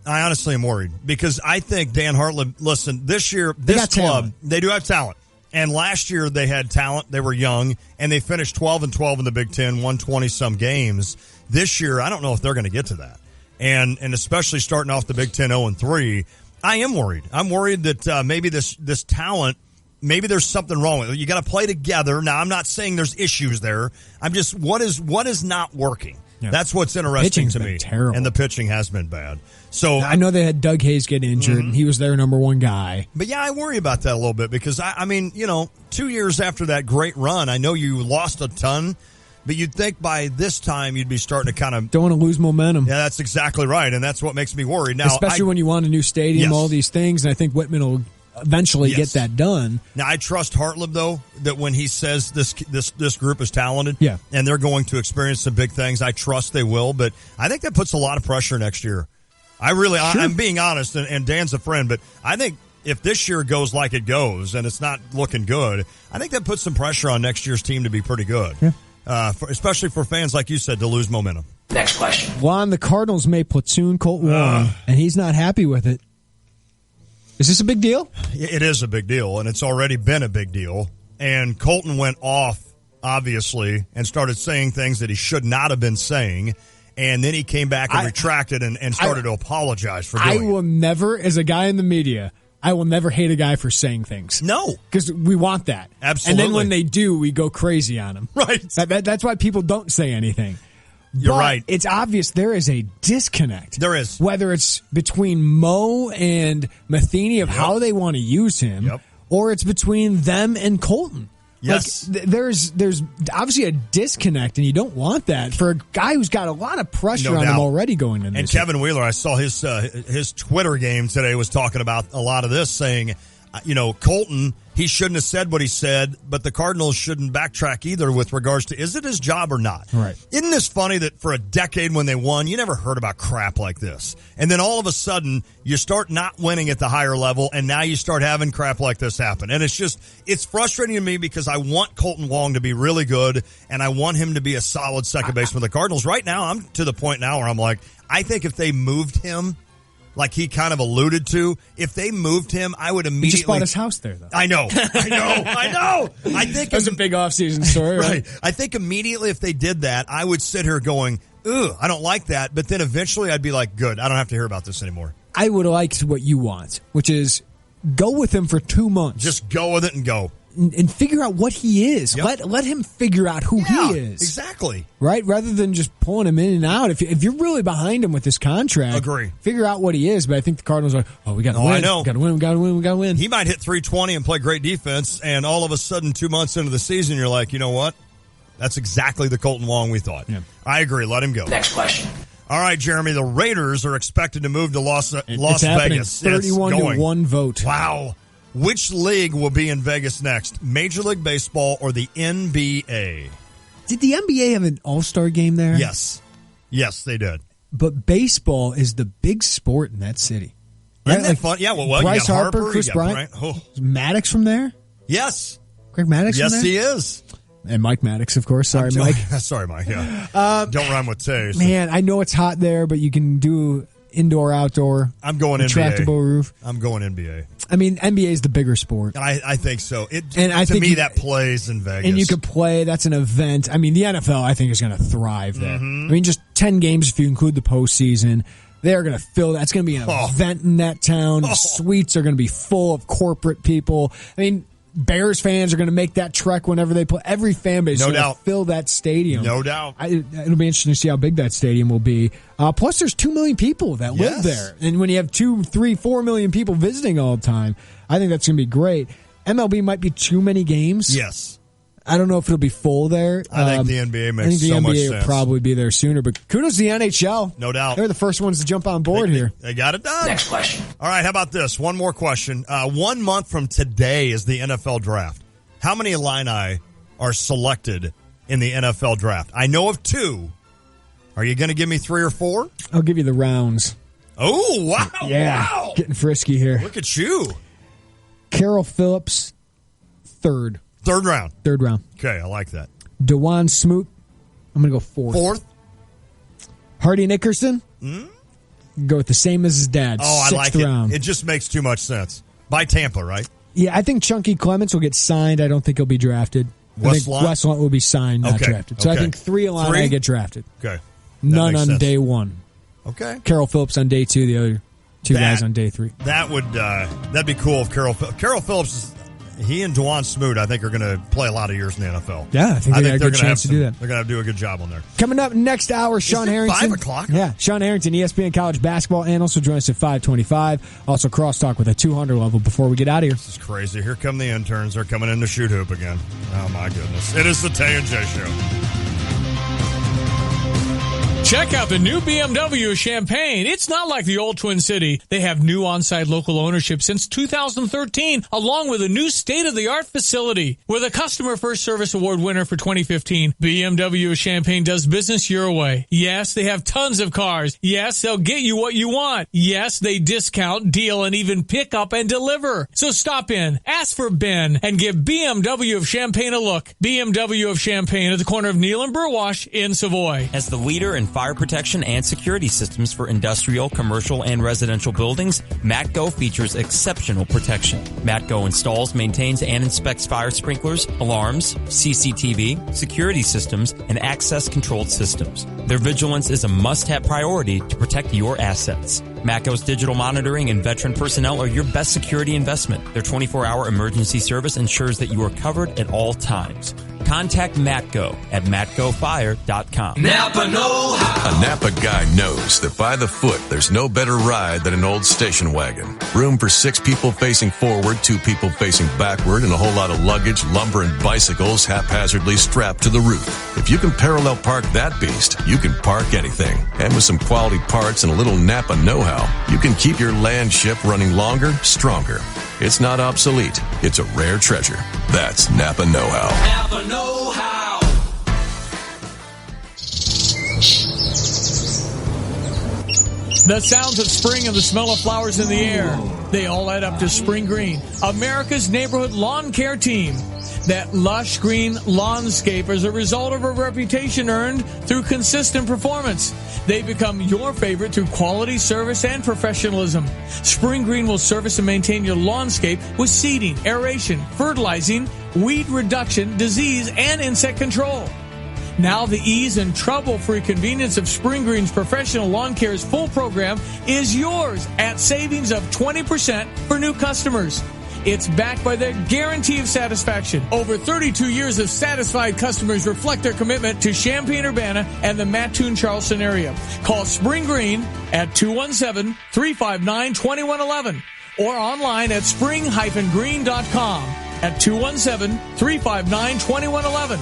I honestly am worried because I think Dan Hartlib, listen, this year, this club, they do have talent. And last year they had talent. They were young, and they finished 12-12 in the Big Ten, won 20-some games. This year, I don't know if they're going to get to that. And especially starting off the Big Ten 0-3, I am worried. I'm worried that maybe this talent, maybe there's something wrong with it. You got to play together. Now, I'm not saying there's issues there. I'm just, what is not working? Yeah. That's what's interesting to me. Terrible. And the pitching has been bad. So I know they had Doug Hayes get injured, and he was their number one guy. But yeah, I worry about that a little bit because I mean, 2 years after that great run, I know you lost a ton, but you'd think by this time you'd be starting to kind of don't want to lose momentum. Yeah, that's exactly right, and that's what makes me worried. Now, especially when you want a new stadium, all these things, and I think Whitman will eventually get that done. Now, I trust Hartlib, though, that when he says this group is talented and they're going to experience some big things, I trust they will. But I think that puts a lot of pressure next year. I'm being honest, and Dan's a friend, but I think if this year goes like it goes and it's not looking good, I think that puts some pressure on next year's team to be pretty good, especially for fans, like you said, to lose momentum. Next question. Juan, the Cardinals may platoon Colt Warren, and he's not happy with it. Is this a big deal? It is a big deal, and it's already been a big deal. And Colton went off, obviously, and started saying things that he should not have been saying. And then he came back and retracted and started to apologize for doing it. I will never, as a guy in the media, I will never hate a guy for saying things. No. Because we want that. Absolutely. And then when they do, we go crazy on them. Right. That's why people don't say anything. You're But right. It's obvious there is a disconnect. There is. Whether it's between Mo and Matheny of how they want to use him, or it's between them and Colton. Yes. Like, there's obviously a disconnect, and you don't want that for a guy who's got a lot of pressure No on doubt. him already going in this. And Kevin Wheeler, I saw his Twitter game today, was talking about a lot of this, saying, Colton, he shouldn't have said what he said, but the Cardinals shouldn't backtrack either with regards to, is it his job or not? Right. Isn't this funny that for a decade when they won, you never heard about crap like this? And then all of a sudden, you start not winning at the higher level, and now you start having crap like this happen. And it's frustrating to me because I want Colton Wong to be really good, and I want him to be a solid second baseman with the Cardinals. Right now, I'm to the point now where I'm like, I think if they moved him, like he kind of alluded to, if they moved him, I would immediately... He just bought his house there, though. I know. I think that was a big off-season story, right? I think immediately if they did that, I would sit here going, ugh, I don't like that. But then eventually I'd be like, good, I don't have to hear about this anymore. I would like what you want, which is go with him for 2 months. Just go with it and go. And figure out what he is. Yep. Let him figure out who he is. Exactly. Right? Rather than just pulling him in and out. If you're really behind him with this contract, agree. Figure out what he is. But I think the Cardinals are, we got to win. I know. We got to win. He might hit 320 and play great defense, and all of a sudden 2 months into the season, you're like, you know what? That's exactly the Colton Wong we thought. Yeah. I agree. Let him go. Next question. All right, Jeremy, the Raiders are expected to move to Las Vegas. 31-1 vote. Wow. Which league will be in Vegas next? Major League Baseball or the NBA? Did the NBA have an all-star game there? Yes. Yes, they did. But baseball is the big sport in that city. Isn't that fun? Yeah, well, Bryce you got Harper, Chris Bryant. Is Maddox from there? Yes. Greg Maddox from there? Yes, he is. And Mike Maddox, of course. Sorry, Mike. Sorry, Mike. Yeah. Don't rhyme with Tay. So. Man, I know it's hot there, but you can do indoor, outdoor. I'm going retractable NBA. Roof. I'm going NBA. I mean, NBA is the bigger sport. I think so. To me, that plays in Vegas. And you could play. That's an event. I mean, the NFL, I think, is going to thrive there. Mm-hmm. I mean, just 10 games if you include the postseason. They're going to fill that. It's going to be an event in that town. The suites are going to be full of corporate people. I mean, Bears fans are going to make that trek whenever they play. Every fan base is going to fill that stadium. No doubt. It'll be interesting to see how big that stadium will be. Plus, there's 2 million people that live there. And when you have 2, 3, 4 million people visiting all the time, I think that's going to be great. MLB might be too many games. Yes. I don't know if it'll be full there. I think the NBA makes so much sense. I think the NBA will probably be there sooner. But kudos to the NHL. No doubt. They're the first ones to jump on board here. They got it done. Next question. All right, how about this? One more question. 1 month from today is the NFL draft. How many Illini are selected in the NFL draft? I know of 2. Are you going to give me 3 or 4? I'll give you the rounds. Oh, wow. Yeah. Wow. Getting frisky here. Look at you. Carol Phillips, 3rd. 3rd round. 3rd round. Okay, I like that. DeJuan Smoot, I'm going to go 4th. 4th. Hardy Nickerson, go with the same as his dad. Oh, 6th I like round. it. It just makes too much sense. By Tampa, right? Yeah, I think Chunky Clements will get signed. I don't think he'll be drafted. I think Westlaw will be signed, not drafted. So I think 3 Illini get drafted. Okay. None on day 1. Okay. Carol Phillips on day 2, the other 2 guys on day 3. That would that'd be cool if Carol Phillips, he and DeJuan Smoot, I think, are going to play a lot of years in the NFL. Yeah, I think they got a good chance to do that. They're going to do a good job on there. Coming up next hour, Sean Harrington. 5 o'clock? Yeah, Sean Harrington, ESPN College Basketball Analyst, will join us at 5:25. Also, crosstalk with a 200 level before we get out of here. This is crazy. Here come the interns. They're coming in to shoot hoop again. Oh, my goodness. It is the Tay and J Show. Check out the new BMW of Champaign. It's not like the old Twin City. They have new on-site local ownership since 2013, along with a new state-of-the-art facility. With a Customer First Service Award winner for 2015, BMW of Champaign does business your way. Yes, they have tons of cars. Yes, they'll get you what you want. Yes, they discount, deal, and even pick up and deliver. So stop in, ask for Ben, and give BMW of Champaign a look. BMW of Champaign at the corner of Neal and Burwash in Savoy. As the leader in fire protection and security systems for industrial, commercial, and residential buildings, Matco features exceptional protection. Matco installs, maintains, and inspects fire sprinklers, alarms, CCTV, security systems, and access-controlled systems. Their vigilance is a must-have priority to protect your assets. Matco's digital monitoring and veteran personnel are your best security investment. Their 24-hour emergency service ensures that you are covered at all times. Contact Matco at matcofire.com. Napa know-how. A Napa guy knows that by the foot, there's no better ride than an old station wagon. Room for 6 people facing forward, 2 people facing backward, and a whole lot of luggage, lumber, and bicycles haphazardly strapped to the roof. If you can parallel park that beast, you can park anything. And with some quality parts and a little Napa know-how, you can keep your land ship running longer, stronger. It's not obsolete. It's a rare treasure. That's Napa know-how. Napa know-how. The sounds of spring and the smell of flowers in the air. They all add up to Spring Green, America's neighborhood lawn care team. That lush green lawnscape is a result of a reputation earned through consistent performance. They become your favorite through quality service and professionalism. Spring Green will service and maintain your lawnscape with seeding, aeration, fertilizing, weed reduction, disease, and insect control. Now the ease and trouble-free convenience of Spring Green's professional lawn care's full program is yours at savings of 20% for new customers. It's backed by their guarantee of satisfaction. Over 32 years of satisfied customers reflect their commitment to Champaign-Urbana and the Mattoon-Charleston area. Call Spring Green at 217-359-2111 or online at spring-green.com at 217-359-2111.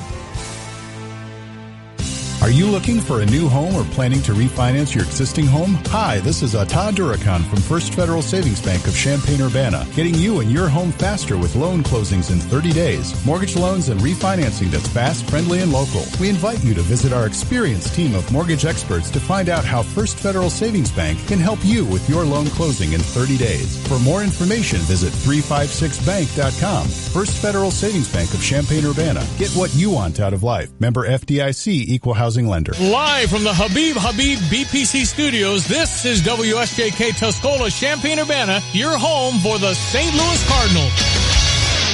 Are you looking for a new home or planning to refinance your existing home? Hi, this is Todd Durakan from First Federal Savings Bank of Champaign-Urbana, getting you and your home faster with loan closings in 30 days, mortgage loans, and refinancing that's fast, friendly, and local. We invite you to visit our experienced team of mortgage experts to find out how First Federal Savings Bank can help you with your loan closing in 30 days. For more information, visit 356bank.com. First Federal Savings Bank of Champaign-Urbana. Get what you want out of life. Member FDIC, Equal Housing Lender. Live from the Habib BPC studios, this is WSJK Tuscola, Champaign-Urbana, your home for the St. Louis Cardinals.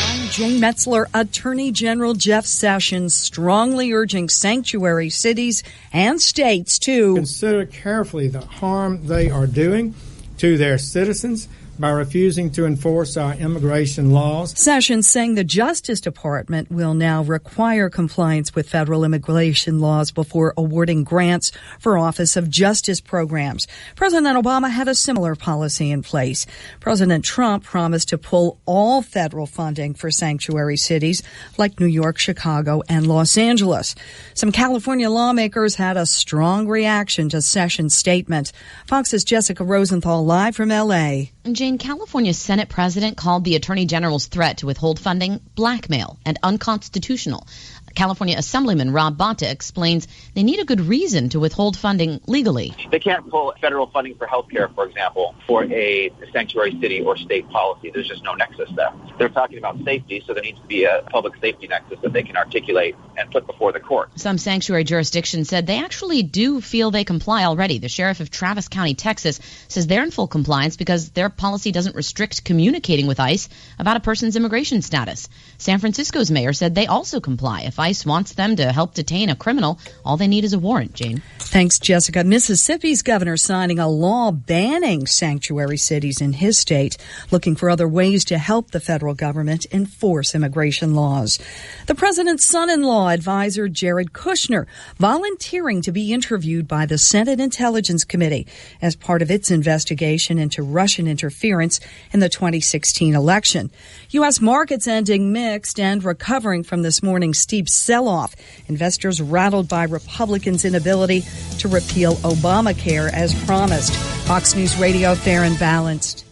I'm Jane Metzler. Attorney General Jeff Sessions strongly urging sanctuary cities and states to consider carefully the harm they are doing to their citizens by refusing to enforce our immigration laws. Sessions saying the Justice Department will now require compliance with federal immigration laws before awarding grants for Office of Justice programs. President Obama had a similar policy in place. President Trump promised to pull all federal funding for sanctuary cities like New York, Chicago, and Los Angeles. Some California lawmakers had a strong reaction to Sessions' statement. Fox's Jessica Rosenthal live from L.A. Jane, California's Senate president called the Attorney General's threat to withhold funding blackmail and unconstitutional. California Assemblyman Rob Bonta explains they need a good reason to withhold funding legally. They can't pull federal funding for health care, for example, for a sanctuary city or state policy. There's just no nexus there. They're talking about safety, so there needs to be a public safety nexus that they can articulate and put before the court. Some sanctuary jurisdictions said they actually do feel they comply already. The sheriff of Travis County, Texas, says they're in full compliance because their policy doesn't restrict communicating with ICE about a person's immigration status. San Francisco's mayor said they also comply. If ICE wants them to help detain a criminal, all they need is a warrant, Jane. Thanks, Jessica. Mississippi's governor signing a law banning sanctuary cities in his state, looking for other ways to help the federal government enforce immigration laws. The president's son-in-law advisor, Jared Kushner, volunteering to be interviewed by the Senate Intelligence Committee as part of its investigation into Russian interference in the 2016 election. U.S. markets ending mixed and recovering from this morning's steep sell-off. Investors rattled by Republicans' inability to repeal Obamacare as promised. Fox News Radio, fair and balanced.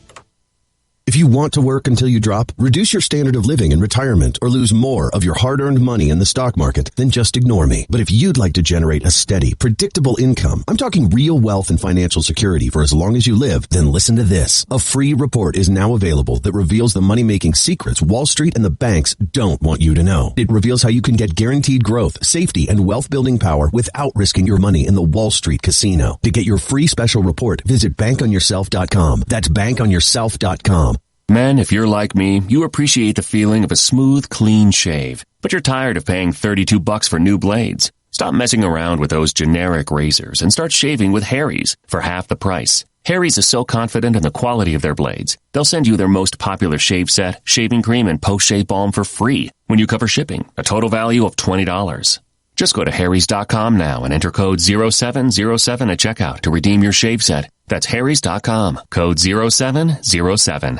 If you want to work until you drop, reduce your standard of living in retirement, or lose more of your hard-earned money in the stock market, then just ignore me. But if you'd like to generate a steady, predictable income, I'm talking real wealth and financial security for as long as you live, then listen to this. A free report is now available that reveals the money-making secrets Wall Street and the banks don't want you to know. It reveals how you can get guaranteed growth, safety, and wealth-building power without risking your money in the Wall Street casino. To get your free special report, visit bankonyourself.com. That's bankonyourself.com. Men, if you're like me, you appreciate the feeling of a smooth, clean shave. But you're tired of paying $32 for new blades. Stop messing around with those generic razors and start shaving with Harry's for half the price. Harry's is so confident in the quality of their blades, they'll send you their most popular shave set, shaving cream, and post-shave balm for free when you cover shipping, a total value of $20. Just go to harrys.com now and enter code 0707 at checkout to redeem your shave set. That's harrys.com, code 0707.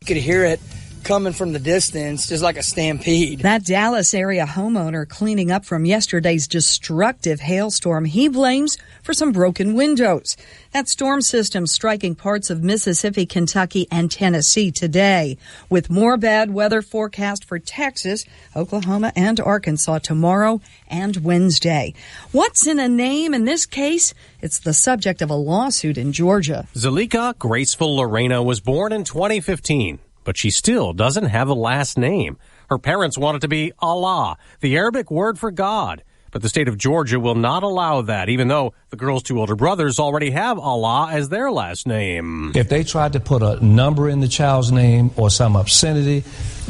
You could hear it coming from the distance, just like a stampede. That Dallas area homeowner cleaning up from yesterday's destructive hailstorm he blames for some broken windows. That storm system striking parts of Mississippi, Kentucky, and Tennessee today, with more bad weather forecast for Texas, Oklahoma, and Arkansas tomorrow and Wednesday. What's in a name in this case? It's the subject of a lawsuit in Georgia. Zalika Graceful Lorena was born in 2015, but she still doesn't have a last name. Her parents want it to be Allah, the Arabic word for God. But the state of Georgia will not allow that, even though the girl's two older brothers already have Allah as their last name. If they tried to put a number in the child's name or some obscenity,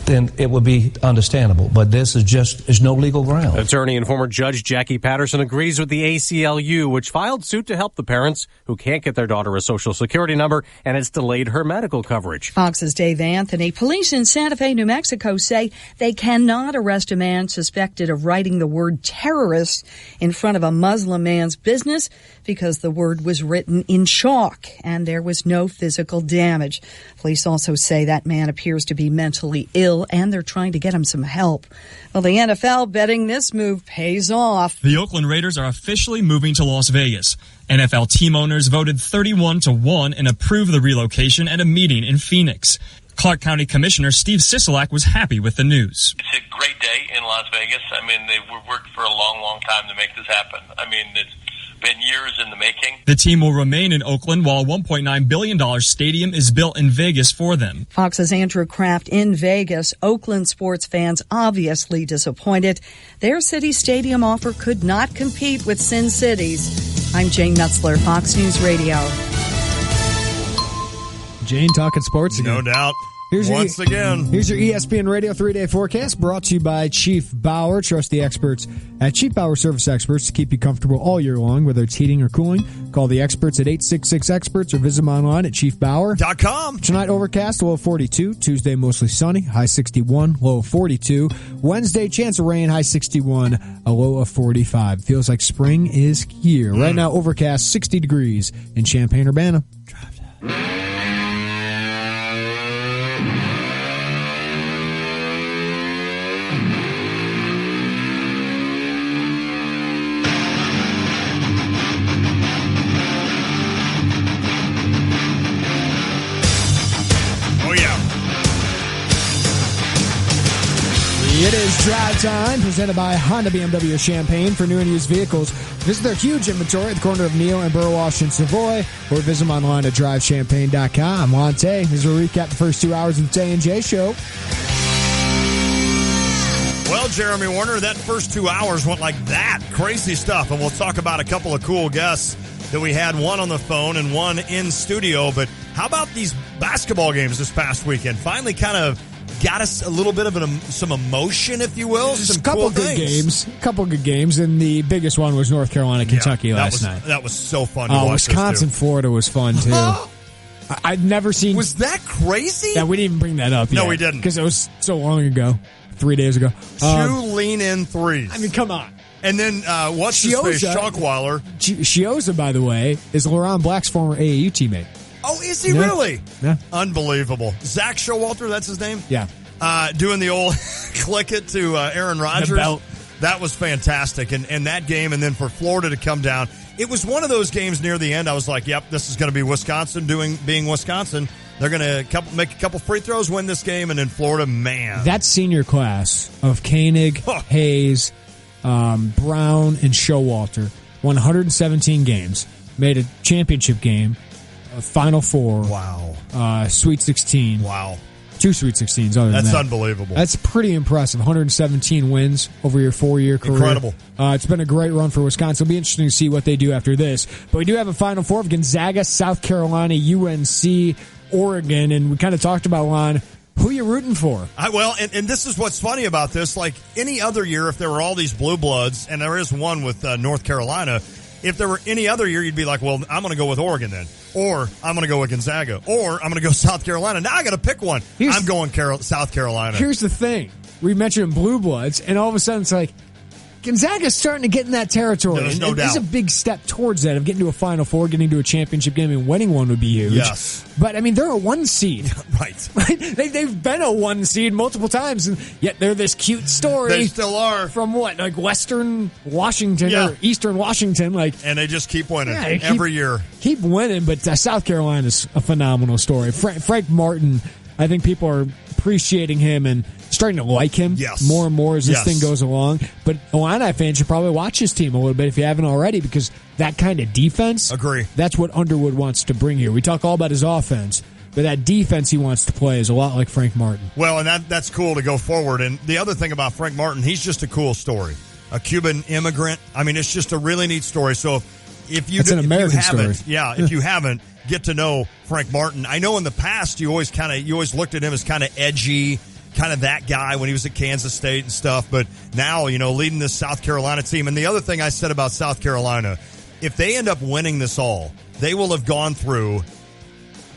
then it would be understandable. But this is just, there's no legal ground. Attorney and former Judge Jackie Patterson agrees with the ACLU, which filed suit to help the parents who can't get their daughter a Social Security number, and it's delayed her medical coverage. Fox's Dave Anthony. Police in Santa Fe, New Mexico say they cannot arrest a man suspected of writing the word terrorist in front of a Muslim man's business because the word was written in chalk and there was no physical damage. Police also say that man appears to be mentally ill and they're trying to get him some help. Well, the NFL betting this move pays off. The Oakland Raiders are officially moving to Las Vegas. NFL team owners voted 31-1 and approved the relocation at a meeting in Phoenix. Clark County Commissioner Steve Sisolak was happy with the news. It's a great day in Las Vegas. I mean, they worked for a long, long time to make this happen. I mean, it's been years in the making. The team will remain in Oakland while a $1.9 billion stadium is built in Vegas for them. Fox's Andrew Kraft in Vegas. Oakland sports fans obviously disappointed. Their city stadium offer could not compete with Sin City's. I'm Jane Metzler, Fox News Radio. Jane talking sports again. No doubt. Here's Once again. Here's your ESPN Radio 3-day forecast brought to you by Chief Bauer. Trust the experts at Chief Bauer Service Experts to keep you comfortable all year long, whether it's heating or cooling. Call the experts at 866-EXPERTS or visit them online at chiefbauer.com. Tonight, overcast, low of 42. Tuesday, mostly sunny, high 61, low of 42. Wednesday, chance of rain, high 61, a low of 45. Feels like spring is here. Right now, overcast, 60 degrees in Champaign-Urbana. It is Drive Time, presented by Honda BMW of Champaign for new and used vehicles. Visit their huge inventory at the corner of Neal and Burwash in Savoy, or visit them online at drivechampaign.com. I'm Lon Tay. Here's a recap the first 2 hours of the Tay and J Show. Well, Jeremy Warner, that first 2 hours went like that. Crazy stuff. And we'll talk about a couple of cool guests that we had, one on the phone and one in studio. But how about these basketball games this past weekend? Finally kind of got us a little bit of some emotion, if you will. Just some a couple cool good things. games. A couple good games, and the biggest one was North Carolina, Kentucky last night. That was so fun to watch. Wisconsin, Florida was fun, too. I'd never seen... Was that crazy? Yeah, we didn't even bring that up No, yet, we didn't. Because it was so long ago. 3 days ago. 2 lean-in threes. I mean, come on. And then, what's his face? Schockweiler. Shioza, by the way, is Laurent Black's former AAU teammate. Oh, is he really? Yeah. Unbelievable. Zach Showalter, that's his name? Yeah. Doing the old click it to Aaron Rodgers. The belt. That was fantastic. And that game, and then for Florida to come down. It was one of those games near the end. I was like, yep, this is going to be Wisconsin being Wisconsin. They're going to make a couple free throws, win this game, and then Florida, man. That senior class of Koenig, Hayes, Brown, and Showalter won 117 games, made a championship game, a Final Four. Wow. Sweet 16. Wow. 2 Sweet 16s other than that. That's unbelievable. That's pretty impressive. 117 wins over your 4-year career. Incredible. It's been a great run for Wisconsin. It'll be interesting to see what they do after this. But we do have a Final Four of Gonzaga, South Carolina, UNC, Oregon, and we kind of talked about, Lon, who are you rooting for? And this is what's funny about this. Like any other year, if there were all these blue bloods, and there is one with North Carolina, if there were any other year, you'd be like, well, I'm going to go with Oregon then. Or I'm going to go with Gonzaga. Or I'm going to go South Carolina. Now I got to pick one. I'm going South Carolina. Here's the thing. We mentioned blue bloods, and all of a sudden it's like, Gonzaga's starting to get in that territory. There's no doubt. This is a big step towards that, of getting to a Final Four, getting to a championship game, and winning one would be huge. Yes. But, I mean, they're a 1 seed. Right. They've been a 1 seed multiple times, and yet they're this cute story. They still are. From what? Like Western Washington or Eastern Washington. And they just keep winning every year. Keep winning, but South Carolina's a phenomenal story. Frank Martin, I think people are appreciating him and starting to like him more and more as this thing goes along. But Illini fans should probably watch his team a little bit if you haven't already, because that kind of defense, that's what Underwood wants to bring here. We talk all about his offense, but that defense he wants to play is a lot like Frank Martin. Well, and that's cool to go forward. And the other thing about Frank Martin, he's just a cool story. A Cuban immigrant. I mean, it's just a really neat story. So if you haven't, get to know Frank Martin. I know in the past you always looked at him as kind of edgy, kind of that guy when he was at Kansas State and stuff. But now, leading this South Carolina team. And the other thing I said about South Carolina, if they end up winning this all, they will have gone through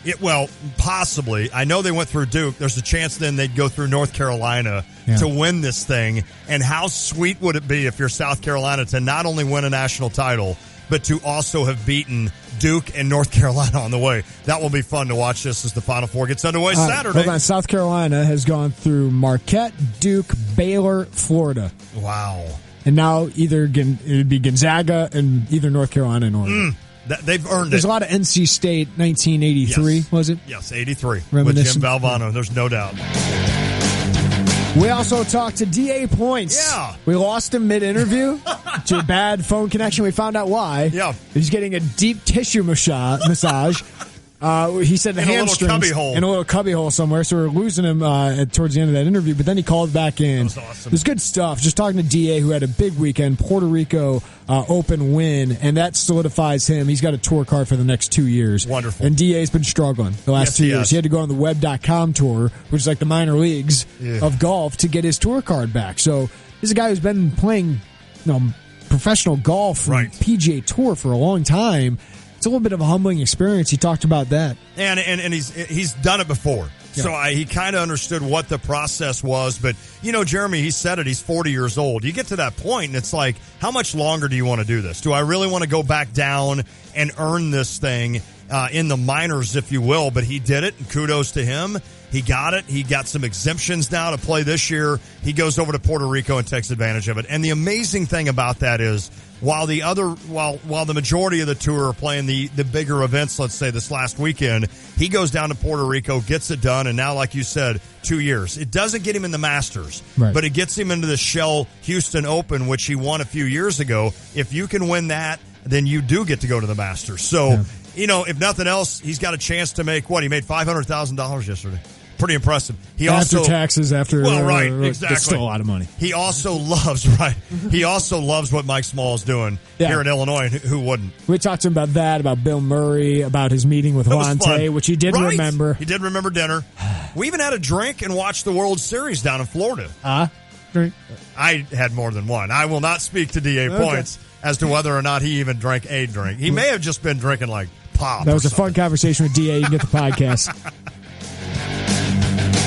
it. Well, possibly. I know they went through Duke. There's a chance then they'd go through North Carolina to win this thing. And how sweet would it be if you're South Carolina to not only win a national title, but to also have beaten Duke and North Carolina on the way. That will be fun to watch this as the Final Four gets underway Saturday. Hold on. South Carolina has gone through Marquette, Duke, Baylor, Florida. Wow. And now it would be Gonzaga and either North Carolina and Oregon. They've earned There's a lot of NC State, 1983, was it? Yes, 83. With Jim Valvano, there's no doubt. We also talked to D.A. Points. Yeah. We lost him mid-interview to a bad phone connection. We found out why. Yeah. He's getting a deep tissue massage. He said the hamstrings in a little cubby hole somewhere, so we're losing him towards the end of that interview. But then he called back in. That was awesome. It was good stuff. Just talking to DA, who had a big weekend, Puerto Rico Open win, and that solidifies him. He's got a tour card for the next 2 years. Wonderful. And DA's been struggling the last 2 years. He had to go on the web.com tour, which is like the minor leagues of golf, to get his tour card back. So this is a guy who's been playing professional golf and PGA Tour for a long time. It's a little bit of a humbling experience. He talked about that. And he's done it before. Yeah. So he kind of understood what the process was. But, Jeremy, he said it. He's 40 years old. You get to that point, and it's like, how much longer do you want to do this? Do I really want to go back down and earn this thing in the minors, if you will? But he did it, and kudos to him. He got it. He got some exemptions now to play this year. He goes over to Puerto Rico and takes advantage of it. And the amazing thing about that is, while the majority of the tour are playing the bigger events, let's say this last weekend, he goes down to Puerto Rico, gets it done, and now, like you said, 2 years. It doesn't get him in the Masters, but it gets him into the Shell Houston Open, which he won a few years ago. If you can win that, then you do get to go to the Masters. So, if nothing else, he's got a chance to make what? He made $500,000 yesterday. Pretty impressive. After taxes, exactly. That's still a lot of money. He also loves what Mike Small's doing here in Illinois. Who wouldn't? We talked to him about that, about Bill Murray, about his meeting with Lante, which he did remember. He did remember dinner. We even had a drink and watched the World Series down in Florida. Drink. I had more than one. I will not speak to D.A. Points as to whether or not he even drank a drink. He may have just been drinking like pop. That was a fun conversation with D.A. You can get the podcast.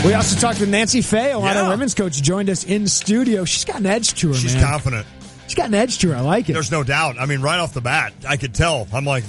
We also talked with Nancy Fahey, a lot of women's coach, joined us in studio. She's got an edge to her, She's confident. She's got an edge to her. I like it. There's no doubt. I mean, right off the bat, I could tell. I'm like,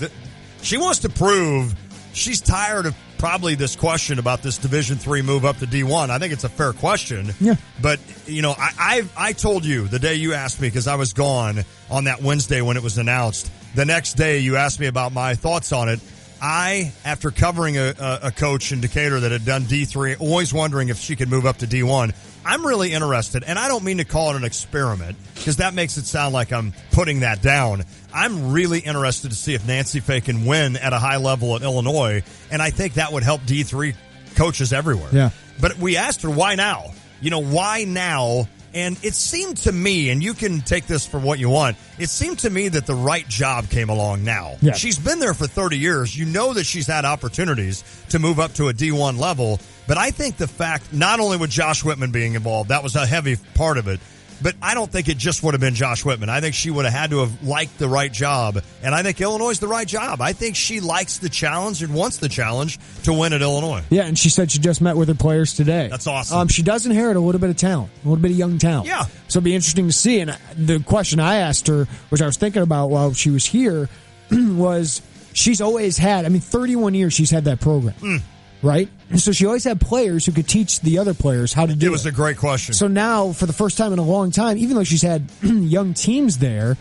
she wants to prove she's tired of probably this question about this Division III move up to D1. I think it's a fair question. Yeah. But, I told you the day you asked me, because I was gone on that Wednesday when it was announced. The next day you asked me about my thoughts on it. after covering a coach in Decatur that had done D3, always wondering if she could move up to D1, I'm really interested, and I don't mean to call it an experiment because that makes it sound like I'm putting that down. I'm really interested to see if Nancy Fahey can win at a high level at Illinois, and I think that would help D3 coaches everywhere. Yeah. But we asked her, why now? Why now? And it seemed to me, and you can take this for what you want, it seemed to me that the right job came along now. Yeah. She's been there for 30 years. You know that she's had opportunities to move up to a D1 level. But I think the fact, not only with Josh Whitman being involved, that was a heavy part of it, but I don't think it just would have been Josh Whitman. I think she would have had to have liked the right job, and I think Illinois is the right job. I think she likes the challenge and wants the challenge to win at Illinois. Yeah, and she said she just met with her players today. That's awesome. She does inherit a little bit of talent, a little bit of young talent. Yeah. So it'll be interesting to see. And the question I asked her, which I was thinking about while she was here, was she's always had, 31 years she's had that program. Right? So she always had players who could teach the other players how to do it. It was a great question. So now, for the first time in a long time, even though she's had young teams there,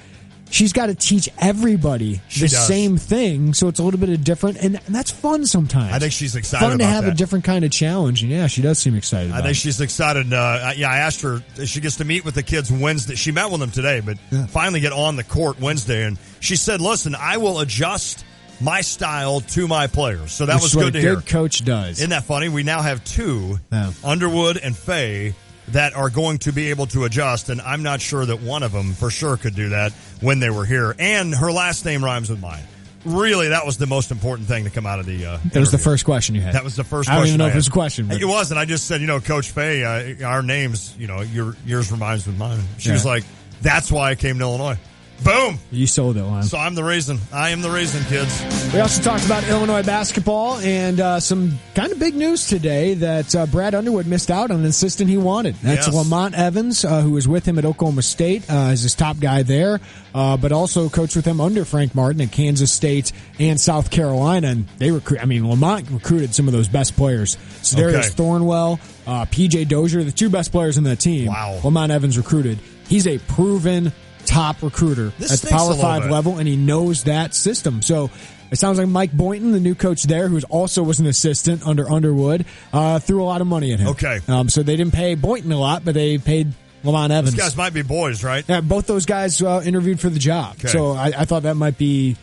she's got to teach everybody the same thing. So it's a little bit of different, and that's fun sometimes. I think she's excited about fun to have that. a different kind of challenge, and yeah, she does seem excited about I think it. she's excited. I asked her, she gets to meet with the kids Wednesday. She met with them today, but finally get on the court Wednesday, and she said, listen, I will adjust my style to my players. So that was good to hear. What a good coach does. Isn't that funny? We now have two, Underwood and Fahey, that are going to be able to adjust, and I'm not sure that one of them for sure could do that when they were here. And her last name rhymes with mine. Really, that was the most important thing to come out of the That was the first question you had. That was the first question. I don't even know if it was a question. But. It wasn't. I just said, Coach Fahey, our names, yours reminds with mine. She was like, that's why I came to Illinois. Boom! You sold it, Lon. So I'm the reason. I am the reason, kids. We also talked about Illinois basketball and some kind of big news today that Brad Underwood missed out on an assistant he wanted. That's Lamont Evans, who was with him at Oklahoma State as his top guy there, but also coached with him under Frank Martin at Kansas State and South Carolina. And they Lamont recruited some of those best players. Sedarius Thornwell, P.J. Dozier, the two best players on that team. Wow. Lamont Evans recruited. He's a proven top recruiter at the Power 5 level, and he knows that system. So it sounds like Mike Boynton, the new coach there, who also was an assistant under Underwood, threw a lot of money at him. Okay. So they didn't pay Boynton a lot, but they paid Lamont Evans. These guys might be boys, right? Yeah, both those guys interviewed for the job. Okay. So I thought that might be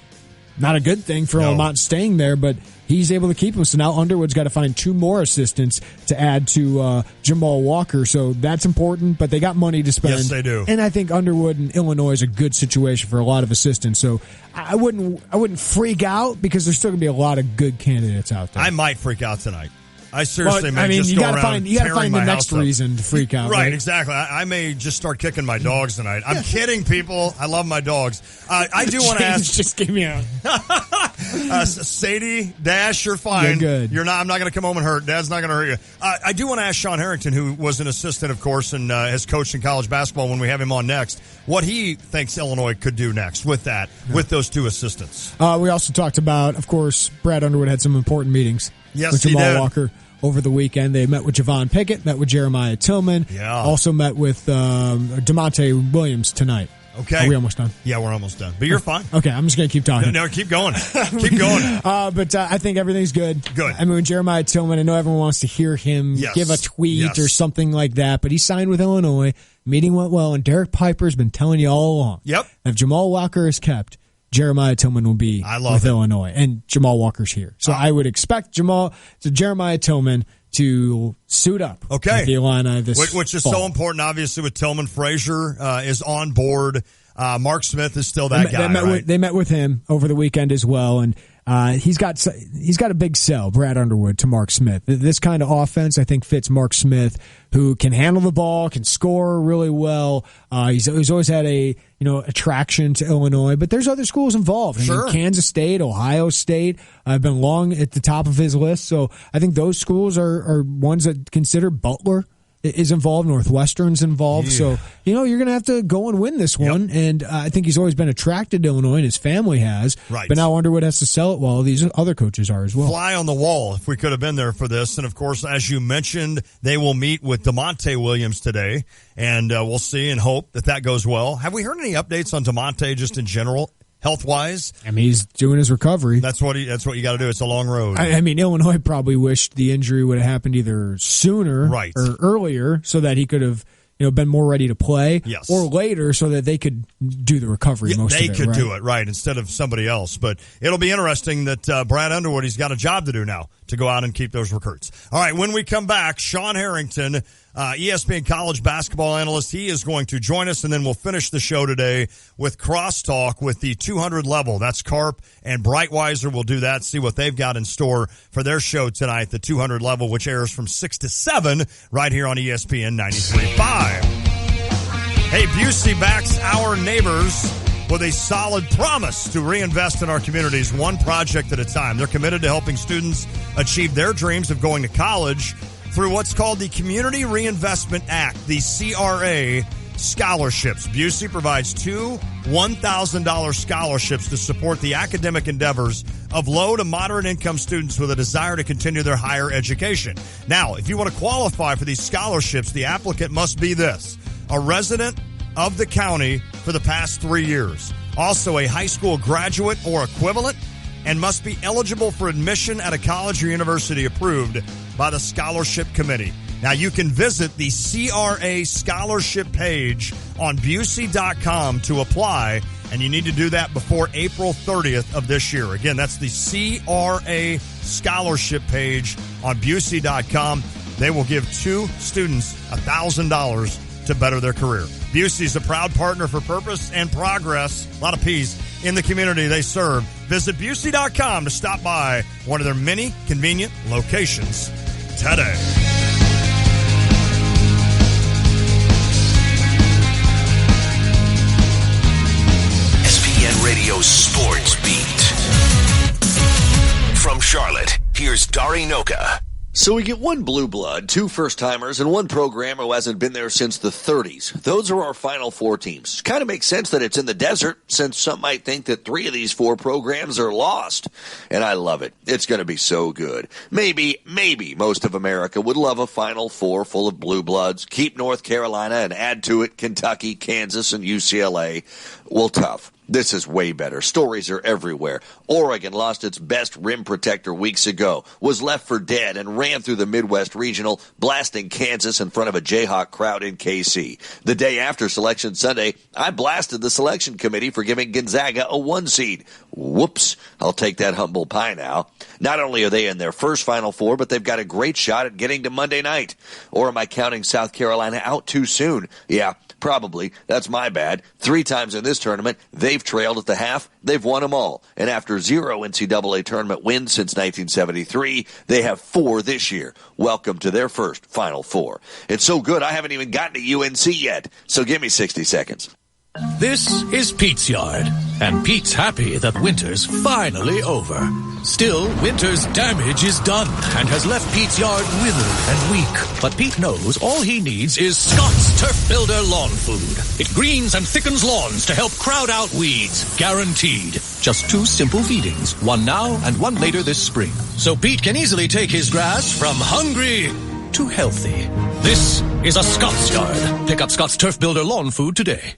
not a good thing for Lamont staying there, but he's able to keep him. So now Underwood's got to find two more assistants to add to Jamal Walker. So that's important, but they got money to spend. Yes, they do. And I think Underwood in Illinois is a good situation for a lot of assistants. So I wouldn't freak out because there's still going to be a lot of good candidates out there. I might freak out tonight. I seriously may just you go gotta around you got to find the next house up. reason to freak out. Right, exactly. I may just start kicking my dogs tonight. I'm kidding, people. I love my dogs. I do want to ask. Just give me a Sadie, Dash, you're fine. You're good. You're not. I'm not going to come home and hurt. Dad's not going to hurt you. I do want to ask Sean Harrington, who was an assistant, of course, and has coached in college basketball when we have him on next, what he thinks Illinois could do next with that, with those two assistants. We also talked about, of course, Brad Underwood had some important meetings with he Jamal did. Walker over the weekend. They met with Javon Pickett, met with Jeremiah Tillman, also met with DeMonte Williams tonight. Okay. Are we almost done? Yeah, we're almost done. But you're fine. Okay, I'm just going to keep talking. No, keep going. Keep going. But I think everything's good. Good. I mean, with Jeremiah Tillman, I know everyone wants to hear him give a tweet or something like that, but he signed with Illinois. Meeting went well, and Derek Piper's been telling you all along. Yep. If Jamal Walker is kept, Jeremiah Tillman will be with Illinois, and Jamal Walker's here. So I would expect Jeremiah Tillman to suit up with the Illini this which is fall. so important, obviously, with Tillman. Frazier is on board. Mark Smith is still that guy, they met with him over the weekend as well, and he's got a big sell, Brad Underwood, to Mark Smith. This kind of offense, I think, fits Mark Smith, who can handle the ball, can score really well. He's always had a attraction to Illinois, but there's other schools involved. Sure. Kansas State, Ohio State have been long at the top of his list, so I think those schools are ones that consider. Butler is involved, Northwestern's involved, so you're going to have to go and win this one. And I think he's always been attracted to Illinois, and his family has. Right. But now Underwood has to sell it while these other coaches are as well. Fly on the wall if we could have been there for this. And of course, as you mentioned, they will meet with DeMonte Williams today, and we'll see and hope that goes well. Have we heard any updates on DeMonte just in general? health-wise. I mean, he's doing his recovery. That's what you got to do. It's a long road. I mean, Illinois probably wished the injury would have happened either sooner or earlier so that he could have been more ready to play, or later so that they could do the recovery most of it. They could do it, right, instead of somebody else. But it'll be interesting that Brad Underwood, he's got a job to do now to go out and keep those recruits. All right, when we come back, Sean Harrington, ESPN college basketball analyst, he is going to join us, and then we'll finish the show today with Crosstalk with the 200 level. That's Carp and Breitweiser. We'll do that, see what they've got in store for their show tonight, the 200 level, which airs from 6 to 7 right here on ESPN 93.5. Hey, Busey backs our neighbors with a solid promise to reinvest in our communities one project at a time. They're committed to helping students achieve their dreams of going to college through what's called the Community Reinvestment Act, the CRA scholarships. Busey provides 2 $1,000 scholarships to support the academic endeavors of low to moderate income students with a desire to continue their higher education. Now, if you want to qualify for these scholarships, the applicant must be this: a resident of the county for the past 3 years, also a high school graduate or equivalent, and must be eligible for admission at a college or university approved by the scholarship committee. Now, you can visit the CRA scholarship page on Busey.com to apply, and you need to do that before April 30th of this year. Again, that's the CRA scholarship page on Busey.com. They will give 2 students $1,000 to better their career. Busey is a proud partner for purpose and progress, a lot of P's, in the community they serve. Visit Busey.com to stop by one of their many convenient locations today. ESPN Radio Sports Beat. From Charlotte, here's Dari Noka. So we get 1 blue blood, 2 first-timers, and 1 programmer who hasn't been there since the 30s. Those are our Final 4 teams. Kind of makes sense that it's in the desert, since some might think that 3 of these 4 programs are lost. And I love it. It's going to be so good. Maybe most of America would love a Final 4 full of blue bloods, keep North Carolina, and add to it Kentucky, Kansas, and UCLA. Well, tough. This is way better. Stories are everywhere. Oregon lost its best rim protector weeks ago, was left for dead, and ran through the Midwest Regional, blasting Kansas in front of a Jayhawk crowd in KC. The day after Selection Sunday, I blasted the selection committee for giving Gonzaga a 1 seed. Whoops. I'll take that humble pie now. Not only are they in their first Final 4, but they've got a great shot at getting to Monday night. Or am I counting South Carolina out too soon? Yeah, probably. That's my bad. 3 times in this tournament, they've trailed at the half. They've won them all. And after 0 NCAA tournament wins since 1973, they have 4 this year. Welcome to their first Final 4. It's so good I haven't even gotten to UNC yet. So give me 60 seconds. This is Pete's yard, and Pete's happy that winter's finally over. Still, winter's damage is done and has left Pete's yard withered and weak. But Pete knows all he needs is Scott's Turf Builder Lawn Food. It greens and thickens lawns to help crowd out weeds. Guaranteed. Just 2 simple feedings, 1 now and 1 later this spring. So Pete can easily take his grass from hungry to healthy. This is a Scott's yard. Pick up Scott's Turf Builder Lawn Food today.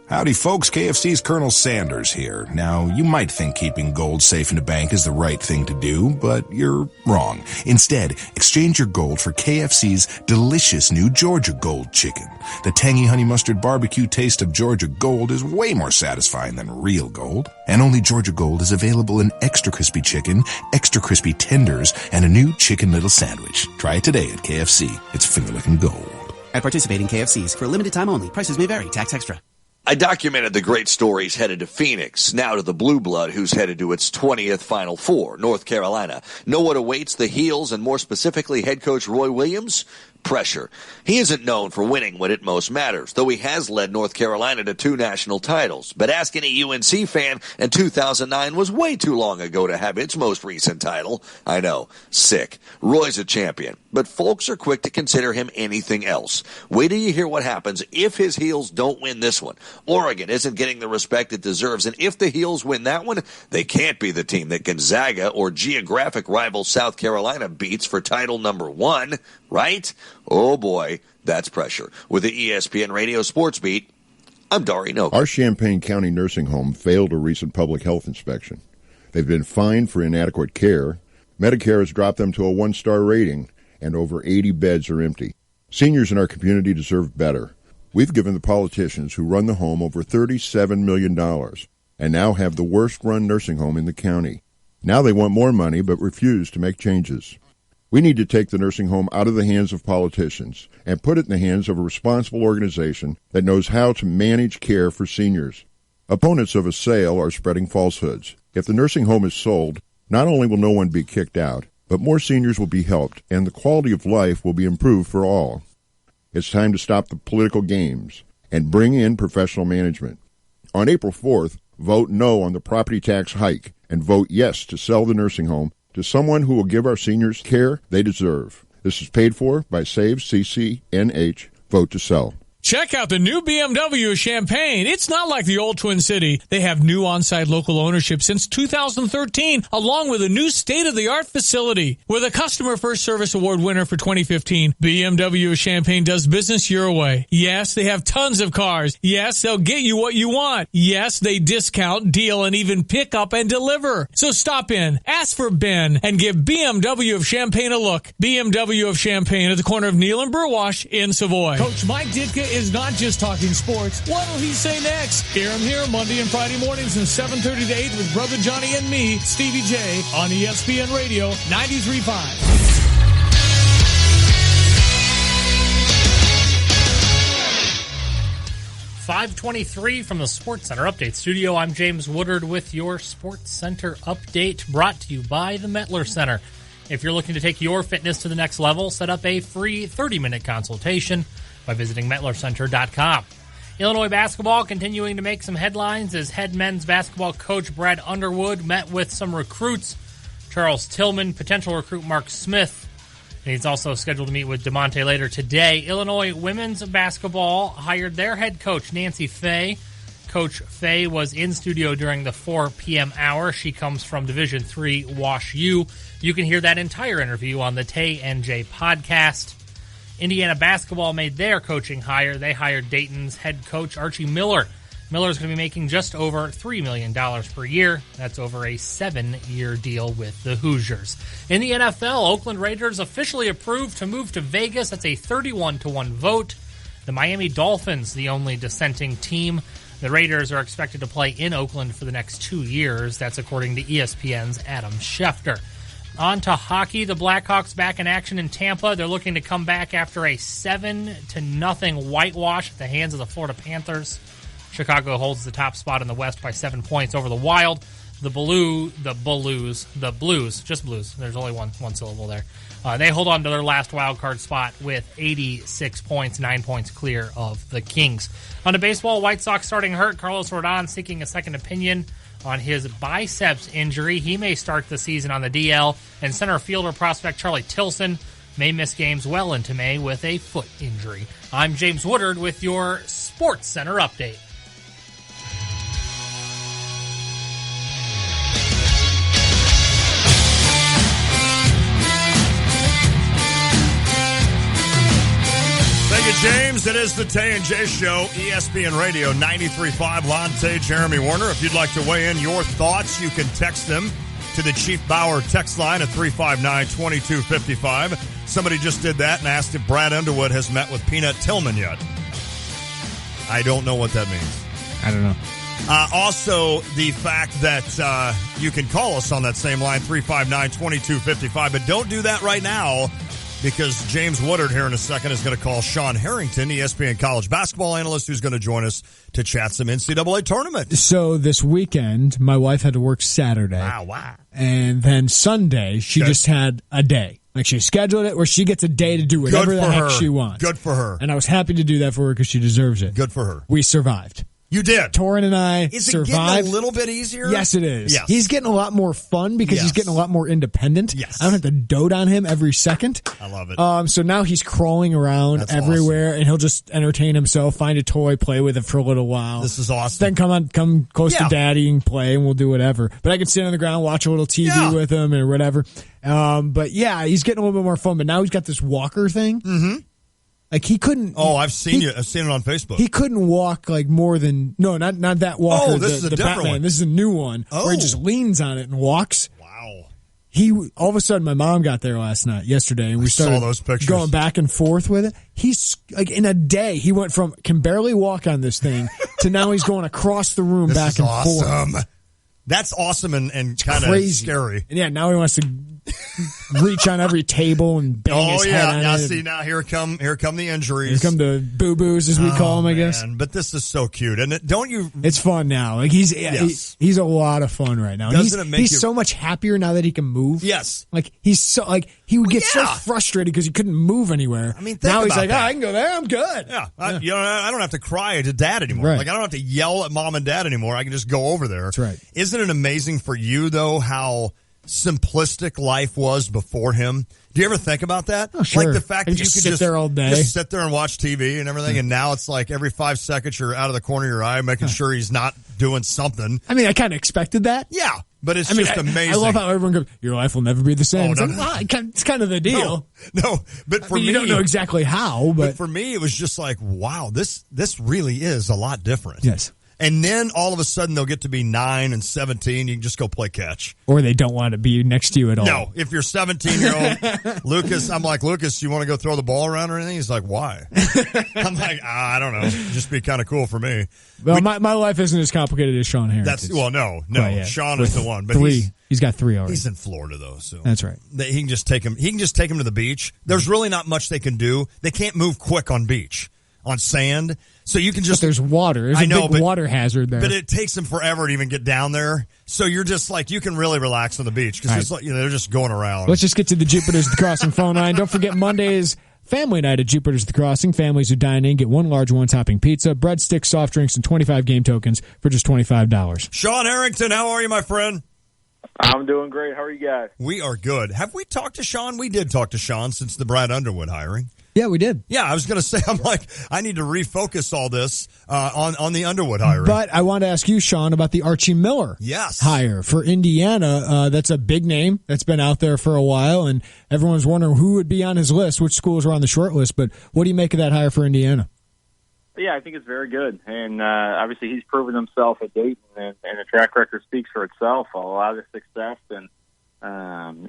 Howdy, folks. KFC's Colonel Sanders here. Now, you might think keeping gold safe in a bank is the right thing to do, but you're wrong. Instead, exchange your gold for KFC's delicious new Georgia Gold chicken. The tangy honey mustard barbecue taste of Georgia Gold is way more satisfying than real gold. And only Georgia Gold is available in extra crispy chicken, extra crispy tenders, and a new chicken little sandwich. Try it today at KFC. It's finger-licking gold. At participating KFCs for a limited time only. Prices may vary. Tax extra. I documented the great stories headed to Phoenix, now to the Blue Blood, who's headed to its 20th Final 4, North Carolina. Know what awaits the Heels and more specifically head coach Roy Williams? Pressure. He isn't known for winning when it most matters, though he has led North Carolina to 2 national titles. But ask any UNC fan, and 2009 was way too long ago to have its most recent title. I know. Sick. Roy's a champion, but folks are quick to consider him anything else. Wait till you hear what happens if his Heels don't win this one. Oregon isn't getting the respect it deserves, and if the Heels win that one, they can't be the team that Gonzaga or geographic rival South Carolina beats for title number 1, right? Oh boy, that's pressure. With the ESPN Radio Sports Beat, I'm Dari Noak. Our Champaign County nursing home failed a recent public health inspection. They've been fined for inadequate care. Medicare has dropped them to a 1-star rating, and over 80 beds are empty. Seniors in our community deserve better. We've given the politicians who run the home over $37 million and now have the worst-run nursing home in the county. Now they want more money but refuse to make changes. We need to take the nursing home out of the hands of politicians and put it in the hands of a responsible organization that knows how to manage care for seniors. Opponents of a sale are spreading falsehoods. If the nursing home is sold, not only will no one be kicked out, but more seniors will be helped and the quality of life will be improved for all. It's time to stop the political games and bring in professional management. On April 4th, vote no on the property tax hike and vote yes to sell the nursing home to someone who will give our seniors care they deserve. This is paid for by Save CCNH. Vote to sell. Check out the new BMW of Champaign. It's not like the old Twin City. They have new on-site local ownership since 2013, along with a new state-of-the-art facility. With a Customer First Service Award winner for 2015, BMW of Champaign does business your way. Yes, they have tons of cars. Yes, they'll get you what you want. Yes, they discount, deal, and even pick up and deliver. So stop in, ask for Ben, and give BMW of Champaign a look. BMW of Champaign at the corner of Neal and Burwash in Savoy. Coach Mike Ditka is not just talking sports. What will he say next? Hear him here Monday and Friday mornings from 7:30 to 8 with Brother Johnny and me, Stevie J, on ESPN Radio 93.5. 5:23 from the Sports Center Update Studio. I'm James Woodard with your Sports Center Update, brought to you by the Mettler Center. If you're looking to take your fitness to the next level, set up a free 30-minute consultation by visiting MettlerCenter.com. Illinois basketball continuing to make some headlines as head men's basketball coach Brad Underwood met with some recruits. Charles Tillman, potential recruit Mark Smith, and he's also scheduled to meet with DeMonte later today. Illinois women's basketball hired their head coach, Nancy Fahey. Coach Fahey was in studio during the 4 p.m. hour. She comes from Division III Wash U. You can hear that entire interview on the Tay and J podcast. Indiana basketball made their coaching hire. They hired Dayton's head coach, Archie Miller. Miller's going to be making just over $3 million per year. That's over a 7-year deal with the Hoosiers. In the NFL, Oakland Raiders officially approved to move to Vegas. That's a 31-1 vote. The Miami Dolphins, the only dissenting team. The Raiders are expected to play in Oakland for the next 2 years. That's according to ESPN's Adam Schefter. On to hockey. The Blackhawks back in action in Tampa. They're looking to come back after a 7-0 whitewash at the hands of the Florida Panthers. Chicago holds the top spot in the West by 7 points over the Wild. The Blues, just Blues. There's only one syllable there. They hold on to their last wild card spot with 86 points, 9 points clear of the Kings. On to baseball, White Sox starting hurt. Carlos Rodon seeking a second opinion on his biceps injury. He may start the season on the DL, and center fielder prospect Charlie Tilson may miss games well into May with a foot injury. I'm James Woodard with your Sports Center Update. Thank you, James. It is the Tay and J Show, ESPN Radio 93.5. Lonte, Jeremy Warner. If you'd like to weigh in your thoughts, you can text them to the Chief Bauer text line at 359-2255. Somebody just did that and asked if Brad Underwood has met with Peanut Tillman yet. I don't know what that means. I don't know. Also, the fact that you can call us on that same line, 359-2255, but don't do that right now, because James Woodard here in a second is going to call Sean Harrington, ESPN college basketball analyst, who's going to join us to chat some NCAA tournament. So this weekend, my wife had to work Saturday. Wow. And then Sunday, she just had a day. Like, she scheduled it where she gets a day to do whatever the heck she wants. Good for her. And I was happy to do that for her because she deserves it. Good for her. We survived. You did. Torin and I survived. Is it getting a little bit easier? Yes, it is. Yes. He's getting a lot more fun because he's getting a lot more independent. Yes. I don't have to dote on him every second. I love it. So now he's crawling around everywhere, and he'll just entertain himself, find a toy, play with it for a little while. This is awesome. Then come close to Daddy and play, and we'll do whatever. But I can sit on the ground, watch a little TV with him or whatever. But yeah, he's getting a little bit more fun. But now he's got this walker thing. Mm-hmm. Like he couldn't. Oh, I've seen it on Facebook. He couldn't walk like more than not that walker. Oh, this is a different Batman. one. This is a new one where he just leans on it and walks. Wow. All of a sudden, my mom got there yesterday, and we started saw those pictures. going back and forth with it. He's like in a day, he went from can barely walk on this thing to now he's going across the room back and forth. That's awesome and kind of scary. And yeah, now he wants to reach on every table and bang his head on now it. see, now here come the injuries. Here come the boo-boos, as we call them, I guess. But this is so cute. And don't you... It's fun now. Like he's a lot of fun right now. He's so much happier now that he can move. Yes. Like he's so like he would get so frustrated because he couldn't move anywhere. I mean, now he's like, that. I can go there. I'm good. Yeah. I don't have to cry to dad anymore. Right. Like I don't have to yell at mom and dad anymore. I can just go over there. That's right. Isn't it amazing for you though how simplistic life was before him? Do you ever think about that? Oh, sure. Like the fact that you could sit there all day, just sit there and watch TV and everything, and now it's like every 5 seconds you're out of the corner of your eye making sure he's not doing something. I mean, I kind of expected that. Yeah, but it's just amazing. I love how everyone goes, your life will never be the same. Oh, It's kind of the deal. No, but for me, you don't know exactly how. But for me, it was just like, wow, this really is a lot different. Yes. And then all of a sudden they'll get to be 9 and 17. You can just go play catch. Or they don't want to be next to you at all. No, if you're 17-year-old Lucas, I'm like, Lucas, you want to go throw the ball around or anything? He's like, why? I'm like, I don't know. Just be kind of cool for me. Well, my life isn't as complicated as Sean Harrington's. No. Sean is the one. But he's got 3 already. He's in Florida though, so that's right. He can just take him. He can just take him to the beach. There's really not much they can do. They can't move quick on beach. On sand, so you can just. But there's water. There's a big water hazard there. But it takes them forever to even get down there. So you're just like you can really relax on the beach because it's like they're just going around. Let's just get to the Jupiter's the Crossing phone line. Don't forget Monday is family night at Jupiter's the Crossing. Families who dine in get 1 large 1-topping pizza, breadsticks, soft drinks, and 25 game tokens for just $25. Sean Harrington, how are you, my friend? I'm doing great. How are you guys? We are good. Have we talked to Sean? We did talk to Sean since the Brad Underwood hiring. Yeah, we did. Yeah, I was going to say, I'm like, I need to refocus all this on the Underwood hiring. But I want to ask you, Sean, about the Archie Miller hire for Indiana. That's a big name that's been out there for a while, and everyone's wondering who would be on his list, which schools are on the short list. But what do you make of that hire for Indiana? Yeah, I think it's very good. And obviously he's proven himself at Dayton, and the track record speaks for itself. A lot of success, and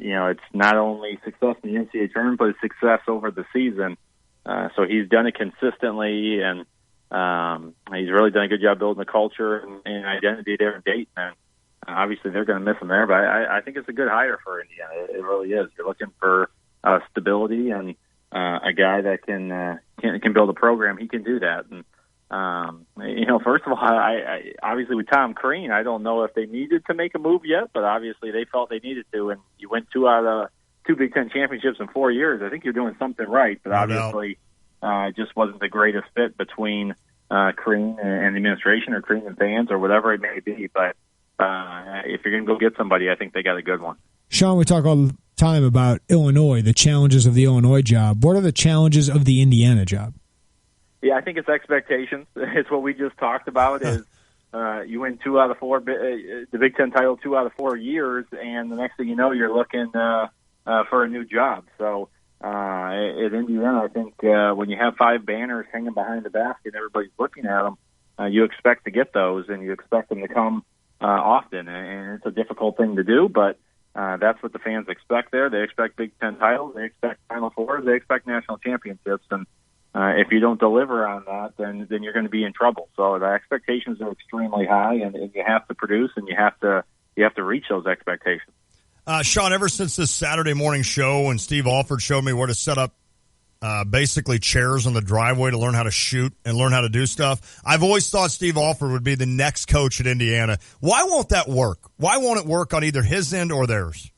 it's not only success in the NCAA tournament, but it's success over the season. So he's done it consistently, and he's really done a good job building the culture and identity there in Dayton. And obviously they're going to miss him there, but I think it's a good hire for Indiana. It really is. You're looking for stability and a guy that can build a program. He can do that. And first of all, I obviously with Tom Crean, I don't know if they needed to make a move yet, but obviously they felt they needed to, and you win 2 out of 2 Big Ten championships in 4 years. I think you're doing something right, but obviously it just wasn't the greatest fit between Crean and the administration, or Crean and fans, or whatever it may be. But if you're going to go get somebody, I think they got a good one. Sean, we talk all the time about Illinois, the challenges of the Illinois job. What are the challenges of the Indiana job? Yeah, I think it's expectations. It's what we just talked about. Is you win 2 out of 4, the Big Ten title 2 out of 4 years, and the next thing you know, you're looking for a new job. So at Indiana, I think when you have 5 banners hanging behind the basket, and everybody's looking at them, you expect to get those, and you expect them to come often. And it's a difficult thing to do, but that's what the fans expect there. They expect Big Ten titles, they expect Final Fours, they expect national championships, and if you don't deliver on that, then you're going to be in trouble. So the expectations are extremely high, and you have to produce, and you have to reach those expectations. Sean, ever since this Saturday morning show, and Steve Alford showed me where to set up basically chairs on the driveway to learn how to shoot and learn how to do stuff, I've always thought Steve Alford would be the next coach at Indiana. Why won't that work? Why won't it work on either his end or theirs?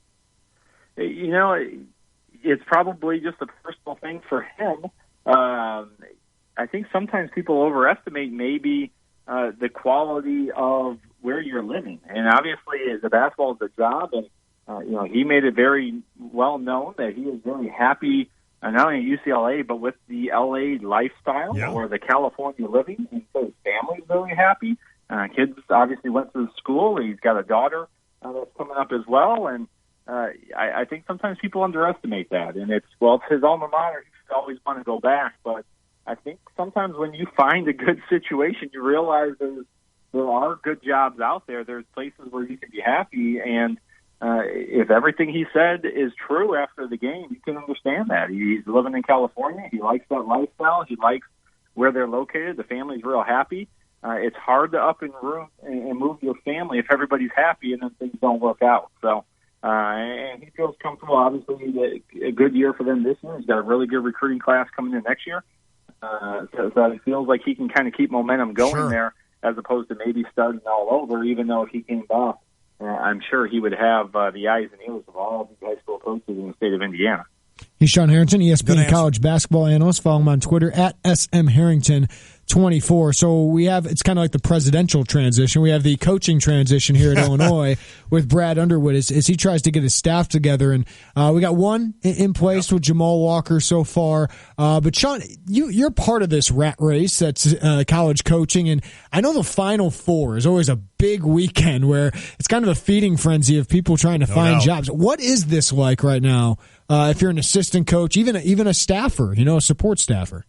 It's probably just a personal thing for him. I think sometimes people overestimate maybe the quality of where you're living. And obviously the basketball is a job, and he made it very well known that he is very happy, not only at UCLA, but with the LA lifestyle or the California living. And so his family's very happy. Kids obviously went to school. He's got a daughter that's coming up as well. And I think sometimes people underestimate that. And it's his alma mater. He always want to go back, but I think sometimes when you find a good situation, you realize there are good jobs out there. There's places where you can be happy, and if everything he said is true after the game, you can understand that. He's living in California. He likes that lifestyle. He likes where they're located. The family's real happy. It's hard to up and move your family if everybody's happy and then things don't work out. So, and he feels comfortable. Obviously, a good year for them this year. He's got a really good recruiting class coming in next year. So it feels like he can kind of keep momentum going there as opposed to maybe starting all over, even though if he came back, I'm sure he would have the eyes and ears of all the high school coaches in the state of Indiana. He's Sean Harrington, ESPN college basketball analyst. Follow him on Twitter at SMHarrington24. So it's kind of like the presidential transition. We have the coaching transition here at Illinois with Brad Underwood as he tries to get his staff together. And we got one in place with Jamal Walker so far. But Sean, you're part of this rat race that's college coaching. And I know the Final Four is always a big weekend where it's kind of a feeding frenzy of people trying to find jobs. What is this like right now? If you're an assistant coach, even a staffer, a support staffer.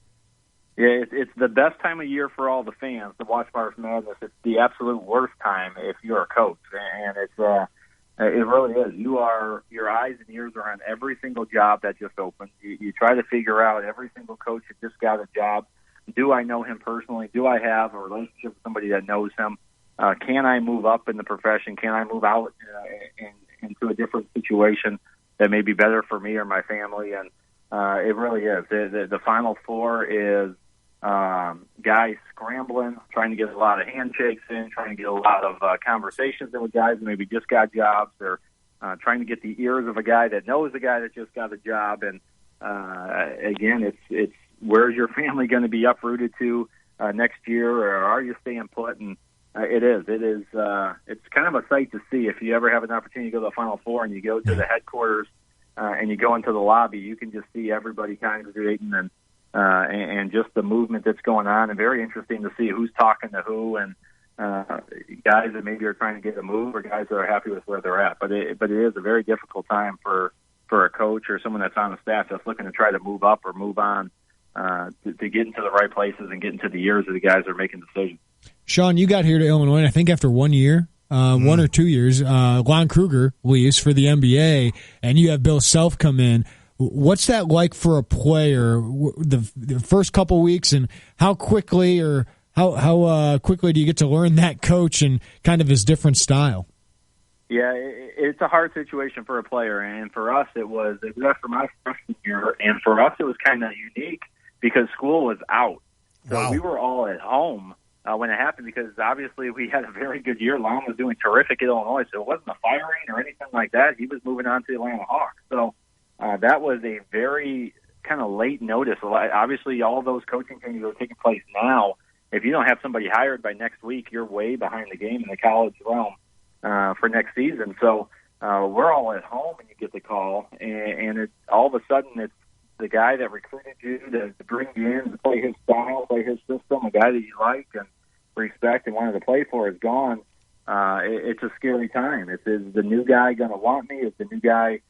Yeah, it's the best time of year for all the fans to watch March Madness. It's the absolute worst time if you're a coach, and it really is. Your eyes and ears are on every single job that just opened. You try to figure out every single coach that just got a job. Do I know him personally? Do I have a relationship with somebody that knows him? Can I move up in the profession? Can I move out into a different situation that may be better for me or my family? And it really is. The Final Four is guys scrambling, trying to get a lot of handshakes in, trying to get a lot of conversations in with guys who maybe just got jobs. They're trying to get the ears of a guy that knows a guy that just got a job. And again, it's where's your family going to be uprooted to next year, or are you staying put? And it's kind of a sight to see. If you ever have an opportunity to go to the Final Four and you go to the headquarters and you go into the lobby, you can just see everybody congregating and just the movement that's going on, and very interesting to see who's talking to who, and guys that maybe are trying to get a move or guys that are happy with where they're at. But it is a very difficult time for a coach or someone that's on the staff that's looking to try to move up or move on to get into the right places and get into the years of the guys that are making decisions. Sean, you got here to Illinois, and I think after 1 year, 1 or 2 years, Lon Kruger leaves for the NBA, and you have Bill Self come in. What's that like for a player, the first couple weeks, and how quickly do you get to learn that coach and kind of his different style? Yeah, it's a hard situation for a player, and for us it was after my freshman year, and for us it was kind of unique because school was out. So we were all at home when it happened, because obviously we had a very good year. Lon was doing terrific at Illinois, so it wasn't a firing or anything like that. He was moving on to the Atlanta Hawks. So that was a very kind of late notice. Obviously, all those coaching changes are taking place now. If you don't have somebody hired by next week, you're way behind the game in the college realm for next season. So we're all at home and you get the call, and all of a sudden it's the guy that recruited you to bring you in to play his style, play his system, a guy that you like and respect and wanted to play for is gone. It's a scary time. Is the new guy going to want me? Is the new guy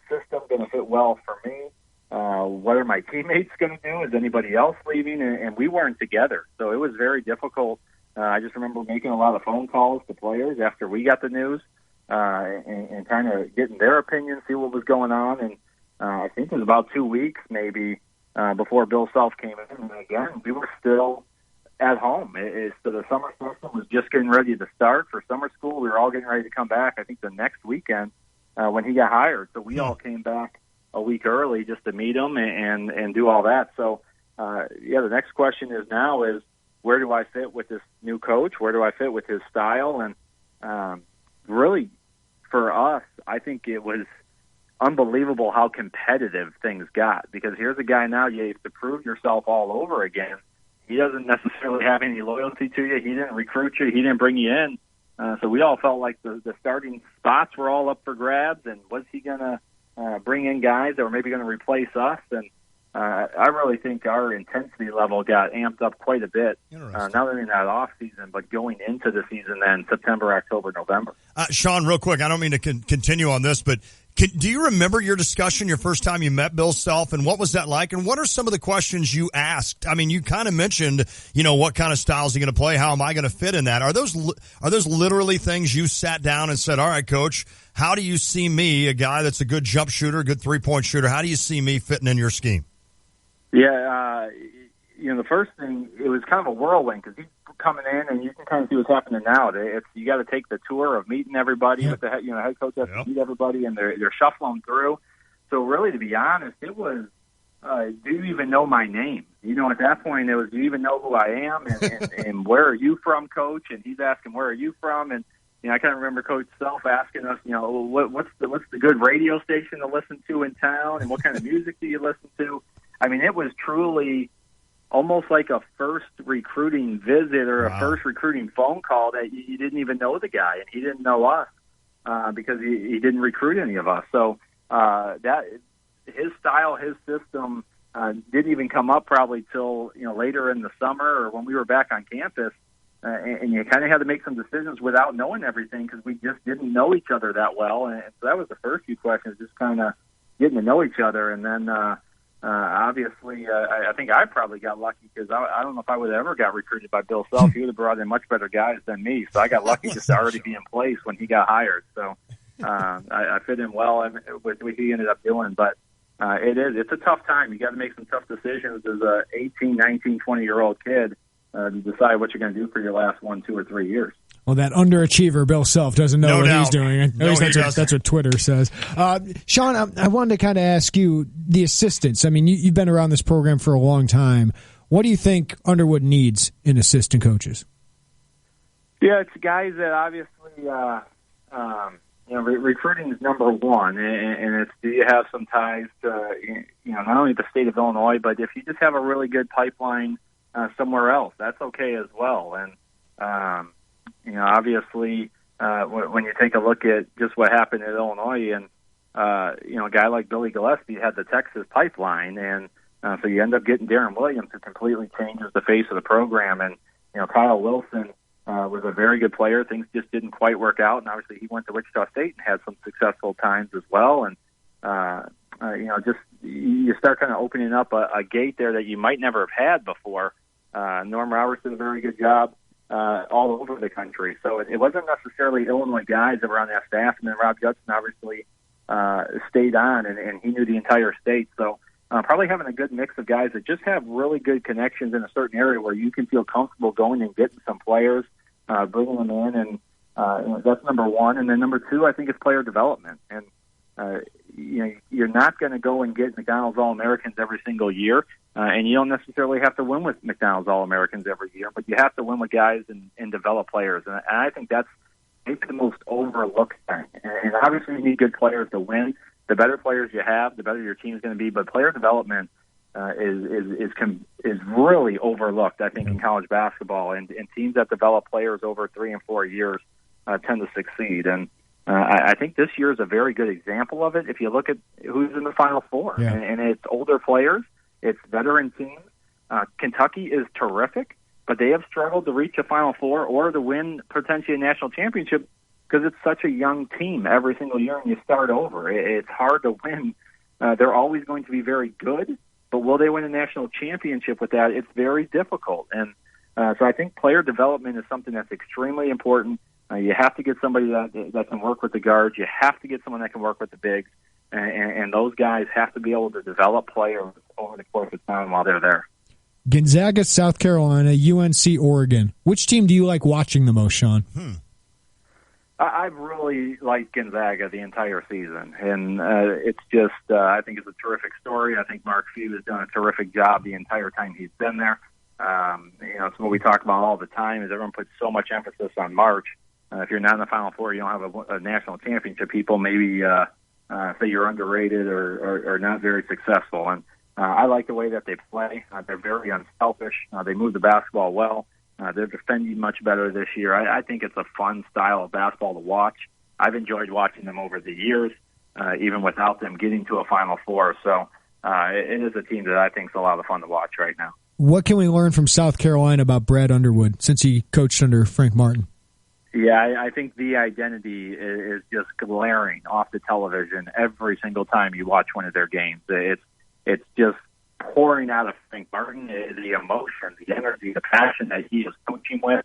system going to fit well for me? What are my teammates going to do? Is anybody else leaving? And we weren't together, so it was very difficult. I just remember making a lot of phone calls to players after we got the news and kind of getting their opinion, see what was going on. And I think it was about 2 weeks maybe before Bill Self came in. And again, we were still at home. So the summer session was just getting ready to start for summer school. We were all getting ready to come back, I think, the next weekend when he got hired. So we all came back a week early just to meet him and do all that. So, the next question is where do I fit with this new coach? Where do I fit with his style? And really, for us, I think it was unbelievable how competitive things got, because here's a guy now you have to prove yourself all over again. He doesn't necessarily have any loyalty to you. He didn't recruit you. He didn't bring you in. So we all felt like the starting spots were all up for grabs, and was he going to bring in guys that were maybe going to replace us? And I really think our intensity level got amped up quite a bit, not only in that off season, but going into the season then, September, October, November. Sean, real quick, I don't mean to continue on this, but Do you remember your discussion your first time you met Bill Self, and what was that like? And what are some of the questions you asked? I mean, you kind of mentioned, what kind of style is he going to play? How am I going to fit in that? Are those literally things you sat down and said, all right, Coach, how do you see me, a guy that's a good jump shooter, good three-point shooter, how do you see me fitting in your scheme? Yeah, the first thing, it was kind of a whirlwind because he's coming in, and you can kind of see what's happening now. You got to take the tour of meeting everybody. With the head coach has to meet everybody, and they're shuffling through. So really, to be honest, it was, do you even know my name? At that point, it was, do you even know who I am, and where are you from, Coach? And he's asking, where are you from? And I kind of remember Coach Self asking us, what's the good radio station to listen to in town, and what kind of music do you listen to? I mean, it was truly almost like a first recruiting visit or a first recruiting phone call that you didn't even know the guy, and he didn't know us because he didn't recruit any of us. So that his style, his system didn't even come up probably till later in the summer or when we were back on campus, and you kind of had to make some decisions without knowing everything because we just didn't know each other that well. And so that was the first few questions, just kind of getting to know each other, and then. Obviously, I think I probably got lucky because I don't know if I would have ever got recruited by Bill Self. He would have brought in much better guys than me, so I got lucky just to already be in place when he got hired. So I fit in well with what he ended up doing. But it's a tough time. You got to make some tough decisions as a 18, 19, 20-year-old kid to decide what you're going to do for your last 1, 2, or 3 years. Well, that underachiever Bill Self doesn't know what he's doing. At least that's what Twitter says. Sean, I wanted to kind of ask you the assistants. I mean, you've been around this program for a long time. What do you think Underwood needs in assistant coaches? Yeah, it's guys that obviously, recruiting is number one, and it's, do you have some ties to, not only the state of Illinois, but if you just have a really good pipeline somewhere else, that's okay as well. And, obviously, when you take a look at just what happened in Illinois, and a guy like Billy Gillespie had the Texas pipeline, and so you end up getting Darren Williams, who completely changes the face of the program. And Kyle Wilson was a very good player. Things just didn't quite work out, and obviously he went to Wichita State and had some successful times as well. And just you start kind of opening up a gate there that you might never have had before. Norm Roberts did a very good job. All over the country. So it wasn't necessarily Illinois guys that were on that staff, and then Rob Judson obviously stayed on, and he knew the entire state. So probably having a good mix of guys that just have really good connections in a certain area where you can feel comfortable going and getting some players, bringing them in, and that's number one. And then number two, I think, is player development. And you're not going to go and get McDonald's All-Americans every single year, and you don't necessarily have to win with McDonald's All-Americans every year, but you have to win with guys and develop players. And I think that's maybe the most overlooked thing. And obviously you need good players to win. The better players you have, the better your team is going to be. But player development is really overlooked, I think, in college basketball. And teams that develop players over 3 and 4 years tend to succeed. And I think this year is a very good example of it. If you look at who's in the Final Four, and it's older players, it's veteran teams. Kentucky is terrific, but they have struggled to reach a Final Four or to win potentially a national championship because it's such a young team every single year, and you start over. It's hard to win. They're always going to be very good, but will they win a national championship with that? It's very difficult. And so I think player development is something that's extremely important. You have to get somebody that can work with the guards. You have to get someone that can work with the bigs. And those guys have to be able to develop players over the course of time while they're there. Gonzaga, South Carolina, UNC, Oregon. Which team do you like watching the most, Sean? I've really liked Gonzaga the entire season. And it's just, I think it's a terrific story. I think Mark Few has done a terrific job the entire time he's been there. It's what we talk about all the time is everyone puts so much emphasis on March. If you're not in the Final Four, you don't have a national championship. People maybe say you're underrated or not very successful. And I like the way that they play. They're very unselfish. They move the basketball well. They're defending much better this year. I think it's a fun style of basketball to watch. I've enjoyed watching them over the years, even without them getting to a Final Four. So it is a team that I think is a lot of fun to watch right now. What can we learn from South Carolina about Brad Underwood since he coached under Frank Martin? Yeah, I think the identity is just glaring off the television every single time you watch one of their games. It's just pouring out of Frank Martin. The emotion, the energy, the passion that he is coaching with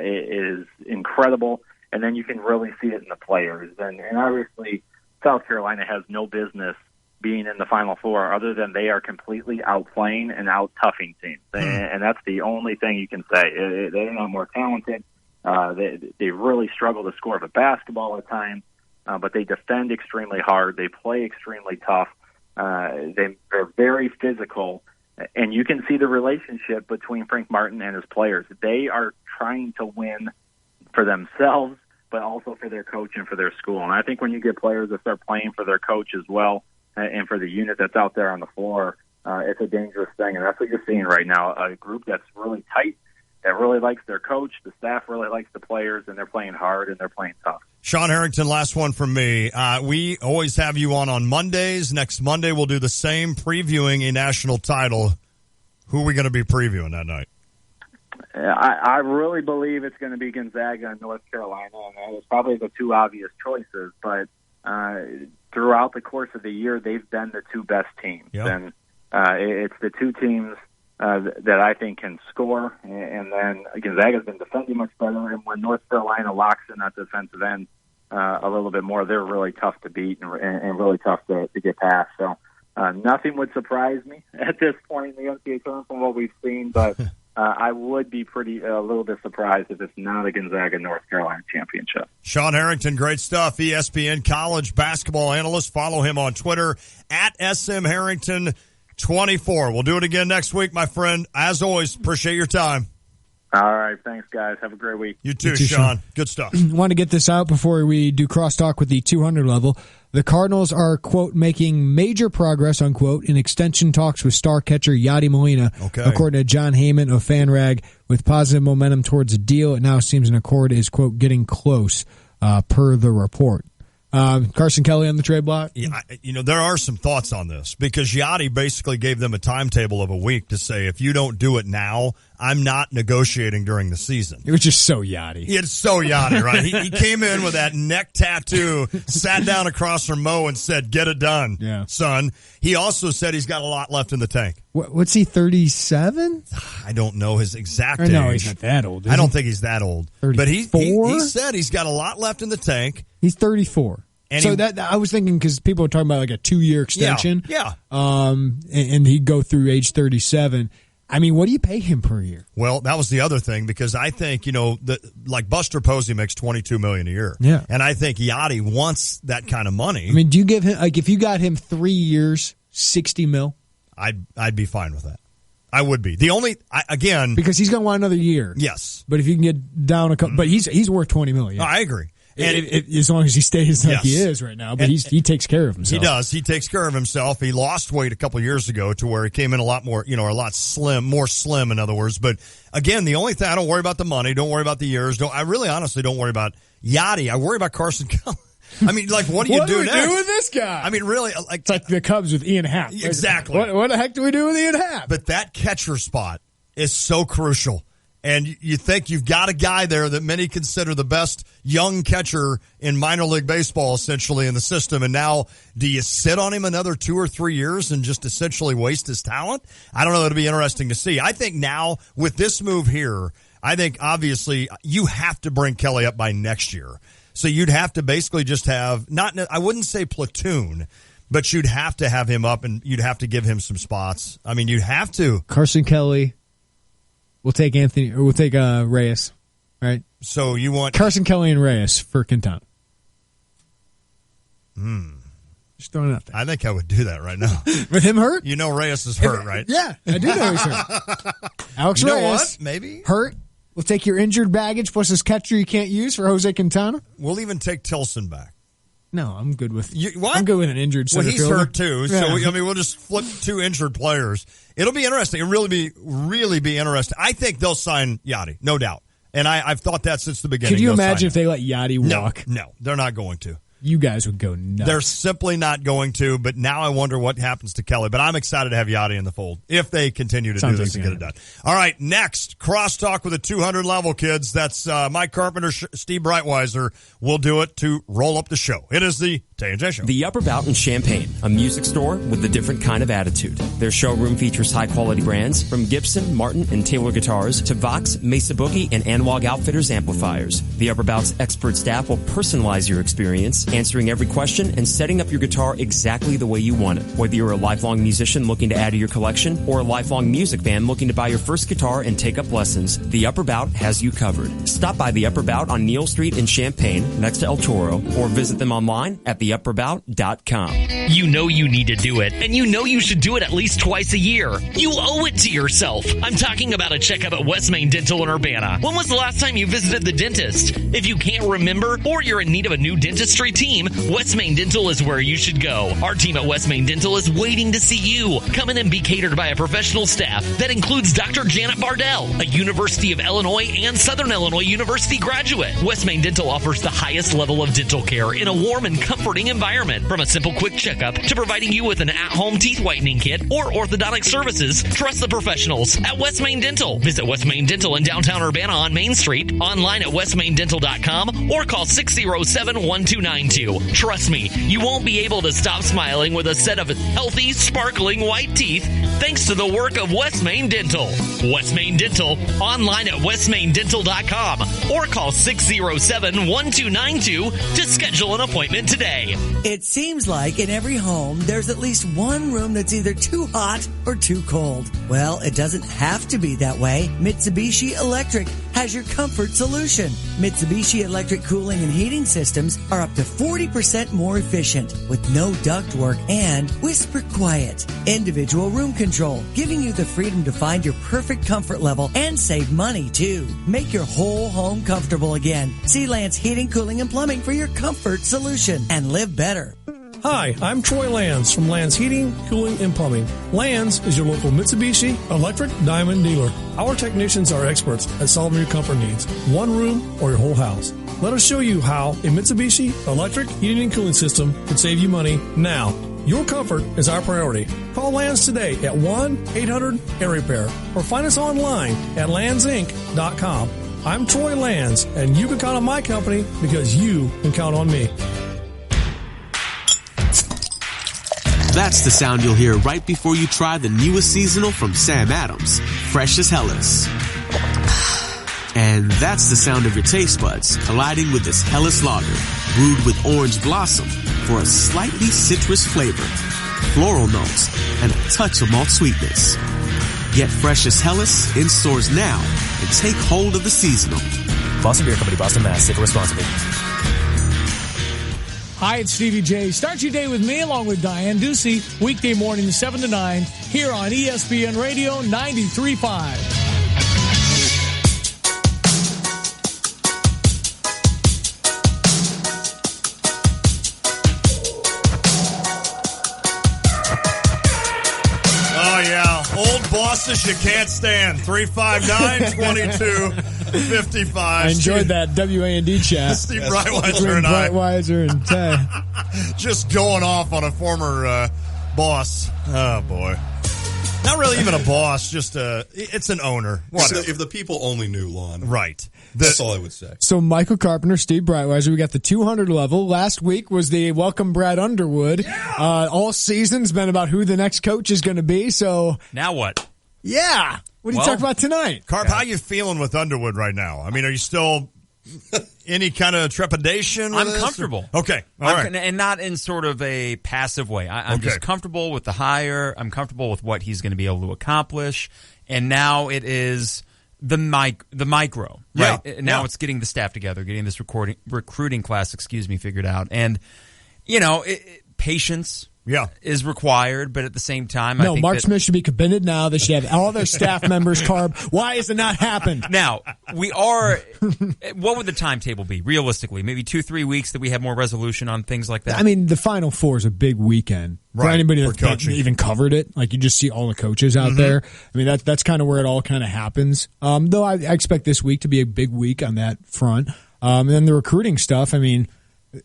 is incredible. And then you can really see it in the players. And obviously, South Carolina has no business being in the Final Four other than they are completely outplaying and out-toughing teams. And that's the only thing you can say. They're not more talented. They really struggle to score the basketball at times, but they defend extremely hard. They play extremely tough. They're very physical, and you can see the relationship between Frank Martin and his players. They are trying to win for themselves, but also for their coach and for their school. And I think when you get players that start playing for their coach as well, and for the unit that's out there on the floor, it's a dangerous thing. And that's what you're seeing right now, a group that's really tight, that really likes their coach, the staff really likes the players, and they're playing hard and they're playing tough. Sean Harrington, last one from me. We always have you on Mondays. Next Monday, we'll do the same, previewing a national title. Who are we going to be previewing that night? I really believe it's going to be Gonzaga and North Carolina, and it's probably the two obvious choices, but throughout the course of the year, they've been the two best teams. Yep. And it's the two teams that I think can score, and then Gonzaga's been defending much better, and when North Carolina locks in that defensive end a little bit more, they're really tough to beat and really tough to get past. So nothing would surprise me at this point in the NCAA tournament from what we've seen, but I would be a little bit surprised if it's not a Gonzaga-North Carolina championship. Sean Harrington, great stuff. ESPN college basketball analyst. Follow him on Twitter at SMHarrington24. We'll do it again next week, my friend. As always, appreciate your time. All right. Thanks, guys. Have a great week. You too, Sean. Good stuff. Want to get this out before we do crosstalk with the 200 level. The Cardinals are, quote, making major progress, unquote, in extension talks with star catcher Yadi Molina, according to John Heyman of FanRag. With positive momentum towards a deal, it now seems an accord is, quote, getting close, per the report. Carson Kelly on the trade block? Yeah, there are some thoughts on this because Yachty basically gave them a timetable of a week to say, if you don't do it now, I'm not negotiating during the season. It was just so Yachty. It's so Yachty, right? He came in with that neck tattoo, sat down across from Mo and said, get it done, son. He also said he's got a lot left in the tank. What's he, 37? I don't know his exact age. No, he's not that old. I don't think he's that old. 34? But he said he's got a lot left in the tank. He's 34. And so that I was thinking because people are talking about like a 2-year extension. Yeah. And he'd go through age 37. I mean, what do you pay him per year? Well, that was the other thing because I think, like Buster Posey makes $22 million a year. Yeah. And I think Yachty wants that kind of money. I mean, do you give him, like, if you got him 3 years, $60 million? I'd be fine with that. I would be. The only, again. Because he's going to want another year. Yes. But if you can get down a couple, but he's worth $20 million. No, I agree. And as long as he stays like he is right now, but he takes care of himself. He does. He takes care of himself. He lost weight a couple of years ago to where he came in a lot more, a lot more slim, in other words. But again, the only thing, I don't worry about the money. Don't worry about the years. I really honestly don't worry about Yachty. I worry about Carson Kelly. I mean, like, what do you do next? What do we do with this guy? I mean, really, it's like the Cubs with Ian Happ. Exactly. What the heck do we do with Ian Happ? But that catcher spot is so crucial. And you think you've got a guy there that many consider the best young catcher in minor league baseball, essentially, in the system. And now, do you sit on him another 2 or 3 years and just essentially waste his talent? I don't know. It'll be interesting to see. I think now, with this move here, I think, obviously, you have to bring Kelly up by next year. So you'd have to basically just have, I wouldn't say platoon, but you'd have to have him up and you'd have to give him some spots. I mean, you'd have to. Carson Kelly. We'll take Reyes, right? So you want Carson Kelly and Reyes for Quintana. Just throwing it out there. I think I would do that right now. With him hurt? You know Reyes is hurt, right? Yeah, I do know he's hurt. Alex Reyes. What? Maybe. Hurt. We'll take your injured baggage plus his catcher you can't use for Jose Quintana. We'll even take Tilson back. No, I'm good with what? I'm good with an injured center fielder. fielder. Hurt too, so we'll just flip 2 injured players. It'll be interesting. It'll really be interesting. I think they'll sign Yachty, no doubt. And I've thought that since the beginning. Could you imagine if they let Yachty walk? No, they're not going to. you guys would go nuts. They're simply not going to, but now I wonder what happens to Kelly. But I'm excited to have Yachty in the fold if they continue to do this and get it done. All right, next, crosstalk with a 200 level, kids. That's Mike Carpenter, Steve Breitweiser will do it to roll up the show. It is the Tay and J Show. The Upper Bout in Champaign, a music store with a different kind of attitude. Their showroom features high-quality brands from Gibson, Martin, and Taylor guitars to Vox, Mesa Boogie, and Analog Outfitters amplifiers. The Upper Bout's expert staff will personalize your experience, answering every question and setting up your guitar exactly the way you want it. Whether you're a lifelong musician looking to add to your collection or a lifelong music fan looking to buy your first guitar and take up lessons, the Upper Bout has you covered. Stop by the Upper Bout on Neal Street in Champaign next to El Toro or visit them online at theupperbout.com. You know you need to do it, and you know you should do it at least twice a year. You owe it to yourself. I'm talking about a checkup at West Main Dental in Urbana. When was the last time you visited the dentist? If you can't remember or you're in need of a new dentistry team, West Main Dental is where you should go. Our team at West Main Dental is waiting to see you. Come in and be catered by a professional staff that includes Dr. Janet Bardell, a University of Illinois and Southern Illinois University graduate. West Main Dental offers the highest level of dental care in a warm and comforting environment. From a simple quick checkup to providing you with an at-home teeth whitening kit or orthodontic services, trust the professionals at West Main Dental. Visit West Main Dental in downtown Urbana on Main Street, online at westmaindental.com, or call 607-1292. Trust me, you won't be able to stop smiling with a set of healthy, sparkling white teeth thanks to the work of West Main Dental. West Main Dental, online at westmaindental.com, or call 607-1292 to schedule an appointment today. It seems like in every home, there's at least one room that's either too hot or too cold. Well, it doesn't have to be that way. Mitsubishi Electric has your comfort solution. Mitsubishi Electric cooling and heating systems are up to 40% more efficient with no ductwork and whisper quiet. Individual room control, giving you the freedom to find your perfect comfort level and save money too. Make your whole home comfortable again. See Lance Heating, Cooling, and Plumbing for your comfort solution and live better. Hi, I'm Troy Lands from Lands Heating, Cooling, and Plumbing. Lands is your local Mitsubishi Electric Diamond dealer. Our technicians are experts at solving your comfort needs, one room or your whole house. Let us show you how a Mitsubishi Electric Heating and Cooling System can save you money now. Your comfort is our priority. Call Lands today at 1-800-AIR-REPAIR or find us online at landsinc.com. I'm Troy Lands, and you can count on my company because you can count on me. That's the sound you'll hear right before you try the newest seasonal from Sam Adams, Fresh as Hellas. And that's the sound of your taste buds colliding with this Hellas lager, brewed with orange blossom for a slightly citrus flavor, floral notes, and a touch of malt sweetness. Get Fresh as Hellas in stores now and take hold of the seasonal. Boston Beer Company, Boston, Mass. Sip responsibly. Hi, it's Stevie J. Start your day with me along with Diane Ducey, weekday morning 7 to 9 here on ESPN Radio 93.5. Bosses you can't stand. 359-2255. I enjoyed that WAND chat. Steve Breitweiser and Tay. Just going off on a former boss. Oh, boy. Not really even a boss, just it's an owner. So if the people only knew, Lon. Right. That's all I would say. So Michael Carpenter, Steve Breitweiser, we got the 200 level. Last week was the welcome Brad Underwood. Yeah. All season's been about who the next coach is going to be. So now what? Yeah. What do you talk about tonight? Carp, how you feeling with Underwood right now? I mean, are you still any kind of trepidation? I'm comfortable. Okay. All right. And not in sort of a passive way. I'm just comfortable with the hire. I'm comfortable with what he's going to be able to accomplish. And now it is the micro, right? Yeah. Now it's getting the staff together, getting this recruiting class, figured out. And, patience is required, but at the same time, I think Mark Smith should be committed now. They should have all their staff members carb. Why has it not happened? Now, we are – what would the timetable be, realistically? Maybe 2-3 weeks that we have more resolution on things like that? I mean, the Final Four is a big weekend. Right. For anybody that even covered it, like you just see all the coaches out there. I mean, that's kind of where it all kind of happens. Though I expect this week to be a big week on that front. And then the recruiting stuff, I mean –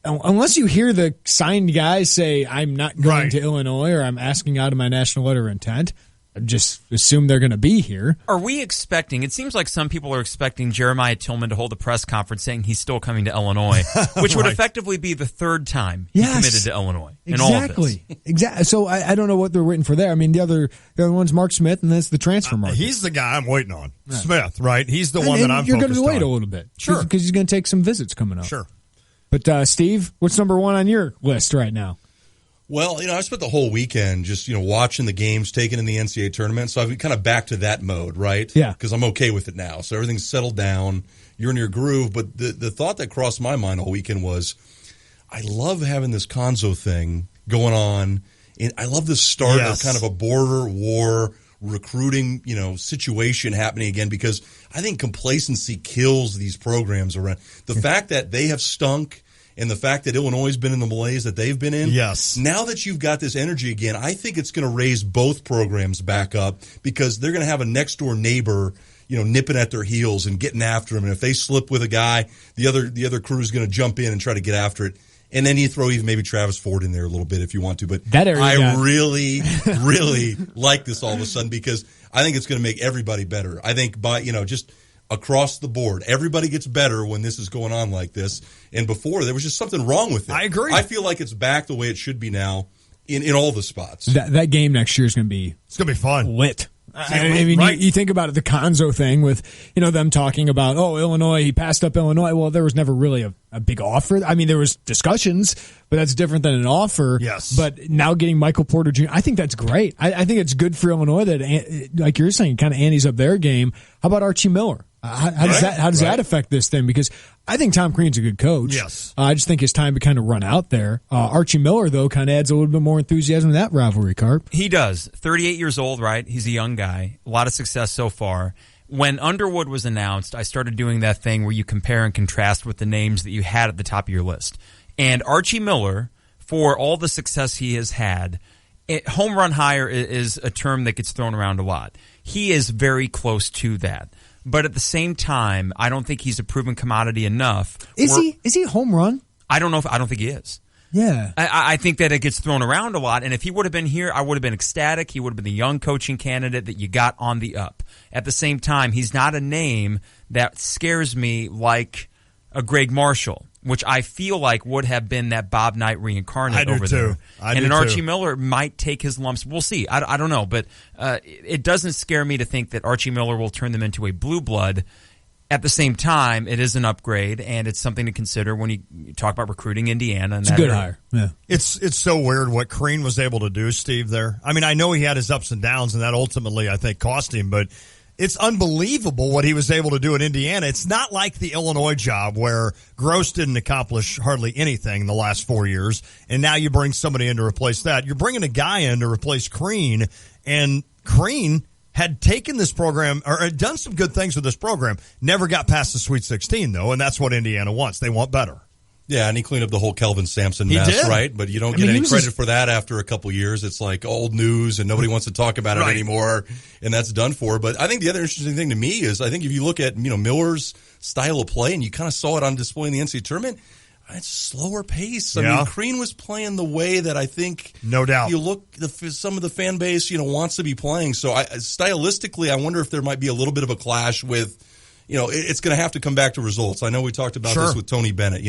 unless you hear the signed guys say, I'm not going Right. to Illinois or I'm asking out of my national letter of intent, I just assume they're going to be here. Are we expecting, it seems like some people are expecting Jeremiah Tillman to hold a press conference saying he's still coming to Illinois, which would Right. effectively be the third time Yes. he committed to Illinois in Exactly. all of this. Exactly. So I don't know what they're waiting for there. I mean, the other one's Mark Smith, and that's the transfer market. He's the guy I'm waiting on. Smith, right? He's the one And that I'm you're going focused to wait on. a little bit. Sure. Because he's going to take some visits coming up. Sure. But, Steve, what's number one on your list right now? Well, I spent the whole weekend just, watching the games taken in the NCAA tournament. So I've kind of back to that mode, right? Yeah. Because I'm okay with it now. So everything's settled down. You're in your groove. But the thought that crossed my mind all weekend was, I love having this Conzo thing going on. And I love the start of kind of a border war recruiting, situation happening again, because I think complacency kills these programs around. The fact that they have stunk, and the fact that Illinois has been in the malaise that they've been in, now that you've got this energy again, I think it's going to raise both programs back up, because they're going to have a next-door neighbor, nipping at their heels and getting after them. And if they slip with a guy, the other crew is going to jump in and try to get after it. And then you throw even maybe Travis Ford in there a little bit if you want to. But I really, really like this all of a sudden, because I think it's going to make everybody better. I think just across the board, everybody gets better when this is going on like this. And before, there was just something wrong with it. I agree. I feel like it's back the way it should be now in all the spots. That game next year is going to be fun. Lit. I mean, you think about it, the Conzo thing with, them talking about, Illinois, he passed up Illinois. Well, there was never really a big offer. I mean, there was discussions, but that's different than an offer. Yes. But now getting Michael Porter Jr., I think that's great. I think it's good for Illinois that, like you're saying, kind of antes up their game. How about Archie Miller? How does that affect this thing? Because I think Tom Crean's a good coach. Yes. I just think it's time to kind of run out there. Archie Miller, though, kind of adds a little bit more enthusiasm to that rivalry, Carp. He does. 38 years old, right? He's a young guy. A lot of success so far. When Underwood was announced, I started doing that thing where you compare and contrast with the names that you had at the top of your list. And Archie Miller, for all the success he has had, home run hire is a term that gets thrown around a lot. He is very close to that. But at the same time, I don't think he's a proven commodity enough. Is he a home run? I don't think he is. Yeah. I think that it gets thrown around a lot, and if he would have been here, I would have been ecstatic. He would have been the young coaching candidate that you got on the up. At the same time, he's not a name that scares me like a Greg Marshall, which I feel like would have been that Bob Knight reincarnate over there. And Archie Miller might take his lumps. We'll see. I don't know, but it doesn't scare me to think that Archie Miller will turn them into a blue blood. At the same time, it is an upgrade, and it's something to consider when you talk about recruiting Indiana. And it's a good hire. Yeah. It's so weird what Crean was able to do, Steve, there. I mean, I know he had his ups and downs, and that ultimately, I think, cost him, but it's unbelievable what he was able to do in Indiana. It's not like the Illinois job where Gross didn't accomplish hardly anything in the last 4 years, and now you bring somebody in to replace that. You're bringing a guy in to replace Crean, and Crean had taken this program or had done some good things with this program, never got past the Sweet 16, though, and that's what Indiana wants. They want better. Yeah, and he cleaned up the whole Kelvin Sampson mess, right? But you don't get any credit for that after a couple years. It's like old news, and nobody wants to talk about it anymore, and that's done for. But I think the other interesting thing to me is I think if you look at Miller's style of play, and you kind of saw it on display in the NCAA tournament, it's slower pace. I mean, Crean was playing the way that I think, no doubt, you look some of the fan base, wants to be playing. So stylistically, I wonder if there might be a little bit of a clash with, it's going to have to come back to results. I know we talked about this with Tony Bennett.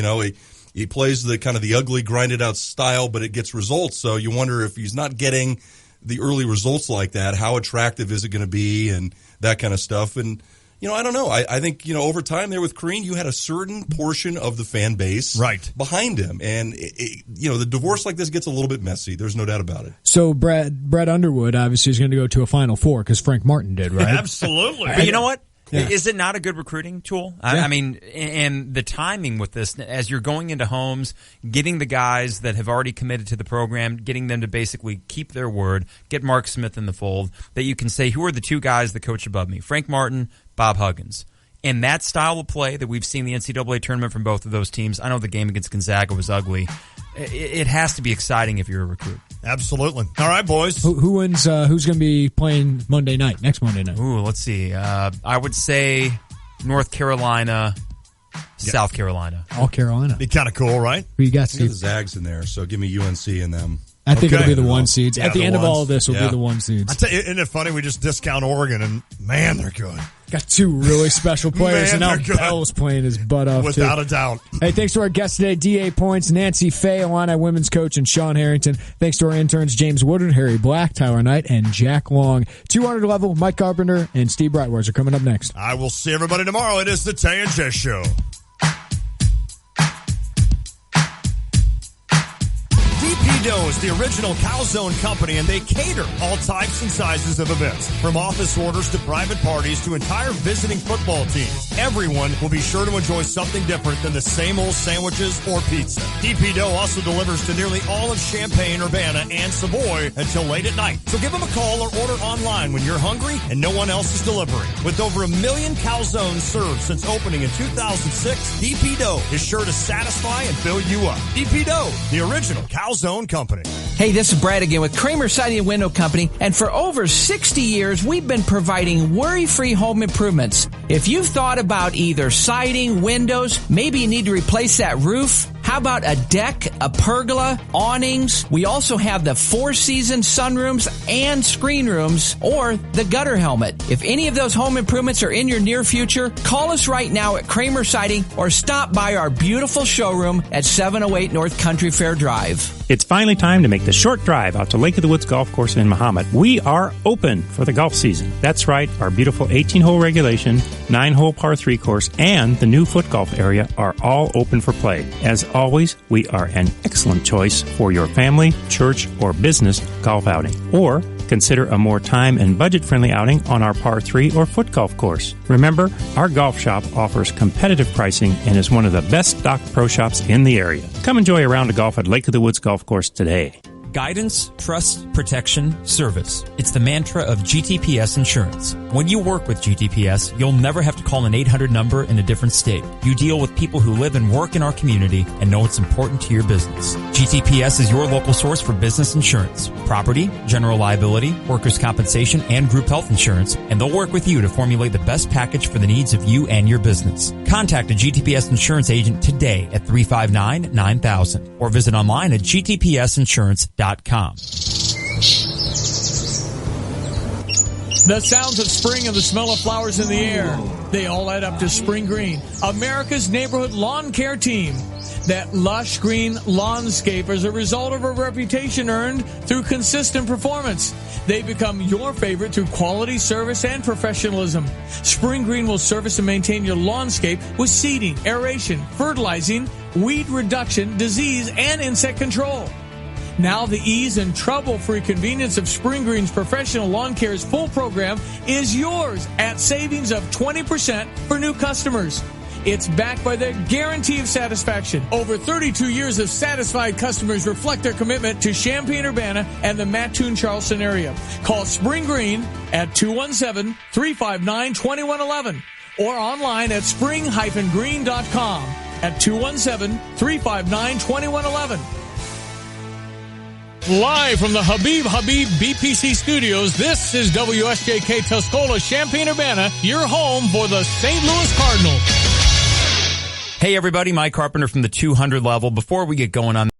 He plays the kind of the ugly, grinded out style, but it gets results. So you wonder if he's not getting the early results like that, how attractive is it going to be, and that kind of stuff. And I don't know. I think, over time there with Crean, you had a certain portion of the fan base behind him. And, the divorce like this gets a little bit messy. There's no doubt about it. So Brad Underwood obviously is going to go to a Final Four because Frank Martin did, right? Absolutely. But you know what? Yeah. Is it not a good recruiting tool? Yeah. I mean, and the timing with this, as you're going into homes, getting the guys that have already committed to the program, getting them to basically keep their word, get Mark Smith in the fold, that you can say, who are the two guys that coach above me? Frank Martin, Bob Huggins. And that style of play that we've seen in the NCAA tournament from both of those teams, I know the game against Gonzaga was ugly. It has to be exciting if you're a recruit. Absolutely. All right, boys. Who wins? Who's going to be playing next Monday night? Ooh, let's see. I would say North Carolina South Carolina. All Carolina. Be kind of cool, right? Who you got, Get Steve? the Zags in there, so give me UNC and them. I think Okay. it'll be the one seeds. Yeah, At the end of all of this will be Yeah. the one seeds. I tell you, isn't it funny? We just discount Oregon, and man, they're good. Got two really special players, and now they're good. Bell's playing his butt off, Without too. a doubt. Hey, thanks to our guests today, DA Points, Nancy Fahey, Illini women's coach, and Sean Harrington. Thanks to our interns, James Woodard, Harry Black, Tyler Knight, and Jack Long. 200 level, Mike Carpenter, and Steve Breitweiser are coming up next. I will see everybody tomorrow. It is the Tay and J Show. DP Dough is the original calzone company, and they cater all types and sizes of events, from office orders to private parties to entire visiting football teams. Everyone will be sure to enjoy something different than the same old sandwiches or pizza. DP Dough also delivers to nearly all of Champaign, Urbana, and Savoy until late at night. So give them a call or order online when you're hungry and no one else is delivering. With over 1 million calzones served since opening in 2006, DP Dough is sure to satisfy and fill you up. DP Dough, the original calzone company. Hey, this is Brad again with Kramer Siding and Window Company, and for over 60 years, we've been providing worry-free home improvements. If you've thought about either siding, windows, maybe you need to replace that roof, how about a deck, a pergola, awnings? We also have the 4-season sunrooms and screen rooms, or the gutter helmet. If any of those home improvements are in your near future, call us right now at Kramer Siding or stop by our beautiful showroom at 708 North Country Fair Drive. It's finally time to make the short drive out to Lake of the Woods Golf Course in Mahomet. We are open for the golf season. That's right, our beautiful 18-hole regulation, 9-hole par 3 course, and the new foot golf area are all open for play. As always, we are an excellent choice for your family, church, or business golf outing. Or consider a more time and budget-friendly outing on our par 3 or foot golf course. Remember, our golf shop offers competitive pricing and is one of the best stocked pro shops in the area. Come enjoy a round of golf at Lake of the Woods Golf Course today. Guidance, trust, protection, service. It's the mantra of GTPS Insurance. When you work with GTPS, you'll never have to call an 800 number in a different state. You deal with people who live and work in our community and know it's important to your business. GTPS is your local source for business insurance, property, general liability, workers' compensation, and group health insurance, and they'll work with you to formulate the best package for the needs of you and your business. Contact a GTPS insurance agent today at 359-9000 or visit online at gtpsinsurance.com. The sounds of spring and the smell of flowers in the air, they all add up to Spring Green, America's neighborhood lawn care team. That lush green lawnscape is a result of a reputation earned through consistent performance. They become your favorite through quality service and professionalism. Spring Green will service and maintain your lawnscape with seeding, aeration, fertilizing, weed reduction, disease, and insect control. Now the ease and trouble-free convenience of Spring Green's professional lawn care's full program is yours at savings of 20% for new customers. It's backed by their guarantee of satisfaction. Over 32 years of satisfied customers reflect their commitment to Champaign-Urbana and the Mattoon-Charleston area. Call Spring Green at 217-359-2111 or online at spring-green.com at 217-359-2111. Live from the Habib BPC Studios, this is WSJK Tuscola, Champaign-Urbana, your home for the St. Louis Cardinals. Hey everybody, Mike Carpenter from the 200 level. Before we get going on